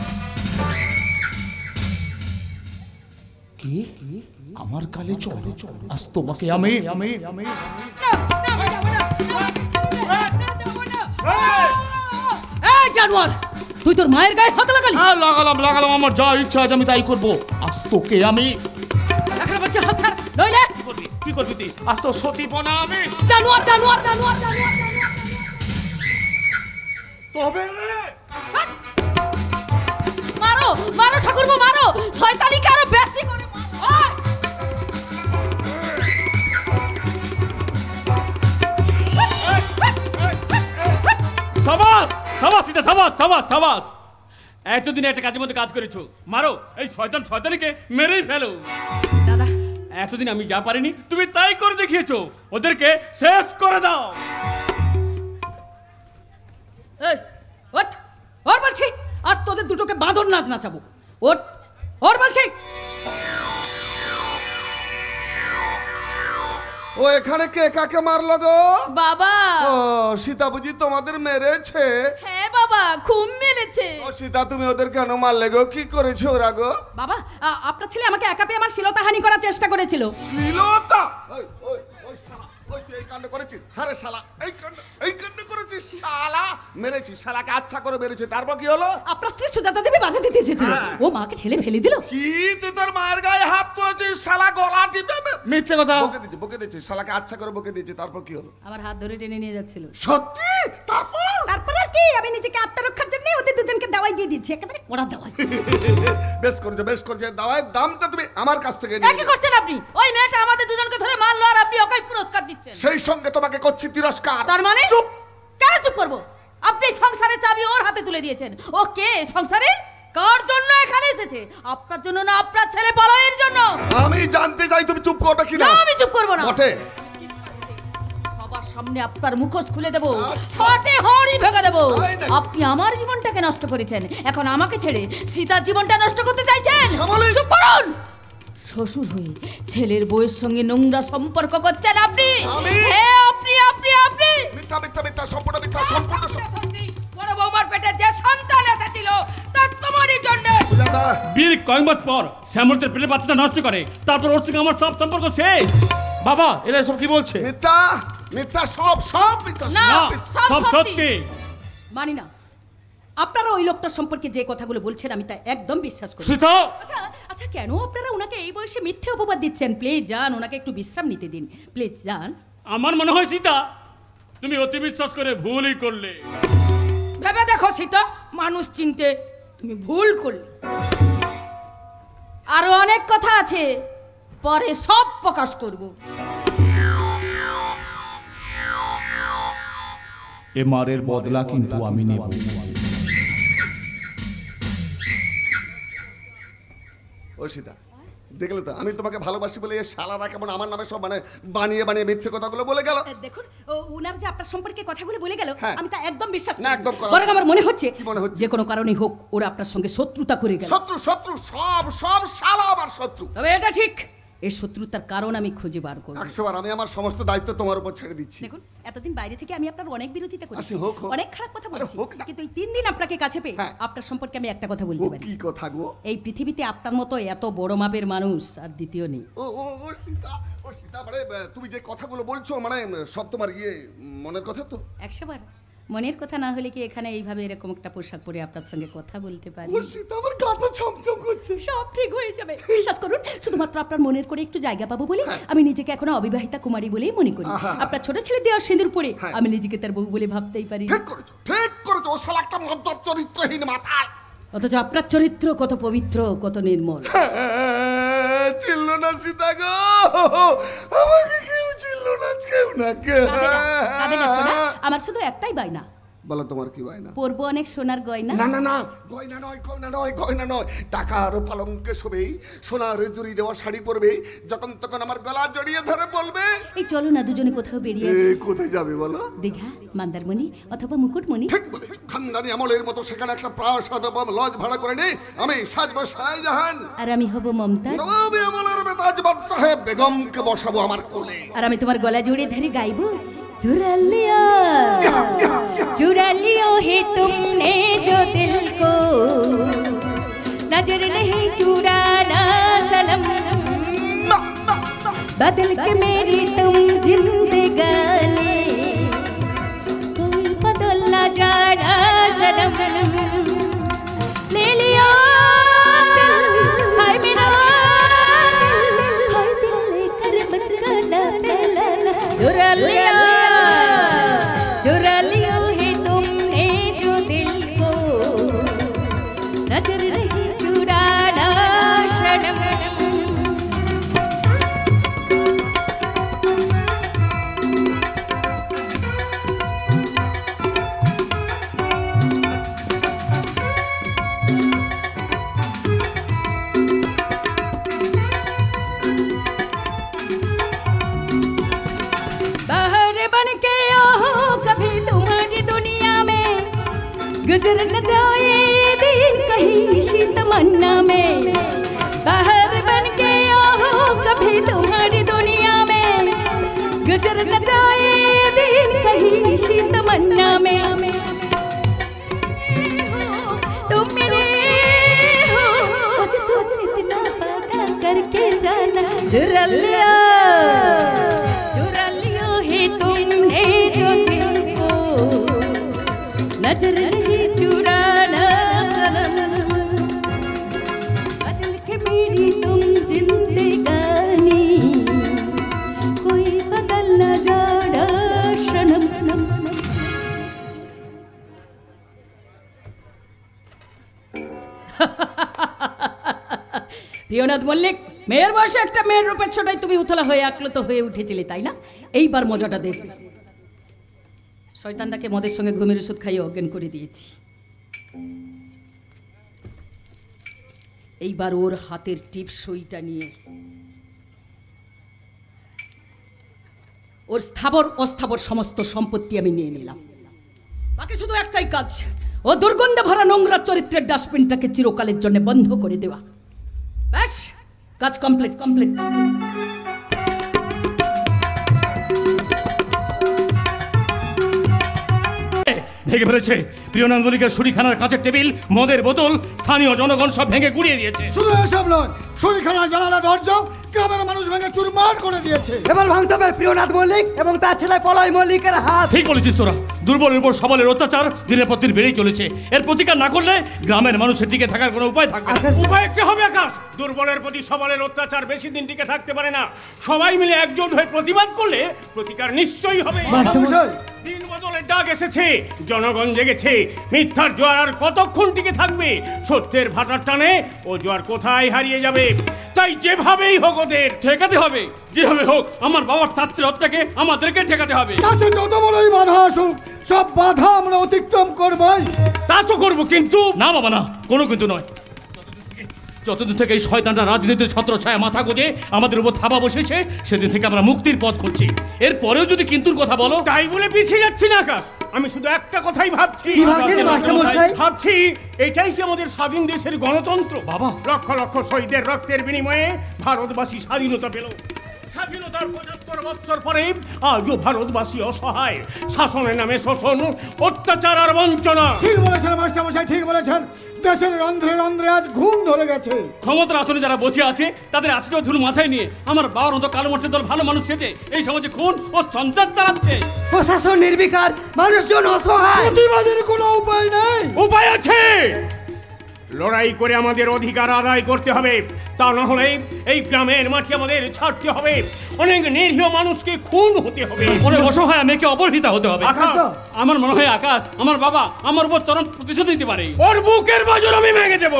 কি আমার কালে চলো, আজ তোমাকে আমি এই জানোয়ার, তুই তোর মায়ের গায়ে হাত লাগালি? লাগালাম, আমার যা ইচ্ছা আজ আমি তাই করবো। আজ তোকে আমি এখন বলছে হাত ছাড়, নইলে কি করবি তুই? আজ তো সতীপনা আমি। জানোয়ার তবে মারো ঠাকুরপো, মারো, শয়তানিকে আরো বেশি করে মারো। সাবাস সীতা, সাবাস। এতদিন একটা কাজের মধ্যে কাজ করেছো, মারো এই শয়তানিকে মেরেই ফেলো। দাদা, এতদিন আমি যা পারিনি তুমি তাই করে দেখিয়েছো, ওদেরকে শেষ করে দাও। এই ওঠ, ওর বলছি আজ তোদের দুটোকে বাঁদর নাচ নাচাবো। ওঠ, ওর বলছি। ও এখানে কে কাকে মারলো গো? বাবা। ও সীতা বুঝি তোমাদের মেরেছে? হ্যাঁ বাবা, খুব মেরেছে। ও সীতা, তুমি ওদের কেন মারলে গো? কি করেছে ওরা গো? বাবা, আপনার ছেলে আমাকে একা পেয়ে আমার শ্লীলতাহানি করার চেষ্টা করেছিল। শ্লীলতা? ওই শালা, ওই তুই এই কাণ্ড করেছিস? আরে শালা, এই কাণ্ড করেছিস শালা? মেরেছিস শালাকে, আচ্ছা করে মেরেছে, তারপর কি হলো? আপনার স্ত্রী সুজাতা দেবী বাধা দিতে এসেছিল, ও মাকে ঠেলে ফেলে দিল। কি তুই তোর মায়ের গায়ে হাত তুলেছিস? শালা গলা টিপে মিথ্যে কথা বকে দিচ্ছিস শালাকে, আচ্ছা করে বকে দিয়েছে, তারপর কি হলো? আমার হাত ধরে টেনে নিয়ে যাচ্ছিল। সত্যি? তারপর আর কি, আমি নিজেকে আত্মরক্ষার জন্য ওদের দুজনকে দাওয়াই দিয়ে দিচ্ছি, একেবারে ওরা দাওয়াই। বেশ করেছে, দাওয়ায়ের দামটা তুমি আমার কাছ থেকে নিয়ে। কি করছেন আপনি? ওই মেয়েটা আমাদের দুজনকে ধরে মারলো আর আপনি ওকে পুরস্কার দিচ্ছেন। সেই সঙ্গে তোমাকে করছি তিরস্কার। তার মানে? চুপ। কেন চুপ করবো? আপনি সংসারের চাবি ওর হাতে তুলে দিয়েছেন। ও কে সংসারে? কার জন্য এখানে এসেছে? আপনার জন্য না আপনার ছেলে পলয়ের জন্য? আমি জানতে চাই তুমি চুপ করো কি না? আমি চুপ করব না। বটে। সবার সামনে আপনার মুখোশ খুলে দেব, ছটে হড়ি ভেঙে দেব। আপনি আমার জীবনটাকে নষ্ট করেছেন, এখন আমাকে ছেড়ে সীতার জীবনটা নষ্ট করতে চাইছেন? চুপ করুন। শ্বশুর হয়ে ছেলের বউয়ের সঙ্গে নোংরা সম্পর্ক করছেন আপনি। হ্যাঁ, আপনি মিথ্যা, সম্পূর্ণ মিথ্যা। বড় বৌমার পেটে যে সন্তান এসেছিল তা তোমারই জন্য। বীর কয়েক মাস পর শ্যামলতের পেটে বাচ্চাটা নষ্ট করে, তারপর ওর সঙ্গে আমার সব সম্পর্ক শেষ। বাবা, এরা সব কি বলছে? মিথ্যা, সব মিথ্যা। না, সব সত্যি। মানি না। আপনারা ওই লোকটার সম্পর্কে যে কথাগুলো বলছেন আমি তা একদম বিশ্বাস করি। আচ্ছা, কেন আপনারা ওনাকে এই বয়সে মিথ্যে অপবাদ দিচ্ছেন? প্লিজ যান, ওনাকে একটু বিশ্রাম নিতে দিন, প্লিজ যান। আমার মনে হয় সীতা, তুমি অতি বিশ্বাস করে ভুলই করলে। ভেবে দেখো সীতা, মানুষ চিনতে তুমি ভুল করলে। আরো অনেক কথা আছে, পরে সব প্রকাশ করব। এ মারের বদলা কিন্তু আমি নেব। ও সীতা, দেখলে তো আমি তোমাকে ভালোবাসি বলে এই শালারা কেমন আমার নামে সব বানিয়ে মিথ্যে কথাগুলো বলে গেল। দেখুন, উনার যে আপনার সম্পর্কে কথাগুলো বলে গেল, আমি তা একদম বিশ্বাস না, একদম করা। বরং আমার মনে হচ্ছে যে কোনো কারণে হোক ওরা আপনার সঙ্গে শত্রুতা করে গেল। শত্রু সব শালা আমার শত্রু। তবে এটা ঠিক, এই শত্রুতার কারণ আমি খুঁজে বার করব। 100 বার আমি আমার সমস্ত দায়িত্ব তোমার উপর ছেড়ে দিচ্ছি। দেখুন, এতদিন বাইরে থেকে আমি আপনার অনেক বিরোধিতা করেছি, অনেক খারাপ কথা বলেছি, কিন্তু এই 3 দিন আপনাকে কাছে পেয়ে আপনার সম্পর্কে আমি একটা কথা বলতে পারি। কি কথা গো? এই পৃথিবীতে আপনার মতো এত বড় মাপের মানুষ আর দ্বিতীয় নেই। ও সীতা, মানে তুমি যে কথাগুলো বলছো মানে সব তোমার মনের কথা তো? 100 বার মনের কথা না হলে কি এখানে এইভাবে এরকম একটা পোশাক পরে আপনার সঙ্গে কথা বলতে পারি? ও সীতা, আমার গাটা ছমছম করছে। সব ঠিক হয়ে যাবে, বিশ্বাস করুন। শুধুমাত্র আপনার মনের করে একটু জায়গা পাবো বলে আমি নিজেকে এখনো অবিবাহিতা কুমারী বলেই মনে করি। আপনার ছোট ছেলে দেওয়া সিঁদুর পরে আমি নিজেকে তার বউ বলে ভাবতেই পারি। ঠিক করেছো। ও শালা একটা মদ্যপ চরিত্রহীন মাতাল। অথচ আপনার চরিত্র কত পবিত্র, কত নির্মল। চিল্ল না সীতা গো, আমাকে কেউ চিল্ল না, কেউ না। আমার শুধু একটাই বায়না। বলো তোমার কি বায়না? পরবো অনেক সোনার গয়না। না, গয়না নয়। টাকার পালঙ্কে শোবেই, সোনার জড়ি দেওয়া শাড়ি পরবে, যখন তখন আমার গলা জড়িয়ে ধরে বলবে, এই চলো না দুজনে কোথাও বেরিয়ে আসি। কোথায় যাবে বলো? দীঘা, মন্দারমণি অথবা মুকুটমণি। ঠিক বলেছো। খানদানি আমলের মতো সেখানে একটা প্রাসাদ বা লজ ভাড়া করে নে, আমি সাজবো শাহজাহান আর আমি হব মমতাজ। নবাবী আমলের বেতাজ বাদশাহ বেগমকে বসাবো আমার কোলে, আর আমি তোমার গলা জড়িয়ে ধরে গাইবো, चुरा लियो है तुमने जो दिल को, नजर नहीं चुराना सनम। बदल के मेरी तुम जिंदगानी कोई बदल ना जाना सनम ले लिया हाय मेरा हाय दिल लेकर बचकाना पहला चुरा लिया है तुमने जो दिल को नजर नहीं चुराना सनम गुजर न जाए दिन कहीं इसी तमन्ना में बाहर बन के आओ कभी तुम्हारी दुनिया में गुजर न जाए दिन कहीं इसी तमन्ना में तुम मेरे हो आज तुम इतना वादा करके जाना चुरा लिया है तुमने जो दिल को नजर नहीं चुराना सनम बदल के मेरी तुम जिंदगानी कोई बदल न जाना सनम প্রিয়নাথ মল্লিক মেয়ের বয়সে একটা মেয়ের রূপের ছোটাই তুমি উতলা হয়ে আক্লুত হয়ে উঠেছিলে তাই না? এইবার মজাটা দেখবে। শয়তানটাকে মদের সঙ্গে ঘুমের ওষুধ খাইয়ে অজ্ঞান করে দিয়েছি। এইবার ওর হাতের টিপ সইটা নিয়ে ওর স্থাবর অস্থাবর সমস্ত সম্পত্তি আমি নিয়ে নিলাম। বাকি শুধু একটাই কাজ, ও দুর্গন্ধে ভরা নোংরা চরিত্রের ডাস্টবিনটাকে চিরকালের জন্য বন্ধ করে দেওয়া। ব্যাস, কাজ কমপ্লিট। ভেঙে ফেলেছে প্রিয়নাথ মল্লিকের শরীখানার কাঁচের টেবিল, মদের বোতল, স্থানীয় জনগণ সব ভেঙে গুড়িয়ে দিয়েছে। শুধু এসব নয়, শরীখানার জানালা দরজা গ্রামের মানুষ ভেঙে চুরমার করে দিয়েছে। এবার ভাঙতে হবে প্রিয়নাথ মল্লিক এবং তার ছেলে পলয় মল্লিকের হাত। ঠিক বলেছিস তোরা, দুর্বলের উপর সবলের অত্যাচার দিনের পর দিন বেড়েই চলেছে। এর প্রতিকার না করলে গ্রামের মানুষের টিকে থাকার কোনো উপায় থাকবে না। উপায় একটা হবে আকাশ, দুর্বলের প্রতি সবলের অত্যাচার বেশি দিন টিকে থাকতে পারে না। সবাই মিলে একজোট হয়ে প্রতিবাদ করলে প্রতিকার নিশ্চয়ই হবে। দিন বদলের ডাক এসেছে, জনগণ জেগেছে। মিথ্যার জোয়ার আর কতক্ষণ টিকে থাকবে? সত্যের ভাটার টানে ও জোয়ার কোথায় হারিয়ে যাবে। তাই যেভাবেই হোক ওদের ঠেকাতে হবে, যেভাবে হোক। আমার বাবার ছাত্রের হত্যাকে আমাদেরকে ঠেকাতে হবে। কাছে যত বড়ই বাধা আসুক, সব বাধা আমরা অতিক্রম করবই। তা তো করবো, কিন্তু না বাবা না, কোনো কিন্তু নয়। যতদিন থেকে এই শয়তানটা রাজনীতির ছত্রছায়া মাথা গোজে আমাদের উপর থাবা বসেছে, সেদিন থেকে আমরা মুক্তির পথ খুঁজছি। এরপরেও যদি কিন্তুর কথা বলো, তাই বলে পিছিয়ে যাচ্ছি না আকাশ। আমি শুধু একটা কথাই ভাবছি। ভাবছি এটাই কি আমাদের স্বাধীন দেশের গণতন্ত্র? বাবা, লক্ষ লক্ষ শহীদের রক্তের বিনিময়ে ভারতবাসী স্বাধীনতা পেল। স্বাধীনতার ৭৫ বছর পরে আজও ভারতবাসী অসহায়। শাসনের নামে শোষণ, অত্যাচার আর বঞ্চনা। ঠিক বলেছেন মাস্টারমশাই, ঠিক বলেছেন। দেশের রন্ধ্রে রন্ধ্রে আজ ঘুম ধরে গেছে। ক্ষমতার আসনে যারা বসে আছে তাদের আশীর্বাদ ধুলো মাথায় নিয়ে আমার বাবার মতো কালো মর্চের দল ভালো মানুষ সেজে এই সমাজে খুন ও সন্ত্রাস চালাচ্ছে। প্রশাসন নির্বিকার, মানুষজন অসহায়। প্রতিবাদের কোনো উপায় নেই। উপায় আছে, লড়াই করে আমাদের অধিকার আদায় করতে হবে। তা না হলে এই গ্রামের মাটি আমাদের ছাড়তে হবে। অনেক নিরীহ মানুষকে খুন হতে হবে, অনেক অসহায় মেয়েকে অপহৃত হতে হবে। আমার মনে হয় আকাশ, আমার বাবা আমার উপর চরম প্রতিশোধ নিতে পারে। ওর বুকের বাজর আমি ভেঙে দেবো।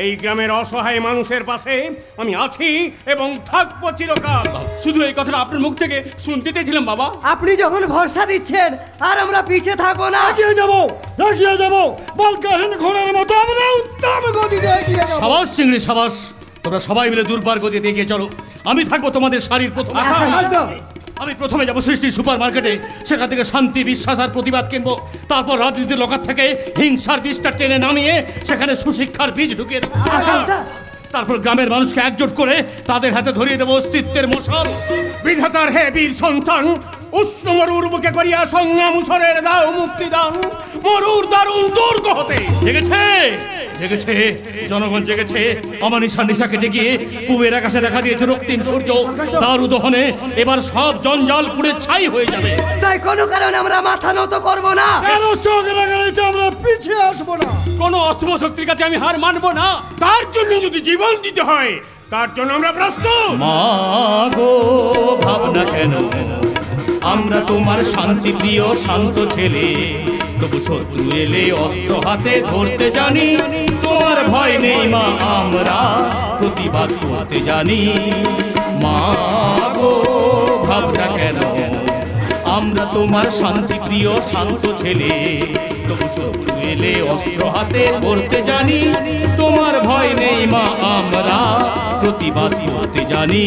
এই গ্রামের অসহায় মানুষের পাশে আমি আছি এবং থাকবো চিরকাল। শুধু এই কথাটা আপনার মুখ থেকে শুনতে চেয়েছিলাম বাবা। আপনি যখন ভরসা দিচ্ছেন আর আমরা পিছিয়ে থাকবো না। এগিয়ে যাবো বলকাহীন ঘোড়ার মতো আমরা উত্তম গতিতে এগিয়ে যাবো। সাবাস চিংড়ি সাবাস, তোমরা সবাই মিলে দুর্বার গতিতে এগিয়ে চলো। আমি থাকবো তোমাদের শাড়ির প্রথম। আমি প্রথমে যাবো সৃষ্টির সুপার মার্কেটে, সেখান থেকে শান্তি, বিশ্বাস আর প্রতিবাদ কিনবো। তারপর রাজনীতির লোকার থেকে হিংসার বীজটা টেনে নামিয়ে সেখানে সুশিক্ষার বীজ ঢুকিয়ে দেবো। তারপর গ্রামের মানুষকে একজোট করে তাদের হাতে ধরিয়ে দেবো অস্তিত্বের মশাল। বিধাতার হে বীর সন্তান, উষ্ণ মরুর বুকে করিয়া সংগ্রাম উসরের দাও মুক্তিদান। মরুর দারুণ দুর্গ হতে দেখেছে জেগেছে, জনগণ জেগেছে। আমার নিশা কেটে গিয়ে পূবের আকাশে দেখা দিয়েছে রক্তিম সূর্য। তার উদহনে এবার সব জঞ্জাল পুড়ে ছাই হয়ে যাবে। তাই কোনো কারণে আমরা মাথা নত করব না। কেন চোখ রাগানিতে আমরা পিছিয়ে আসবো না? কোনো অশুভ শক্তির কাছে আমি হার মানবো না। তার জন্য যদি জীবন দিতে হয়, তার জন্য আমরা প্রস্তুত। মা গো ভাবনা কেন, আমরা তোমার শান্তি প্রিয় শান্ত ছেলে, তবু শত্রু এলে অস্ত্র হাতে ধরতে জানি। তোমার ভয় নেই মা, আমরা প্রতিবাদ করতে জানি। মা গো ভাবনা কেন, আমরা তোমার শান্তি প্রিয় শান্ত ছেলে, তবু শত্রু এলে অস্ত্র হাতে ধরতে জানি। তোমার ভয় নেই মা, আমরা প্রতিবাদ করতে জানি।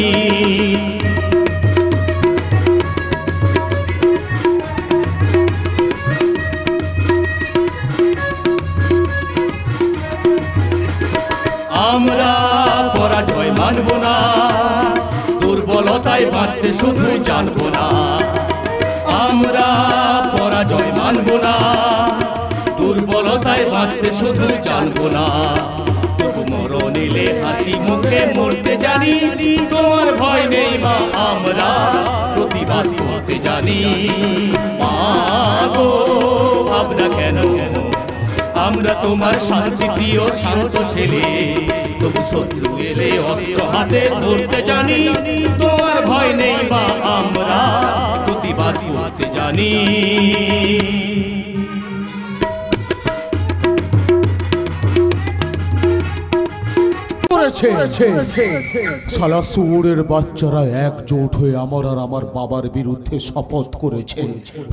আমরা পরাজয় মানব না, দুর্বলতায় বাঁচতে শুধু জানবো না। আমরা পরাজয় মানব না, দুর্বলতায় বাঁচতে শুধু জানবো না। তবু মরণ এলে হাসি মুখে মরতে জানি। তোমার ভয় নেই মা, আমরা প্রতিবাদ করতে জানি। মা গো ভাবনা কেন, আমরা তোমার শান্তি প্রিয় শান্ত ছেলে, তবু শত্রু এলে অস্ত্র হাতে ধরতে জানি। তোমার ভয় নেই মা, আমরা প্রতিবাদ করতে জানি। শালা শুয়োরের বাচ্চারা একজোট হয়ে আমার আর আমার বাবার বিরুদ্ধে শপথ করেছে।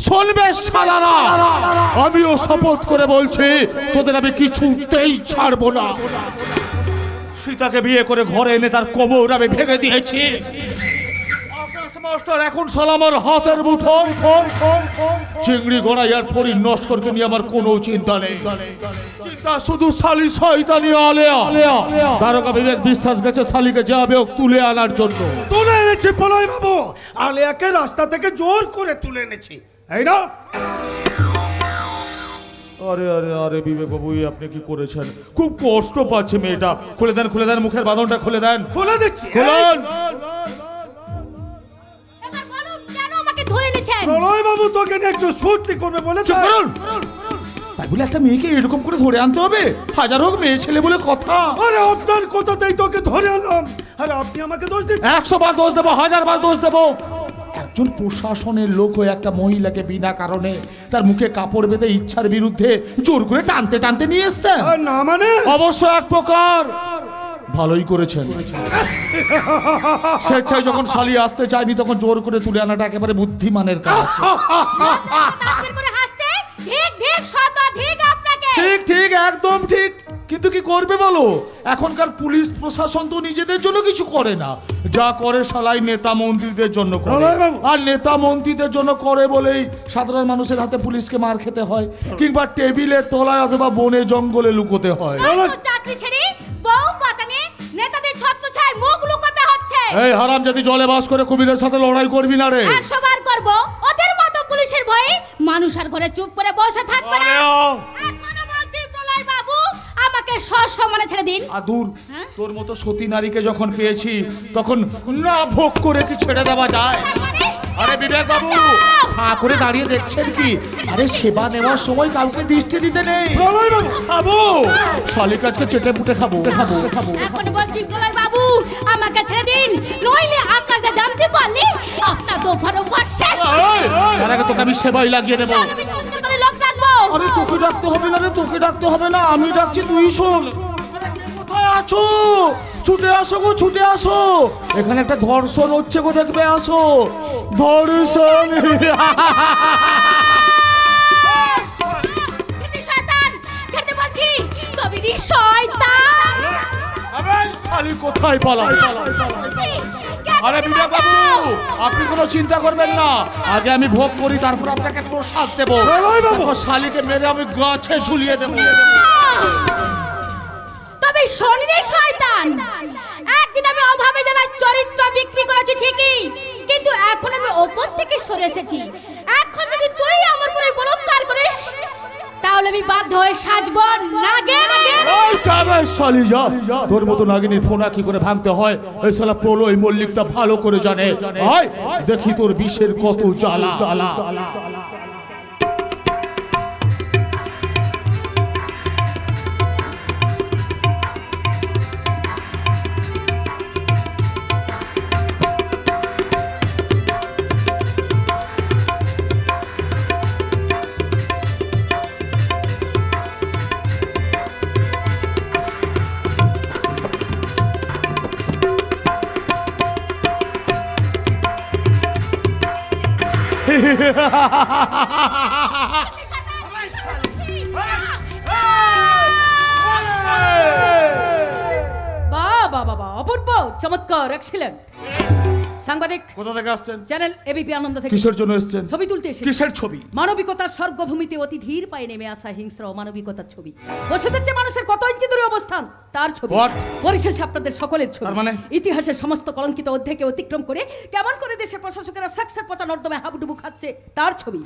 শুনবে শালারা, আমিও শপথ করে বলছি তোদের আমি কিছুতেই ছাড়বো না। সীতাকে বিয়ে করে ঘরে এনে তার কোমর আমি ভেঙে দিয়েছি। আকাশ মাস্টার এখন শালা আমার হাতের মুঠোয়। চিংড়ি গড়াই আর পরি নস্করকে নিয়ে আমার কোনো চিন্তা নেই। চিন্তা শুধু শালি শয়তানি আলেয়া। দারোগা বিবেক বিশ্বাস গেছে শালিকে যাবে তুলে আনার জন্য। তুলে এনেছি বলাই বাবু, আলেয়াকে রাস্তা থেকে জোর করে তুলে এনেছি, এই না? আরে আরে আরে বিবেক বাবু, আপনি কি করেছেন? খুব কষ্ট পাচ্ছে মেয়েটা। খুলে দেন, খুলে দেন, মুখের বাঁধনটা খুলে দেন। খুলে দিচ্ছি। খুলুন। এবার বলুন কেন আমাকে ধরে এনেছেন? প্রলয় বাবু তোকে নিয়ে একটু স্ফূর্তি করবে বলে। চুপ করুন। তাই বলে একটা মেয়েকে এরকম করে ধরে আনতে হবে? হাজার হোক মেয়ে ছেলে বলে কথা। আরে আপনার কথাতেই তোকে ধরে আনলাম, আরে আপনি আমাকে দোষ দিন। 100 বার দোষ দেবো, 1000 বার দোষ দেবো। একজন প্রশাসনের লোক হয়ে একটা মহিলাকে বিনা কারণে তার মুখে কাপড় বেঁধে ইচ্ছার বিরুদ্ধে জোর করে টানতে টানতে নিয়ে এসছেন। না মানে অবশ্য এক প্রকার ভালোই করেছেন। স্বেচ্ছায় যখন শালি আসতে চায়নি তখন জোর করে তুলে আনাটা একেবারে বুদ্ধিমানের কাজ। তাড়াতাড়ি করে হাসতে ঠিক ঠিক শতাধিক আপনাকে। ঠিক ঠিক একদম ঠিক। কিন্তু কি করবে বলো, এখনকার পুলিশ প্রশাসন তো নিজেদের জন্য কিছু করে না, যা করে শালাই নেতা মন্ত্রীদের জন্য করে। আর নেতা মন্ত্রীদের জন্য করে বলেই সাধারণ মানুষের হাতে পুলিশকে মার খেতে হয়, কিংবা টেবিলের তলায় অথবা বনে জঙ্গলে লুকোতে হয়। চাকরি ছেড়ে বউ বাঁচানে নেতাদের ছত্রছায়ায় মুখ লুকাতে হচ্ছে। এই হারামজাদি জলে বাস করে কুমিরের সাথে লড়াই করবি না রে। 100 বার করব। ওদের মতো পুলিশের ভয়ে মানুষ আর ঘরে চুপ করে বসে থাকবে না। এখনো বলছি প্রলয় বাবু, আমাকে সসম্মানে ছেড়ে দিন। আদুর, তোর মতো সতী নারীকে যখন পেয়েছি তখন না ভোগ করে কি ছেড়ে দেওয়া যায়? আরে বিবেক বাবু, হাঁ করে দাঁড়িয়ে দেখছেন কি? আরে সেবা নেওয়ার সময় কাউকে দৃষ্টি দিতে নেই। প্রলয় বাবু খাবো, শালিকাজকে চেটে পুটে খাবো। এখন বলছি প্রলয় বাবু, আমাকে ছেড়ে দিন, নইলে আকাশে জানতে পারলে আপনার দোফার শেষ হবে। তার আগে তোকে আমি সেবাই লাগিয়ে দেবো। আমি চিন্তা করে লোক রাখবো। আরে তোকে ডাকতে হবে না রে, তোকে ডাকতে হবে না, আমি ডাকছি, তুই শোন। কোথায় আছো? ছুটে আসো গো, ছুটে আসো। এখানে একটা ধর্ষণ হচ্ছে গো, দেখবে আসো। ধর্ষণ। ছেড়ে শয়তান, ছেড়ে বলছি, তবে শয়তান। আরে শালি কোথায় পালাবে? আরে বিবেক বাবু, আপনি কোনো চিন্তা করবেন না, আগে আমি ভোগ করি, তারপর আপনাকে প্রসাদ দেবো। শালিকে মেরে আমি গাছে ঝুলিয়ে দেবো। তবে শরীরের শয়তান, একদিন আমি অভাবে জানার চরিত্র বিক্রি করেছি ঠিকই, কিন্তু এখন আমি ওপর থেকে সরে এসেছি। এখন যদি তুই আমার উপরে বলৎকার করিস, তাহলে তাহলে আমি বাধ্য হয়ে সাজবো নাগিন। ওই সাবাস শালি যা, তোর মতো নাগিনীর ফোনা কি করে ভাঙতে হয় এই শালা প্রলয় মল্লিকটা ভালো করে জানে। আয় দেখি তোর বিষের কত জ্বালা জ্বালা। বাবা অপূর্ব, চমৎকার, এক্সিলেন্ট। সাংবাদিক কোথা থেকে আসছেন? চ্যানেল এবিপি আনন্দ থেকে। কিসের জন্য এসেছেন? ছবি তুলতে এসেছি। কিসের ছবি? মানবিকতার স্বর্গভূমিতে অতি ধীর পায়ে নেমে আসা হিংস্র অমানবিকতার ছবি। বসে হচ্ছে মানুষের কত ইঞ্চি দূরে অবস্থান তার ছবি। পরিশেষে আপনাদের সকলের ছবি। মানে ইতিহাসের সমস্ত কলঙ্কিত অধ্যায়কে অতিক্রম করে কেমন করে দেশের প্রশাসকেরা সেক্সের পচা নর্দমে হাবুডুবু খাচ্ছে তার ছবি।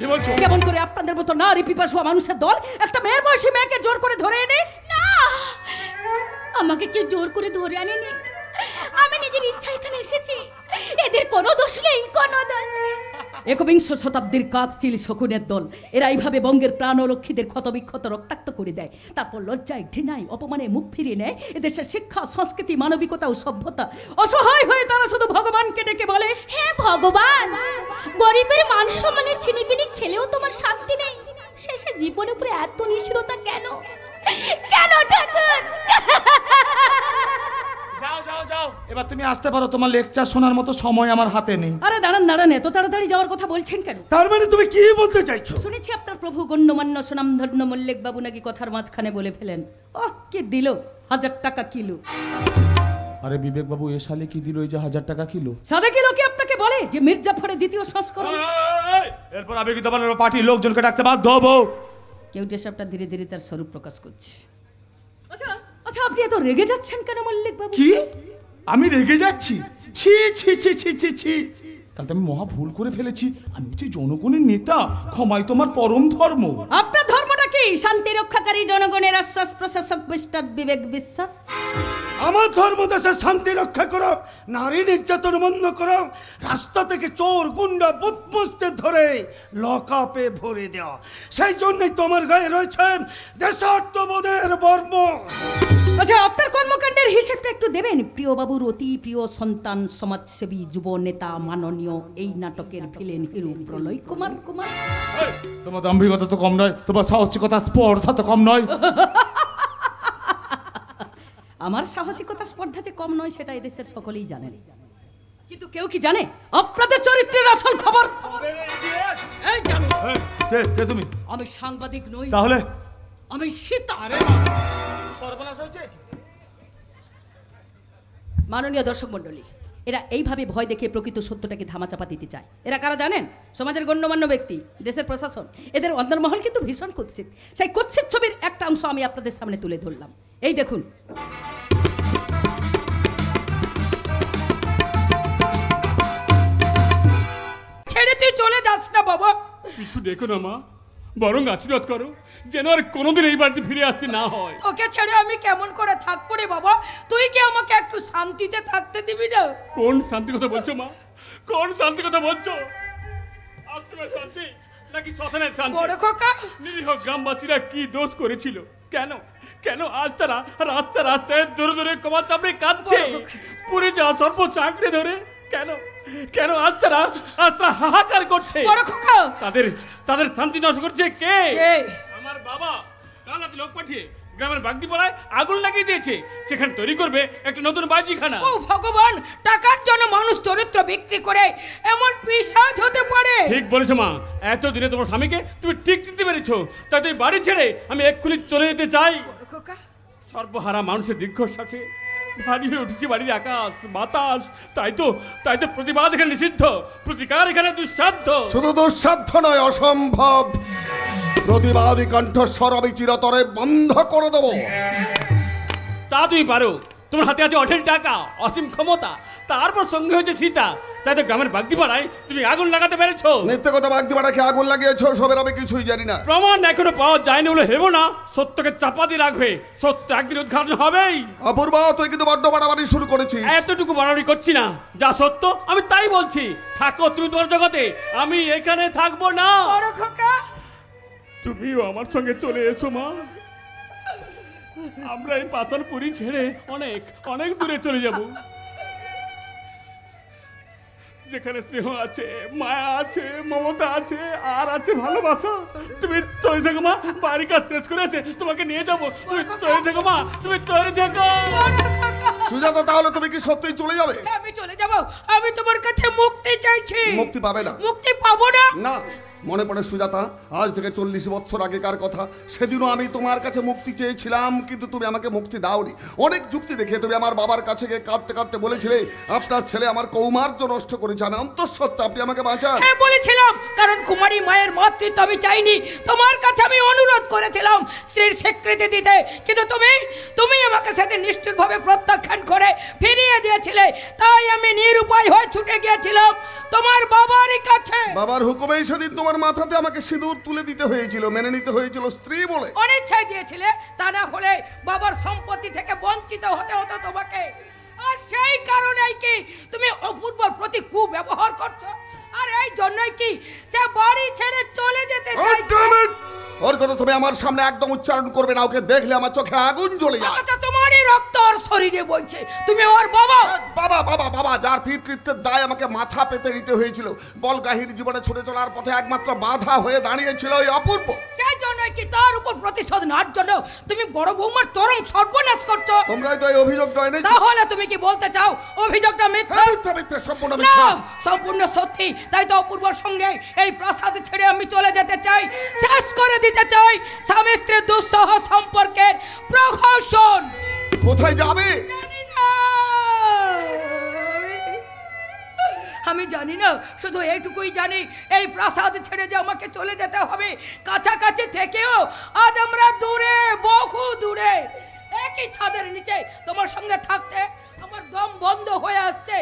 কেমন করে আপনাদের মতো নারী পিপাসু মানুষের দল একটা মেয়ের বয়সী মেয়েকে জোর করে ধরে এনে। না, আমাকে কেউ জোর করে ধরে আনেনি, আমি নিজের ইচ্ছা এখানে এসেছি। এদের কোনো দোষ নেই, কোনো দোষ নেই। একবিংশ শতাব্দীর কাকচিল শকুনের দল এরা এইভাবে বঙ্গের প্রাণ ও লক্ষ্মীদের ক্ষতবিক্ষত রক্তাক্ত করে দেয়, তারপর লজ্জায় ঘৃণায় অপমানে মুখ ফিরিয়ে নেয়। এদেশের শিক্ষা সংস্কৃতি মানবিকতা ও সভ্যতা অসহায় হয়ে তারা শুধু ভগবানকে ডেকে বলে, হে ভগবান, গরিবের মান সম্মানের ছিনিবিনি খেলেও তোমার শান্তি নেই। শেষে জীবনের উপরে এত নিষ্ঠুরতা কেন, কেন ঠাকুর? যাও যাও যাও, এবার তুমি আসতে পারো, তোমার লেকচার শোনার মতো সময় আমার হাতে নেই। আরে দাঁড়ান দাঁড়ান, এত তাড়াতাড়ি যাওয়ার কথা বলছেন কেন? তার মানে তুমি কি বলতে চাইছো? শুনেছি আপনার প্রভু গণ্যমান্য সুনামধন্য মল্লিক বাবু নাকি কথার মাঝখানে বলে ফেলেন, ওহ কি দিল 1000 টাকা কিলো। আরে বিবেক বাবু এ সালে কি দিল এই যে 1000 টাকা কিলো? সাদা কিলো কি আপনাকে বলে যে মির্জাফরের দ্বিতীয় সংস্করণ? এরপর আমি কি তোমার পার্টির লোকজনকে ডাকতে বাধ্য হবো? কেউ ডেসাপটা ধীরে ধীরে তার স্বরূপ প্রকাশ করছে। আচ্ছা আচ্ছা, আপনি এত রেগে যাচ্ছেন কেন মল্লিক বাবু? কি আমি রেগে যাচ্ছি? ছি ছি ছি ছি ছি ছি, তাহলে আমি মহা ভুল করে ফেলেছি। আমি হচ্ছে জনগণের নেতা, ক্ষমাই তোমার পরম ধর্ম। আপনার ধর্মটা কি? শান্তি রক্ষাকারী, জনগণের আশ্বাস প্রশাসক মিস্টার বিবেক বিশ্বাস। আমার ধর্ম দেশের শান্তি রক্ষা করো, নারী নির্যাতন বন্ধ করো, রাস্তা থেকে চোর গুন্ডা বুৎপুষদের ধরে লকআপে ভরে দেওয়া। সেই জন্যই তোমার গায়ে রয়েছে দেশাত্মবোধের বর্ম। আচ্ছা, আপনার কর্মকাণ্ডের হিসেবটা একটু দেবেন? প্রিয় বাবুর অতি প্রিয় সন্তান, সমাজসেবী, যুব নেতা, মাননীয় এই নাটকের ভিলেন হিরো প্রলয় কুমার। তোমার দাম্ভিকতা তো কম নয়, তোমার সাহসিকতা স্পর্ধা তো কম নয়। আমার সাহসিকতা স্পর্ধা যে কম নয় সেটা এদেশের সকলেই জানেন, কিন্তু কেউ কি জানে আপনাদের চরিত্রের আসল খবর? এই জানো কে তুমি? আমি সাংবাদিক নই। তাহলে? আমি সীতা। সর্বনাশ হয়েছে। মাননীয় দর্শক মণ্ডলী, এরা এইভাবে ভয় দেখে প্রকৃত সত্যটাকে ধামাচাপা দিতে চায়। এরা কারা জানেন? সমাজের গণ্যমান্য ব্যক্তি, দেশের প্রশাসন। এদের অন্তর্মহল কিন্তু ভীষণ কুৎসিত। সেই কুৎসিত ছবির একটা অংশ আমি আপনাদের সামনে তুলে ধরলাম। এই দেখুন। ছেড়ে তুই চলে যাস না বাবা। কিছু দেখো না মা, বরং আশীর্বাদ করো যেন আর কোনোদিন এই বাড়িতে ফিরে আসতে না হয়। তোকে ছেড়ে আমি কেমন করে থাকবো রে বাবা? তুই কি আমাকে একটু শান্তিতে থাকতে দিবি না? কোন শান্তি কথা বলছো মা? কোন শান্তি কথা বলছো? আশ্রমের শান্তি নাকি শ্মশানের শান্তি? বড় খোকা, নিরীহ গ্রামবাসীরা কি দোষ করেছিল? কেন কেন আজ তারা রাস্তায় রাস্তায় দূরে দূরে কমা চাপড়ে কাঁদছে? পুরে যাওয়া সর্বোচ্চ আঁকড়ে ধরে কেন কেন আজ তারা হাহাকার করছে? বড় খোকা, তাদের শান্তি নষ্ট করছে কে? আমার বাবা কাল রাতে লোক পাঠিয়ে গ্রামের বাগদিপাড়ায় আগুন লাগিয়ে দিয়েছে। সেখানে তৈরি করবে একটা নতুন বাজিখানা। ও ভগবান, টাকার জন্য মানুষ চরিত্র বিক্রি করে এমন পিশাচ হতে পারে? ঠিক বলেছো মা, এতদিনে তোমার স্বামীকে তুমি ঠিক চিনতে পেরেছো। তাই তুই বাড়ি ছেড়ে আমি এক্ষুনি চলে যেতে চাই। সর্বহারা মানুষের দীর্ঘশ্বাসে ভারী হয়ে উঠেছে বাড়ির আকাশ বাতাস। তাই তো প্রতিবাদ এখানে নিষিদ্ধ, প্রতিকার এখানে দুঃসাধ্য। শুধু দুঃসাধ্য নয়, অসম্ভব। প্রতিবাদী কণ্ঠস্বর আমি চিরতরে বন্ধ করে দেব। তা তুমি পারো, তোমার হাতে আছে অঢেল টাকা, অসীম ক্ষমতা, তারপর সঙ্গে হয়েছে সীতা। তাই তো গ্রামের বাগদিপাড়ায় তুমি আগুন লাগাতে পেরেছো। মিথ্যে কথা, বাগদিপাড়াকে আগুন লাগিয়েছো সবের আমি কিছুই জানি না। প্রমাণ এখনো পাওয়া যায়নি বলে হেবো না, সত্যকে চাপা দিয়ে রাখবে, সত্য একদিন উদ্ঘাটন হবেই। অপূর্ব, তুই কিন্তু বড্ড বাড়াবাড়ি শুরু করেছিস। এতটুকু বাড়াবাড়ি করছি না, যা সত্য আমি তাই বলছি। থাকো তুমি তোমার জগতে, আমি এখানে থাকবো না। বড় খোকা, তুমিও আমার সঙ্গে চলে এসো মা। আমরা এই পাচালপুরি ছেড়ে অনেক অনেক দূরে চলে যাব, যেখানে স্নেহ আছে, মায়া আছে, মমতা আছে, আর আছে ভালোবাসা। তুমি তৈরি থেকো মা, বাড়ির কাজ শেষ করে আছে, তোমাকে নিয়ে যাবো। তুমি তৈরি থেকো মা, তুমি তৈরি থেকো। সুজাতা, তাহলে তুমি কি সত্যিই চলে যাবে? আমি চলে যাব। আমি তোমার কাছে মুক্তি চাইছি। মুক্তি পাবে না। মুক্তি পাবো না? না, মনে পড়ে সুজাতা, আজ থেকে 40 বছর আগেকার কথা। সেদিনও আমি তোমার কাছে মুক্তি চেয়েছিলাম, কিন্তু তুমি আমাকে মুক্তি দাওনি। অনেক যুক্তি দেখে তুমি আমার বাবার কাছে গিয়ে কাঁদতে কাঁদতে বলেছিলে, আপনার ছেলে আমার কৌমার্য নষ্ট করেছে, আমি অন্তঃসত্ত্বা, আপনি আমাকে বাঁচান। হ্যাঁ বলেছিলাম, কারণ কুমারী মায়ের মাতৃত্ব আমি চাইনি। তোমার কাছে আমি অনুরোধ করেছিলাম স্ত্রীর স্বীকৃতি দিতে, কিন্তু তুমি আমাকে সেদিন নিষ্ঠুরভাবে প্রত্যাখ্যান করে ফিরিয়ে দিয়েছিলে। তাই আমি নিরুপায় হয়ে ছুটে গিয়েছিলাম তোমার বাবারই কাছে। বাবার হুকুমেই সেদিন তোমার মাথাতে আমাকে সিঁদুর তুলে দিতে হয়েছিল, মেনে নিতে হয়েছিল স্ত্রী বলে। অনিচ্ছায় দিয়েছিলে, তা না হলে বাবার সম্পত্তি থেকে বঞ্চিত হতে হতো তোমাকে। আর সেই কারণেই কি তুমি অপূর্বর প্রতি কুব্যবহার করছো, আর এই জন্যই কি সে বাড়ি ছেড়ে চলে যেতে চাইছে। ওর কথা তুমি আমার সামনে একদম উচ্চারণ করবে না, ওকে দেখলে আমার চোখে আগুন জ্বলে যায়। আচ্ছা, তোমারই রক্ত ওর শরীরে বইছে, তুমি ওর বাবা। বাবা বাবা বাবা, যার পিতৃত্বের দায় আমাকে মাথা পেতে নিতে হয়েছিল। বলগাহীর জীবনে ছুটে চলার পথে একমাত্র বাধা হয়ে দাঁড়িয়েছিল ওই অপূর্ব। সেই জন্যই কি তার উপর প্রতিশোধ নেওয়ার জন্য তুমি বড় বৌমার চরম সর্বনাশ করছো। তোমরাই তো এই অভিযোগটা এনেছো। তাহলে তুমি কি বলতে চাও অভিযোগটা মিথ্যা? মিথ্যা, মিথ্যা, সম্পূর্ণ মিথ্যা। না, সম্পূর্ণ সত্যি। তাই তো অপূর্বর সঙ্গে এই প্রাসাদ ছেড়ে আমি চলে যেতে চাই, শেষ করে দিতে চাই স্বামী স্ত্রীর দুঃসহ সম্পর্কের প্রহসন। কোথায় যাবে? আমি জানি না, শুধু এইটুকুই জানি, এই প্রাসাদ ছেড়ে যে আমাকে চলে যেতে হবে। কাছাকাছি থেকেও আজ আমরা দূরে, বহু দূরে। একই ছাদের নিচে তোমার সঙ্গে থাকতে আমার দম বন্ধ হয়ে আসছে।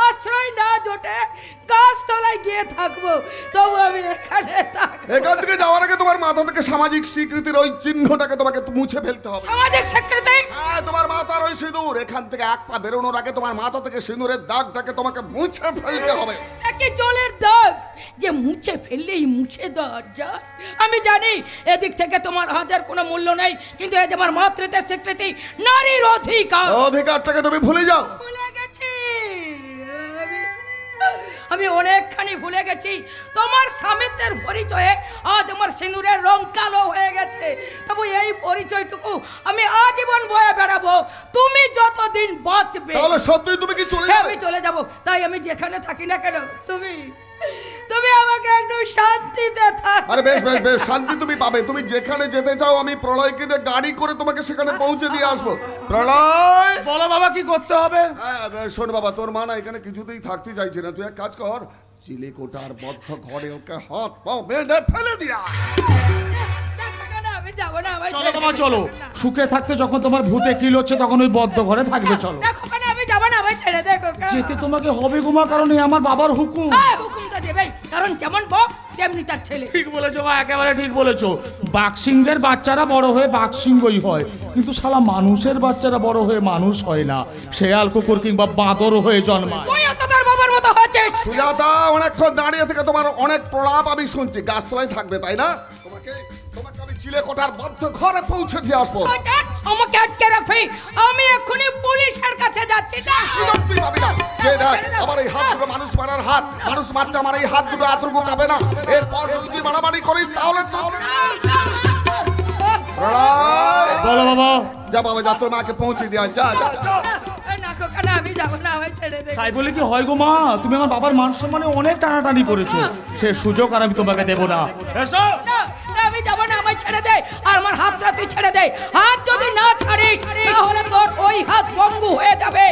আশ্রয় না জোটে গাছতলায় গিয়ে থাকবো, তবু আমি এখানে থাকবো। এখান থেকে যাওয়ার আগে তোমার মাথা থেকে সামাজিক স্বীকৃতির ওই চিহ্নটাকে তোমাকে মুছে ফেলতে হবে। সামাজিক স্বীকৃতি? হ্যাঁ, তোমার মাথার ওই সিঁদুর, এখান থেকে এক পা বেরোনোর আগে তোমার মাথা থেকে সিঁদুরের দাগটাকে তোমাকে মুছে ফেলতে হবে। একই জলের দাগ যে মুছে ফেললেই মুছে দেওয়া যায়। আমি জানি এদিক থেকে তোমার হাজার কোনো মূল্য নেই, কিন্তু এই যে আমার মাতৃত্বের স্বীকৃতি, নারীর অধিকার, অধিকারটাকে তুমি ভুলে যাও। ভুলে গেছি আমি অনেকখানি ভুলে গেছি। তোমার স্বামীত্বের পরিচয়ে আজ আমার সিঁদুরের রং কালো হয়ে গেছে, তবু এই পরিচয়টুকু আমি আজীবন বয়ে বেড়াবো, তুমি যতদিন বাঁচবে। তাহলে সত্যি তুমি কি চলে যাবে? আমি চলে যাব। তাই আমি যেখানে থাকি না কেন, তুমি আমাকে একটু শান্তিতে থাক। আরে বেশ বেশ বেশ, শান্তি তুমি পাবে। তুমি যেখানে যেতে চাও আমি প্রলয়কে দিয়ে গাড়ি করে তোমাকে সেখানে পৌঁছে দিয়ে আসবো। প্রলয়, বলো বাবা কি করতে হবে? হ্যাঁ শোন বাবা, তোর মা না এখানে কিছুতেই থাকতে চাইছে না। তুই এক কাজ কর, চিলেকোটার বদ্ধ ঘরে ওকে হাত পাও বেঁধে ফেলে দিয়া। আমি যাবো না, চলো বাবা চলো, সুখে থাকতে যখন তোমার ভূতে কিল হচ্ছে তখন ওই বদ্ধ ঘরে থাকবে। চলো। দেখো কেন, আমি যাবো না, ভাই ছেড়ে দেখো। যেতে তোমাকে হবে গুমা, কারণ আমার বাবার হুকুম। হুকুম তো দেবেই, কারণ যেমন বাপ তেমনি তার ছেলে। ঠিক বলেছো মা, একেবারে ঠিক বলেছো। বাঘসিংহের বাচ্চারা বড় হয়ে বাঘসিংহই হয়, কিন্তু শালা মানুষের বাচ্চারা বড় হয়ে মানুষ হয় না, শেয়াল কুকুর কিংবা বাঁদর হয়ে জন্মায়। তুই তো তার বাবার মতো হয়েছিস। সুজাতা, অনেকক্ষণ দাঁড়িয়ে থেকে তোমার অনেক প্রলাপ আমি শুনছি। গাছতলায় থাকবে তাই না? তোমাকে আমি চিলেকোটার বদ্ধ ঘরে পৌঁছে দিয়ে আসবো। আমাকে আটকে রাখবি, আমি এক্ষুনি পুলিশের কাছে যাচ্ছি। সুযোগ তুই পাবি না। যে দেখ, আমার এই হাত দুটো মানুষ মারার হাত, মানুষ মারতে আমার এই হাত দুটো এতটুকু কাঁপে না। এরপর যদি তুই মারামারি করিস তাহলে তো বলো বাবা। যা বাবা, যা, তোর মাকে পৌঁছে দিয়া। যা যা যা। আমি যাবো না, ভাই ছেড়ে দে। তাই বলে কি হয় গো মা? তুমি আমার বাবার মান সম্মানে অনেক টানাটানি করেছো, সে সুযোগ আর আমি তোমাকে দেবো না। এসো। আমি যাবো না, আমায় ছেড়ে দে। আর আমার হাতটা তুই ছেড়ে দে। হাত যদি না ছাড়িস তাহলে তোর ওই হাত বঙ্গু হয়ে যাবে।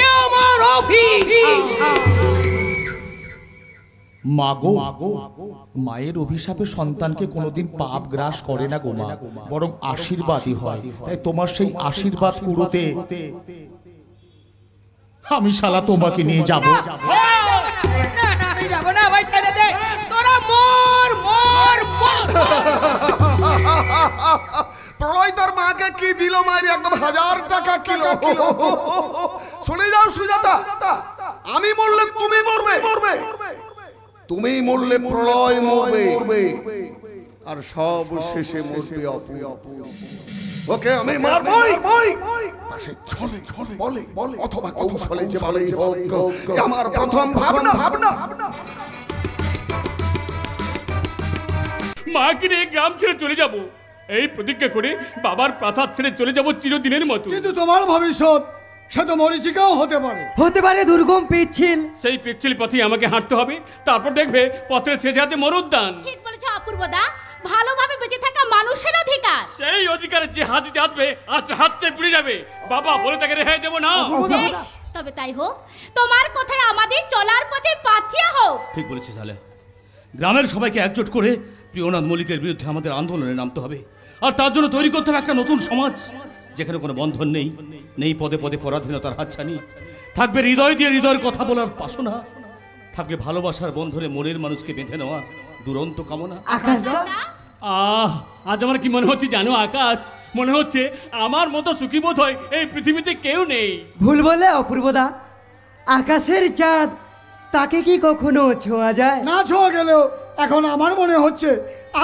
এ আমার অফিস। মাগো, মায়ের অভিশাপে সন্তানকে কোনোদিন পাপ গ্রাস করে না গো মা, বরং আশীর্বাদই হয়। তাই তোমার সেই আশীর্বাদ কুড়োতে আমি শালা তোমাকে নিয়ে যাবো। না না আমি যাবো না ভাই, ছেড়ে দে, তোরা মর মর মর। প্রলয় তার মাকে কি দিল মায়ের, একদম 1000 টাকা কিলো। শুনে যাও সুজাতা, আমি মরলে তুমি মরবে, তুমি মরলে প্রলয় মরবে, আর সব শেষে মরবে অপু। ওকে আমি মারবই, সে ছলে বলে অথবা কৌশলে যে বলেই হোক, আমার প্রথম ভাবনা। মাকে নিয়ে গ্রাম ছেড়ে চলে যাব, এই প্রতিজ্ঞা করে বাবার প্রাসাদ ছেড়ে চলে যাব চিরদিনের মতো। কিন্তু তোমার ভবিষ্যৎ সে তো মরীচিকাও হতে পারে দুর্গম পিচ্ছিল। সেই পিচ্ছিল পথে আমাকে হাঁটতে হবে, তারপর দেখবে পথের শেষে আছে মরুদ্যান। ঠিক বলেছো অপূর্বদা, ভালোভাবে বেঁচে থাকা মানুষের অধিকার। সেই অধিকারে যে হাত দিতে আসবে আজ হাতে পুড়ে যাবে। বাবা বলে তাকে রেহাই দেব না। বেশ, তবে তাই হোক, তোমার কথায় আমাদের চলার পথে পাথিয়া হোক। ঠিক বলেছিস আলেয়া, গ্রামের সবাইকে একজোট করে প্রিয়নাথ মল্লিকের বিরুদ্ধে আমাদের আন্দোলনে নামতে হবে। আর তার জন্য তৈরি করতে হবে একটা নতুন সমাজ, যেখানে কোনো বন্ধন নেই পদে পদে পরাধীনতার হাতছানি, থাকবে হৃদয় দিয়ে হৃদয়ের কথা বলার বাসনা, থাকবে ভালোবাসার বন্ধনে মনের মানুষকে বেঁধে নেওয়ার দুরন্ত কামনা। আজ আমার কি মনে হচ্ছে জানো আকাশ, মনে হচ্ছে আমার মতো সুখী বোধ হয় এই পৃথিবীতে কেউ নেই। ভুল বলে অপূর্বদা, আকাশের চাঁদ তাকে কি কখনো ছোঁয়া যায়? না ছোঁয়া গেলেও এখন আমার মনে হচ্ছে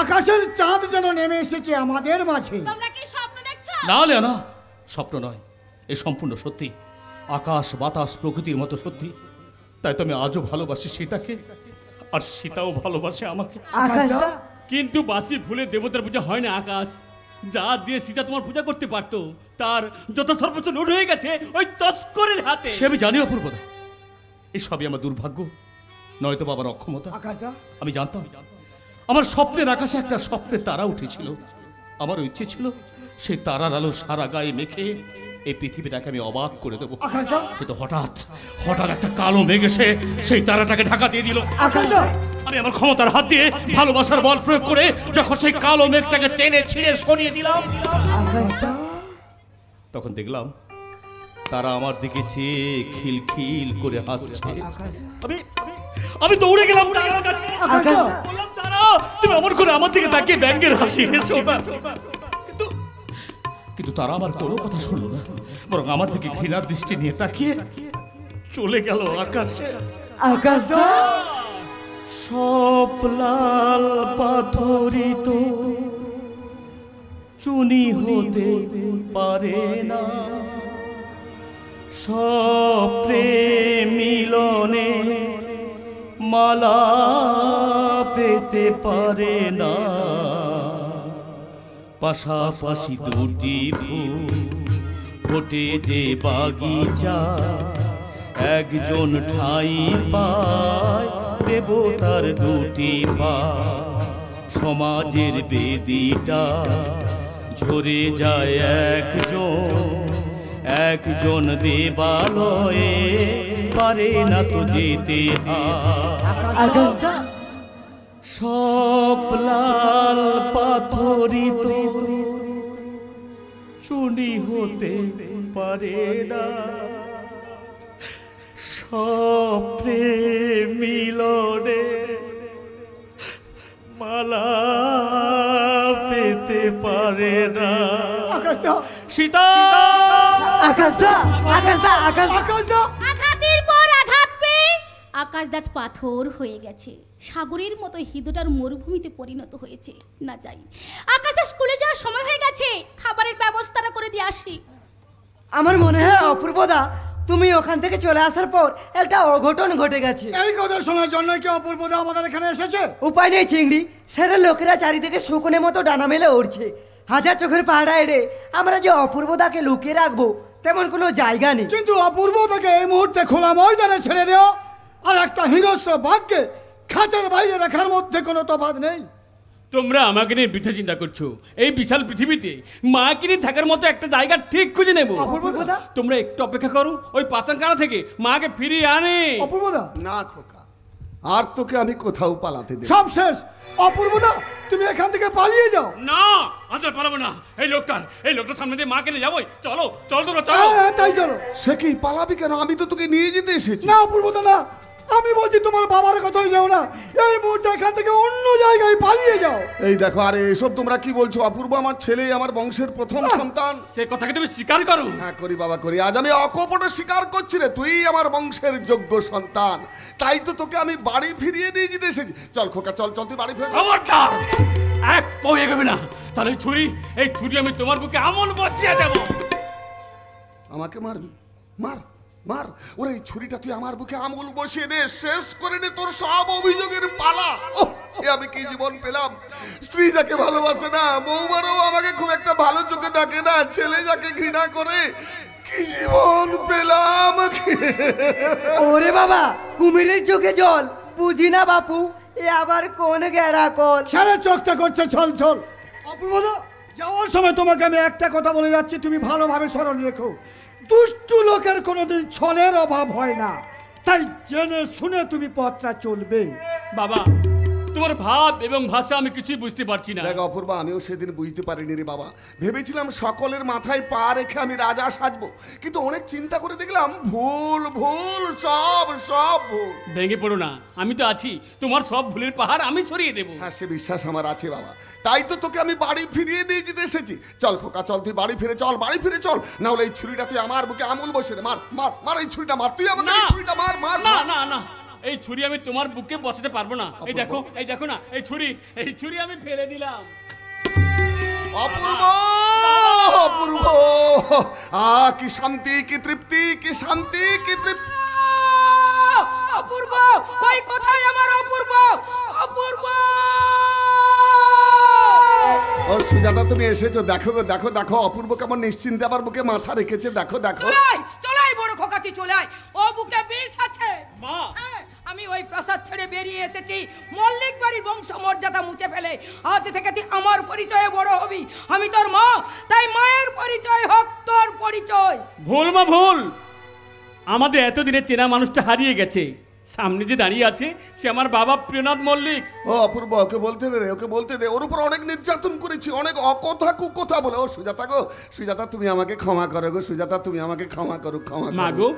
আকাশের চাঁদ যেন নেমে এসেছে আমাদের মাঝে। তোমরা কি স্বপ্ন দেখছো? না আলেয়া না, স্বপ্ন নয়, এ সম্পূর্ণ সত্যি। আকাশ বাতাস প্রকৃতির মতো সত্যি। তাই তো আমি আজও ভালোবাসি সীতাকে, আর সীতাও ভালোবাসে আমাকে। কিন্তু বাসি ভুলে দেবতার পূজা হয় না আকাশ। যা দিয়ে সীতা তোমার পূজা করতে পারতো তার যত সর্বোচ্চ লুট হয়ে গেছে ওই তস্করের হাতে। সে আমি জানি অপূর্বদা, এই সবই আমার দুর্ভাগ্য, নয়তো বাবার অক্ষমতা। আমি জানতাম আমার স্বপ্নের আকাশে একটা স্বপ্নের তারা উঠেছিল। আমার ইচ্ছে ছিল সেই তারার আলো সারা গায়ে মেখে এই পৃথিবীটাকে আমি অবাক করে দেবো। কিন্তু হঠাৎ একটা কালো মেঘ এসে সেই তারাটাকে ঢাকা দিয়ে দিল। আমি আমার ক্ষমতার হাত দিয়ে ভালোবাসার বল প্রয়োগ করে যখন সেই কালো মেঘটাকে টেনে ছিঁড়ে সরিয়ে দিলাম, তখন দেখলাম তারা আমার দিকে চেয়ে খিলখিল করে হাসছে। আমি দৌড়ে গেলাম তারার কাছে, বললাম তারা তুমি অমন করে আমার দিকে তাকিয়ে ব্যাঙের হাসি হেসো না। কিন্তু তারা আমার কোনো কথা শুনলো না, বরং আমার দিকে ঘৃণার দৃষ্টি নিয়ে তাকিয়ে চলে গেল আকাশে। সব লাল পাথরিত চুনি হতে পারে না, সব প্রেম মিলনে মালা পেতে পারে না, পাশাপাশি দুটি ফুল ফোটে যে বাগিচা, একজন ঠাই পায় দেবতার দুটি পা, সমাজের বেদিটা ঝরে যায় একজন দেবালয়ে, পারে না তো যেতে সব লাল পাথরিত চুনি হতে পারে না, সব প্রেম মিলনে মালা পেতে পারে না। সীতা আঘাতের পর আঘাত পেয়ে আকাশদাজ পাথর হয়ে গেছে, সাগরের মতো হৃদয়টার মরুভূমিতে পরিণত হয়েছে। না যাই, আকাশদাজ স্কুলে যাওয়ার সময় হয়ে গেছে, খাবারের ব্যবস্থাটা করে দিয়ে আসি। আমার মনে হয় অপূর্বদা তুমি ওখান থেকে চলে আসার পর একটা অঘটন ঘটে গেছে। এই কথা শোনার জন্য কি অপূর্বদা আমাদের এখানে এসেছে? উপায় নেই চিংড়ি, সেরা লোকেরা চারিদিকে শকুনের মতো ডানা মেলে উড়ছে। হাজার চোখের পাহাড়া এড়ে আমরা যে অপূর্বদাকে লুকিয়ে রাখবো তেমন কোনো জায়গা নেই। কিন্তু অপূর্বদাকে এই মুহূর্তে খোলা ময়দানে ছেড়ে দেও আর একটা হিংস্র বাঘকে খাঁচার বাইরে রাখার মধ্যে কোনো তফাৎ নেই। তোমরা আমাকে নিয়ে বৃথা চিন্তা করছো। এই বিশাল পৃথিবীতে মাকে নিয়ে থাকার মতো একটা জায়গা ঠিক খুঁজে নেব। অপূর্বদা, তোমরা একটু অপেক্ষা করো, ওই পাচানখানা থেকে মাকে ফিরিয়ে আনে। অপূর্বদা না খোকা, আর তোকে আমি কোথাও পালাতে দেব। সব শেষ। অপূর্বদা তুমি এখান থেকে পালিয়ে যাও। না, আজ আর পালাবো না। এই লোকটার সামনে দিয়ে মাকে নিয়ে যাবোই। চলো তোমরা চলো। তাই চলো। সে কি পালাবি কেন? আমি তো তোকে নিয়ে যেতে এসেছি। না অপূর্বদা না, আমি বলছি তোমার বাবার কথাই যাও না, এই মুহূর্তে এখান থেকে অন্য জায়গায় পালিয়ে যাও। এই দেখো, আরে এসব তোমরা কি বলছো? অপূর্ব আমার ছেলে, আমার বংশের প্রথম সন্তান। সে কথাকে তুমি স্বীকার করো। হ্যাঁ করি বাবা করি, আজ আমি অকপটে স্বীকার করছি রে, তুই আমার বংশের যোগ্য সন্তান, তাই তো তোকে আমি বাড়ি ফিরিয়ে নিয়ে যেতে এসেছি। চল খোকা চল চল, তুই বাড়ি ফিরে। খবরদার এক পাও এগোবে না, তাহলে এই ছুরি আমি তোমার বুকে আমল বসিয়ে দেব। আমাকে মারবি? মার মার, ওরে এই ছুরিটা তুই আমার বুকে আমুল বসিয়ে দে, শেষ করে নে তোর সব অভিযোগের পালা। এ আমি কি জীবন পেলাম! স্ত্রী যাকে ভালোবাসে না, বৌমারও আমাকে খুব একটা ভালো চোখে দেখে না, ছেলে যাকে ঘৃণা করে, কি জীবন পেলাম! ওরে বাবা, কুমিরের চোখে জল, বুঝি না বাপু, এ আবার কোন গেড়া কল। সারা চোখটা করছে ছল ছল। অপূর্বদা, যাওয়ার সময় তোমাকে আমি একটা কথা বলে যাচ্ছি, তুমি ভালোভাবে স্মরণ রেখো, দুষ্টু লোকের কোনোদিন ছলের অভাব হয় না, তাই জেনে শুনে তুমি পথটা চলবে। বাবা, তোমার ভাব এবং ভাষা আমি কিছুই বুঝতে পারছি না। দেখ অপূর্বা, আমিও সেদিন বুঝতে পারিনি রে বাবা, ভেবেছিলাম সকলের মাথায় পা রেখে আমি রাজা সাজবো, কিন্তু অনেক চিন্তা করে দেখলাম ভুল ভুল, সব সব ভুল। ভেঙে পড়ো না, আমি তো আছি, তোমার সব ভুলের পাহাড় আমি সরিয়ে দেবো। হ্যাঁ সে বিশ্বাস আমার আছে বাবা, তাই তো তোকে আমি বাড়ি ফিরিয়ে দিয়ে যেতে এসেছি। চল খোকা চল, তুই বাড়ি ফিরে চল, বাড়ি ফিরে চল, না হলে এই ছুরিটা তুই আমার বুকে আমুল বসে দে। মার মার মার, এই ছুরিটা মার, তুই আমাকে এই ছুরিটা মার মার। না না না, এই ছুরি আমি তোমার বুকে বসাতে পারবো না। এই দেখো না, এই ছুরি আমি ফেলে দিলাম। অপূর্ব অপূর্ব, কি শান্তি, কি তৃপ্তি, কি শান্তি, কি তৃপ্তি। অপূর্ব কই, কোথায় আমার অপূর্ব? অপূর্ব! ও সুজাতা, তুমি এসেছো, দেখো দেখো দেখো, অপূর্ব কেমন নিশ্চিন্তে আমার বুকে মাথা রেখেছে, দেখো দেখো। চলাই বড় খোকাতি চলাই, ও বুকে বিষ আছে। মা, আমি ওই প্রাসাদ ছেড়ে বেরিয়ে এসেছি মল্লিক বাড়ির বংশ মর্যাদা মুছে ফেলে। আজ থেকে তুই আমার পরিচয়ে বড় হবি, আমি তোর মা, তাই মায়ের পরিচয় হোক তোর পরিচয়। ভুল মা ভুল, আমাদের এতদিনে চেনা মানুষটা হারিয়ে গেছে, সামনে যে দাঁড়িয়ে আছে সে আমার বাবা প্রিয়নাথ মল্লিক। ও অপূর্ব, ওকে বলতে দে, ওকে বলতে দে, ওর উপর অনেক নির্যাতন করেছি, অনেক অকথা কুকথা বলে। ও সুজাতা গো, সুজাতা তুমি আমাকে ক্ষমা করো গো, সুজাতা তুমি আমাকে ক্ষমা করো, ক্ষমা মা করো। গো,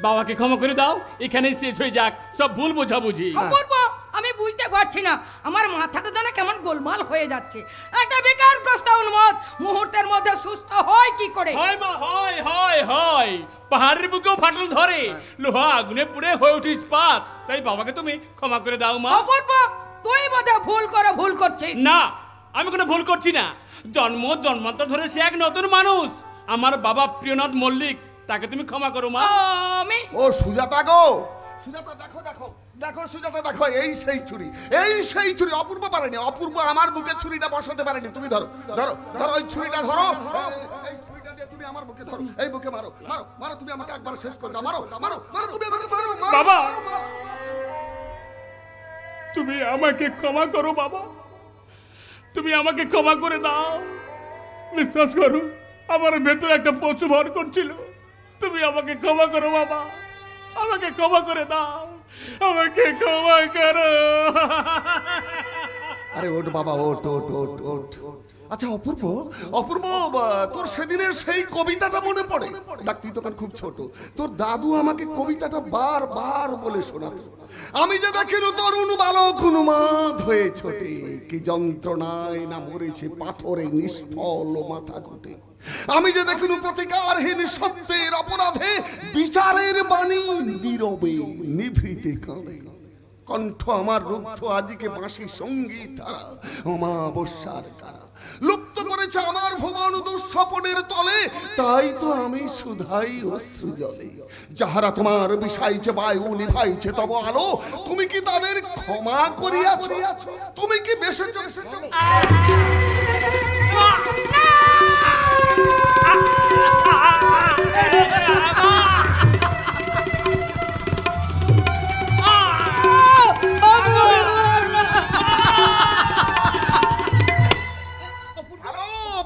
বাবাকে ক্ষমা করে দাও, এখানেই শেষ হয়ে যাক সব ভুল বোঝাবুঝি। অপূর্ব, আমি বুঝতে পারছি না, আমার মাথাটা যেন কেমন গোলমাল হয়ে যাচ্ছে। একটা বেকার প্রস্তাব উন্মত মুহূর্তের মধ্যে সুস্থ হয় কি করে? হয় মা, হয় হয় হয়, পাহাড়ের বুকেও ফাটল ধরে, লোহা আগুনে পুড়ে হয়ে উঠে ইস্পাত, তাই বাবাকে তুমি ক্ষমা করে দাও মা। অপূর্ব, তুই বোধহয় ভুল করছিস। না, আমি কোনো ভুল করছি না, জন্মান্তর ধরে সে এক নতুন মানুষ, আমার বাবা প্রিয়নাথ মল্লিক, তাকে তুমি ক্ষমা করো মা। আমি ও সুজাতা গো, সুজাতা দেখো দেখো দেখো, সুজাতা দেখো, এই সেই ছুরি, এই সেই ছুরি। অপূর্ব পারেনি, অপূর্ব আমার বুকে ছুরিটা বসাতে পারেনি। তুমি ধরো ধরো ধরো, ওই ছুরিটা ধরো, এই ছুরিটা দিয়ে তুমি আমার বুকে ধরো, এই বুকে মারো মারো মারো, তুমি আমাকে একবার শেষ করে দাও, মারো মারো মারো, তুমি আমাকে মারো মারো। বাবা, তুমি আমাকে ক্ষমা করো বাবা, তুমি আমাকে ক্ষমা করে দাও। বিশ্বাস করো, আমার ভেতরে একটা পশু ভর করছিল, তুমি আমাকে ক্ষমা করো বাবা, আমাকে ক্ষমা করে দাও, আমাকে ক্ষমা করো। আরে ওঠ বাবা, ওঠ ওঠ ওঠ ওঠ। আচ্ছা অপূর্ব, অপূর্ব, তোর সেদিনের সেই কবিতাটা মনে পড়ে? দেখ তুই তখন খুব ছোট, তোর দাদু আমাকে কবিতাটা বারবার বলে শোনাতো। আমি যে দেখিল তরুণ বালক উন্মাদ হয়ে ছোটে, কি যন্ত্রণায় না মরেছে পাথরে নিষ্ফল মাথা ঘুটে। আমি যে দেখিল প্রতিকারহীন সত্যের অপরাধে, বিচারের বাণী নীরবে নিভৃতে কাঁদে। কণ্ঠ আমার রুদ্ধ আজকে বাঁশি সঙ্গীত ধারা, অমাবস্যার কারা লুপ্ত করেছে আমার ভুবন দুঃস্বপনের তলে। তাই তো আমি সুধাই অশ্রু জলে, যাহারা তোমার বিষাইছে বায়ু নিভাইছে তব আলো, তুমি কি তাদের ক্ষমা করিয়াছ? তুমি কি বেসেছ?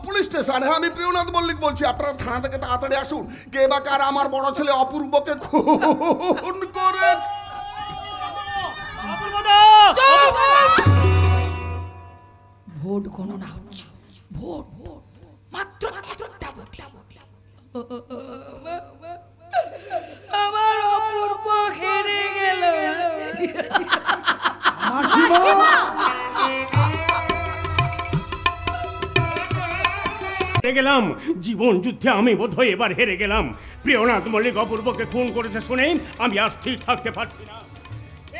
পুলিশ স্টেশন, হ্যাঁ আমি প্রিয়নাথ মল্লিক বলছি, আপনারা থানা থেকে তাড়াতাড়ি আসুন। কে বা কার আমার বড় ছেলে অপূর্বকে খুন করেছে। ভোট গণনা হচ্ছে, ভোট মাত্র একটা ভোট। আমার অপূর্ব হেরে গেল। হেরে গেলাম জীবন যুদ্ধে, আমি বোধহয় এবার হেরে গেলাম। প্রিয়নাথ মল্লিক অপূর্বকে খুন করেছে শুনে আমি আর স্থির থাকতে পারছি না।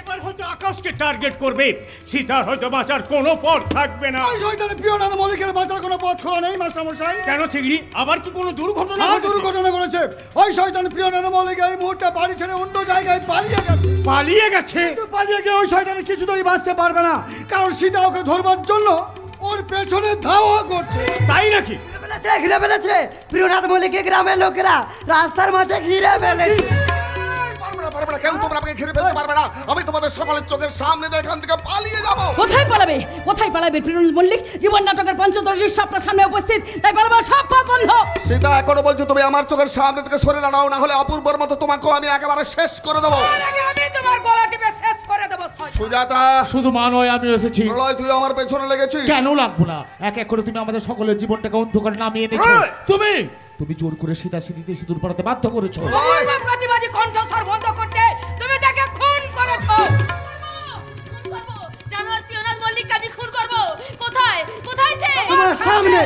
এবার হয়তো আকাশকে টার্গেট করবে, সীতার হয়তো বাঁচার কোনো পথ থাকবে না। ওই শয়তান প্রিয়নাথ মল্লিকের বাঁচার কোনো পথ খোলা নেই মাস্টারমশাই। কেন চিংড়ি, আবার কি কোনো দুর্ঘটনা? দুর্ঘটনা করেছে। ওই শয়তান প্রিয়নাথ মল্লিক এই মুহূর্তে বাড়ি ছেড়ে অন্য জায়গায় পালিয়ে গেছে। পালিয়ে গেছে? পালিয়ে গিয়ে ওই শয়তান কিছুতেই বাঁচতে পারবে না, কারণ সীতা ওকে ধরবার জন্য ওর পেছনে ধাওয়া করছে। তাই নাকি? ঘিরে ফেলেছে প্রিয়নাথ মল্লিককে গ্রামের লোকেরা রাস্তার মাঝে ঘিরে ফেলেছে। কেউ তোমরা আমাকে ঘিরে ফেলতে পারবে না। আমি তোমাদের সকলের চোখের সামনে দিয়ে এখান থেকে পালিয়ে যাব। কোথায় পালাবে? কোথায় পালাবে প্রিয়নাথ মল্লিক? জীবন নাটকের পঞ্চদশী আপনার সামনে উপস্থিত, তাই পালাবার সব পথ বন্ধ। সীতা এখনো বলছো তুমি আমার চোখের সামনে থেকে সরে দাঁড়াও, না হলে অপূর্বর মতো তোমাকেও আমি একেবারে শেষ করে দেবো। আমি তোমার গলা টিপে শেষ করে দেবো। সুজাতা, শুধু মা নয়, আমি এসেছি। প্রলয়, তুই আমার পেছনে লেগেছিস। কেন লাগবো না? এক এক করে তুমি আমাদের সকলের জীবনটাকে অন্ধকারে নামিয়ে এনেছো। তুমি জোর করে সীতা সিঁথিতে সিঁদুর পরাতে বাধ্য করেছো। প্রতিবাদী কণ্ঠস্বর বন্ধ করতে তুমি তাকে খুন করেছো। জানোয়ার প্রিয়নাথ মল্লিক আমি খুন করব। কোথায়? কোথায় সে? তোমার সামনে।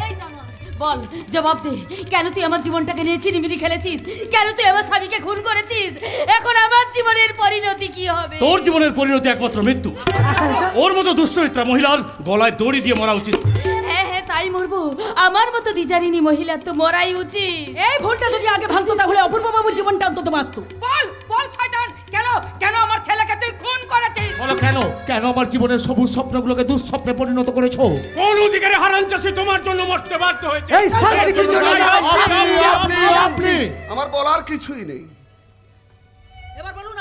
এই জানোয়ার, বল, জবাব দে। কেন তুই আমার জীবনটাকে নিয়ে চিনিমিনি খেলেছিস? কেন তুই আমার স্বামীকে খুন করেছিস? এখন আমার জীবনের পরিণতি কি হবে? তোর জীবনের পরিণতি একমাত্র মৃত্যু। ওর মতো দুশ্চরিত্রা মহিলার গলায় দড়ি দিয়ে মরা উচিত। হ্যাঁ হ্যাঁ, তাই মরবো। আমার মতো দ্বিজারিনী মহিলার তো মরাই উচিত। এই ভুলটা যদি আগে ভাঙতো তাহলে অপূর্ব বাবুর জীবনটা অন্তত বাঁচতো। বল বল শয়তান, কেন কেন আমার ছেলেকে তুই খুন করেছিস? বলো কেন? কেন আমার জীবনের সবুজ স্বপ্নগুলোকে দুঃস্বপ্নে পরিণত করেছো? কোন অধিকারে হারানচাষী তোমার জন্য মরতে বাধ্য হয়েছে? এই সব কিছুর জন্য আপনি। আমার বলার কিছুই নেই। এবার বলুন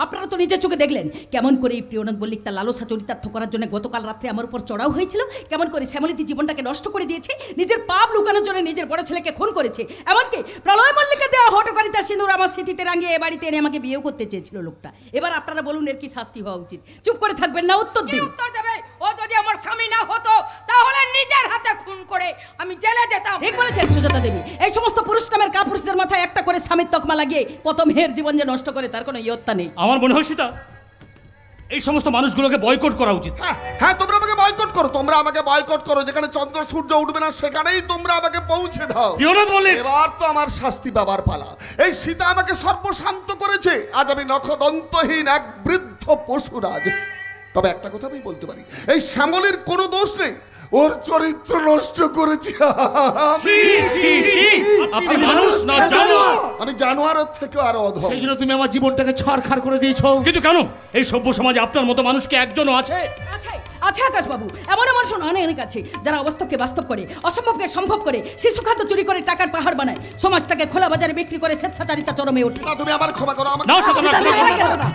আপনারা তো নিজের চোখে দেখলেন কেমন করে এই প্রিয়নাথ মল্লিক তার লালসা চরিতার্থ করার জন্য গতকাল রাত্রে আমার উপর চড়াও হয়েছিল, কেমন করে শ্যামলীতি জীবনটাকে নষ্ট করে দিয়েছে, নিজের পাপ লুকানোর জন্য নিজের বড় ছেলেকে খুন করেছে, এমনকি প্রলয় মল্লিককে দেওয়া হটকারিতা সিঁদুর আমার স্মৃতিতে রাঙিয়ে এ বাড়িতে এনে আমাকে বিয়েও করতে চেয়েছিল লোকটা। এবার আপনারা বলুন এর কি শাস্তি হওয়া উচিত? চুপ করে থাকবেন না, উত্তর দিন। উত্তর দেবে, ও যদি আমার স্বামী না হতো তাহলে নিজের হাতে খুন করে আমি জেলে যেতাম। ঠিক বলেছেন সুজাতা দেবী। এই সমস্ত পুরুষ নামের কাপুরুষদের মাথায় একটা করে স্বামীর তকমা লাগিয়ে কত মেয়ের জীবন যে নষ্ট করে তার কোনো ইয়ত্তা নেই। আমার মনে হয় সীতা, এই সমস্ত মানুষগুলোকে বয়কট করা উচিত। হ্যাঁ, তোমরা আমাকে বয়কট করো, তোমরা আমাকে বয়কট করো। যেখানে চন্দ্র সূর্য উঠবে না সেখানেই তোমরা আমাকে পৌঁছে দাও। প্রিয়নাথ মল্লিক, এবার তো আমার শাস্তি পাবার পালা। এই সীতা আমাকে সর্বশান্ত করেছে, আজ আমি নখদন্তহীন এক বৃদ্ধ পশুরাজ। তবে একটা কথা আমি বলতে পারি, এই শ্যামলের কোনো দোষ নেই, ওর চরিত্র নষ্ট করেছে। আপনি মানুষ না জানোয়ার। আমি জানোয়ারের থেকে আরো অধম। সেই জন্য তুমি আমার জীবনটাকে ছাড়খাড় করে দিয়েছো। কিন্তু কেন? এই সভ্য সমাজে আপনার মতো মানুষ কি একজনও আছে? আচ্ছা আকাশবাবু, এমন আমার শোনা অনেক আছে যারা অবাস্তবকে বাস্তব করে, অসম্ভবকে সম্ভব করে, শিশু খাদ্য চুরি করে টাকার পাহাড় বানায়, সমাজটাকে খোলা বাজারে বিক্রি করে স্বেচ্ছাচারিতা চরমে ওঠে। তুমি আমার ক্ষমা করো।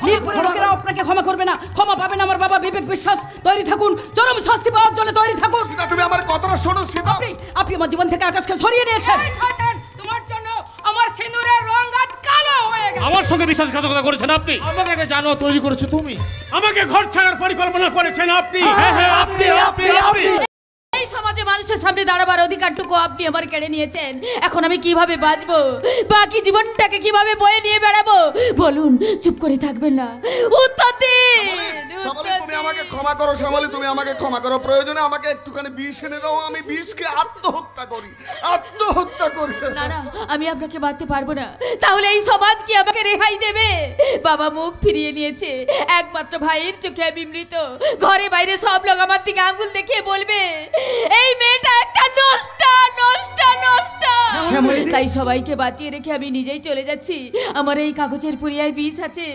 নীলপুরের লোকেরা আপনাকে ক্ষমা করবে না, ক্ষমা পাবেন আমার বাবা বিবেক বিশ্বাস। তৈরি থাকুন, চরম শাস্তি পাওয়ার জন্য তৈরি থাকুন। তুমি আমার কথাটা শোনো সীতা। আপনি আমার জীবন থেকে আকাশকে সরিয়ে নিয়েছেন। তোমার জন্য আমার সিঁদুরের রং আজ কালো হয়ে গেছে। আমার সঙ্গে বিশ্বাসঘাতকতা করেছেন আপনি। আমাকে জানো তৈরি করেছো তুমি। আমাকে ঘর ছাড়ার পরিকল্পনা করেছেন আপনি। আপনি এই সমাজে মানুষের সামনে দাঁড়াবার অধিকারটুকু আপনি আমার কেড়ে নিয়েছেন। এখন আমি কিভাবে বাঁচবো? বাকি জীবনটাকে কিভাবে বয়ে নিয়ে বেড়াবো? বলুন, চুপ করে থাকবেন না, উত্তর দিন। তুমি আমাকে ক্ষমা করো শ্যামলী, তুমি আমাকে ক্ষমা করো। প্রয়োজনে আমাকে একটুখানি বিষ এনে দাও, আমি বিষকে আত্মহত্যা করি। না না, আমি আপনাকে বাঁধতে পারবো না। তাহলে এই সমাজ কি আমাকে রেহাই দেবে? বাবা মুখ ফিরিয়ে নিয়েছে, একমাত্র ভাইয়ের চোখে আমি মৃত। ঘরে বাইরে সব লোক আমার দিকে আঙুল দেখিয়ে বলবে এই মেয়েটা একটা নষ্ট। তাই সবাইকে বাঁচিয়ে রেখে আমি নিজেই চলে যাচ্ছি। আমার এই কাগজের পুরিয়ায় বিষ আছে,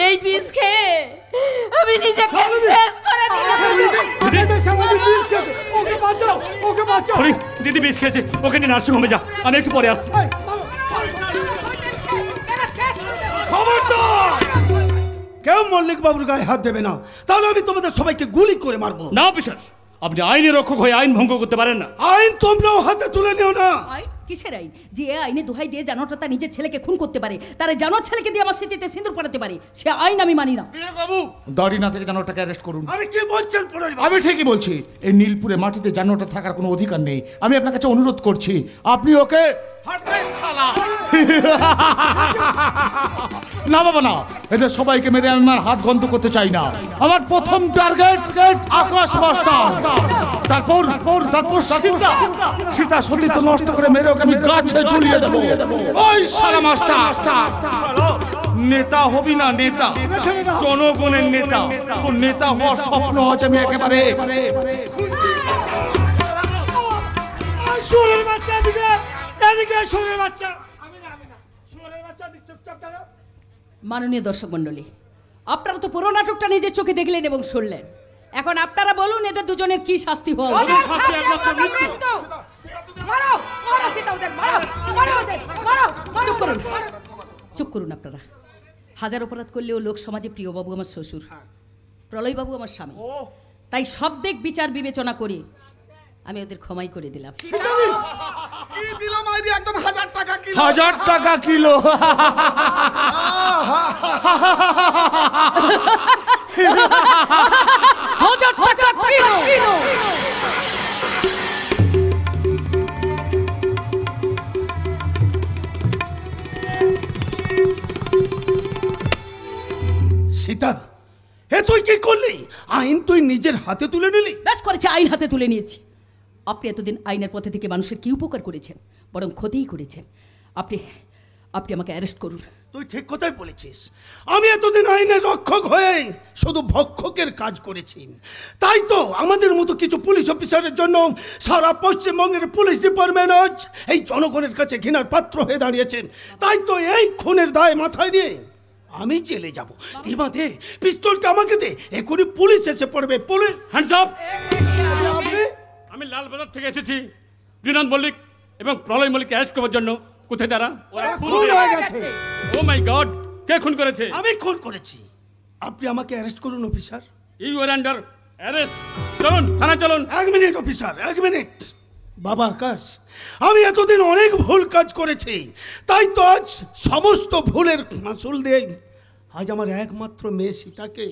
এই বিষ খেয়ে আমি নিজেকে শেষ করে দিলাম। দিদি বিষ খেয়েছে, ওকে নিয়ে নার্সিং হোমে যা, আমি একটু পরে আসছি। কেউ মল্লিক বাবুর গায়ে হাত দেবে না, তাহলে আমি তোমাদের সবাইকে গুলি করে মারবো। না বিশ্বাস, আপনি আইনের রক্ষক হয়ে আইন ভঙ্গ করতে পারেন না। আইন তোমরাও হাতে তুলে নিও না। কিসের আইন? যে আইনে দোহাই দিয়ে জানোয়ারটা তার নিজের ছেলেকে খুন করতে পারে, তার জানোয়ার ছেলেকে দিয়ে আমার স্মৃতিতে সিঁদুর পড়াতে পারে, সে আইন আমি মানি না। বাবু, দাড়ি না থেকে জানোয়ারটাকে অ্যারেস্ট করুন। আরে কি বলছেন? আমি ঠিকই বলছি, এই নীলপুরে মাটিতে জানোয়ারটা থাকার কোনো অধিকার নেই। আমি আপনার কাছে অনুরোধ করছি, আপনি ওকে না বাবা না, এদের সবাইকে মেরে আমি আমার হাত বন্ধ করতে চাই না। আমার প্রথম টার্গেট আকাশ মাস্টার, তারপর সীতা। সীতা সতীত্ব নষ্ট করে মেরে ওকে আমি গাছে ঝুলিয়ে দেবো। ওই সারা মাস্টার, নেতা হবি না, নেতা, জনগণের নেতা। তোর নেতা হওয়ার স্বপ্ন হচ্ছে আমি একেবারে। শুয়োরের বাচ্চা এদিকে, এদিকে শুয়োরের বাচ্চা। শুয়োরের বাচ্চা এদিকে চুপচাপ দাঁড়া। মাননীয় দর্শক মণ্ডলী, আপনারা তো পুরো নাটকটা নিজের চোখে দেখলেন এবং শুনলেন। এখন আপনারা বলুন এদের দুজনের কি শাস্তি হওয়া উচিত? চুপ করুন আপনারা। হাজার অপরাধ করলেও লোক সমাজে প্রিয়বাবু আমার শ্বশুর, প্রলয়বাবু আমার স্বামী, তাই সব দিক বিচার বিবেচনা করে আমি ওদের ক্ষমাই করে দিলাম। কি দিলাম আইডি? একদম 1000 টাকা কিলো। 1000 টাকা কিলো। সীতা, হে তুই কি করলি? আইন তুই নিজের হাতে তুলে নিলি। বেশ করেছে, আইন হাতে তুলে নিয়েছি। আপনি এতদিন আইনের পথে থেকে মানুষের কি উপকার করেছেন, বরং ক্ষতিই করেছেন। আপনি আমাকে অ্যারেস্ট করুন। তুই ঠিক কথাই বলেছিস। আমি এতদিন আইনের রক্ষক হয়ে শুধু ভক্ষকের কাজ করেছি। তাই তো আমাদের মতো কিছু পুলিশ অফিসারের জন্য সারা পশ্চিমবঙ্গের পুলিশ ডিপার্টমেন্ট আজ এই জনগণের কাছে ঘৃণার পাত্র হয়ে দাঁড়িয়েছে। তাই তো এই খুনের দায় মাথায় নিয়ে আমি জেলে যাব। দিমা দে, পিস্তলটা আমাকে দে, এখনই পুলিশ এসে পড়বে। Police, hands up! আমি লালবাজার থেকে এসেছি বিনোদ মল্লিক এবং প্রলয় মল্লিককে অ্যারেস্ট করার জন্য। কোথায় তারা? ও মাই গড, কে খুন করেছে? আমি খুন করেছি। আপনি আমাকে অ্যারেস্ট করুন officer. You are under arrest. চলুন থানা চলুন। 1 মিনিট অফিসার, 1 মিনিট। বাবা আকাশ, আমি এতদিন অনেক ভুল কাজ করেছি, তাই তো আজ সমস্ত ভুলের মাসুল দেই। আজ আমার একমাত্র মেয়ে সীতাকে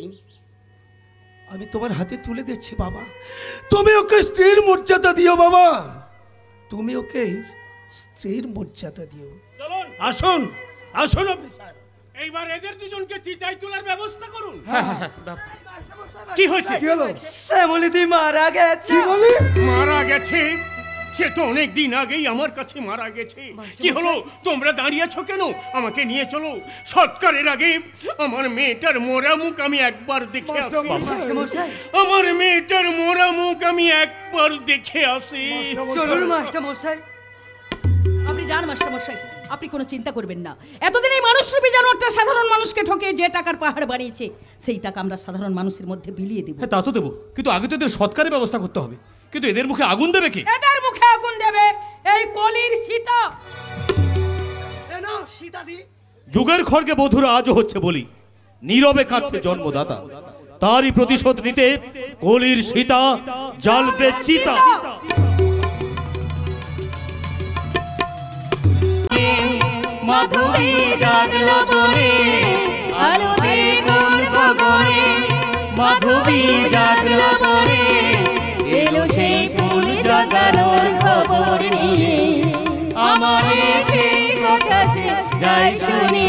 আমি তোমার হাতে তুলে দিচ্ছি বাবা। তুমি ওকে স্ত্রীর মর্যাদা দিও বাবা, তুমি ওকে স্ত্রীর মর্যাদা দিও। আসুন আসুন অফিসার, এইবার এদের দুজনকে চিতায় তোলার ব্যবস্থা করুন। কি হয়েছে? শ্যামলিদি মারা গেছে। মারা গেছে? সে তো অনেক দিন আগেই আমার কাছে মারা গেছে। কি হলো, তোমরা দাঁড়িয়েছো কেন? আমাকে নিয়ে চলো। সৎকারের আগে আমার মেয়েটার মোরা মুখ আমি একবার দেখে আসি। আমার মেয়েটার মোরা মুখ আমি একবার দেখে আসি। চলুন মাস্টার মশাই। আপনি যান মাস্টার মশাই, আপনি কোনো চিন্তা করবেন না। এতদিন এই মানুষরূপী জানোয়ারটা সাধারণ মানুষকে ঠকে যে টাকার পাহাড় বানিয়েছে, সেই টাকা আমরা সাধারণ মানুষের মধ্যে বিলিয়ে দেব। হ্যাঁ তা তো দেবো, কিন্তু আগে তো এদের সৎকারের ব্যবস্থা করতে হবে। কিন্তু এদের মুখে আগুন দেবে কে? এদের মুখে আগুন দেবে এই কলির সীতা। যুগের খড়গে বধুরা আজও হচ্ছে বলি, নীরবে কাঁদছে জন্মদাতা। তারই প্রতিশোধ নিতে কলির সীতা জ্বালবে চিতা। মাধবী জাগলো বলে আলো দেখুন গগনে, মাধবী জাগলো বলে এলো সেই ফুল জাগানোর খবর নিয়ে, আমার সেই কথা সে যাই শুনি।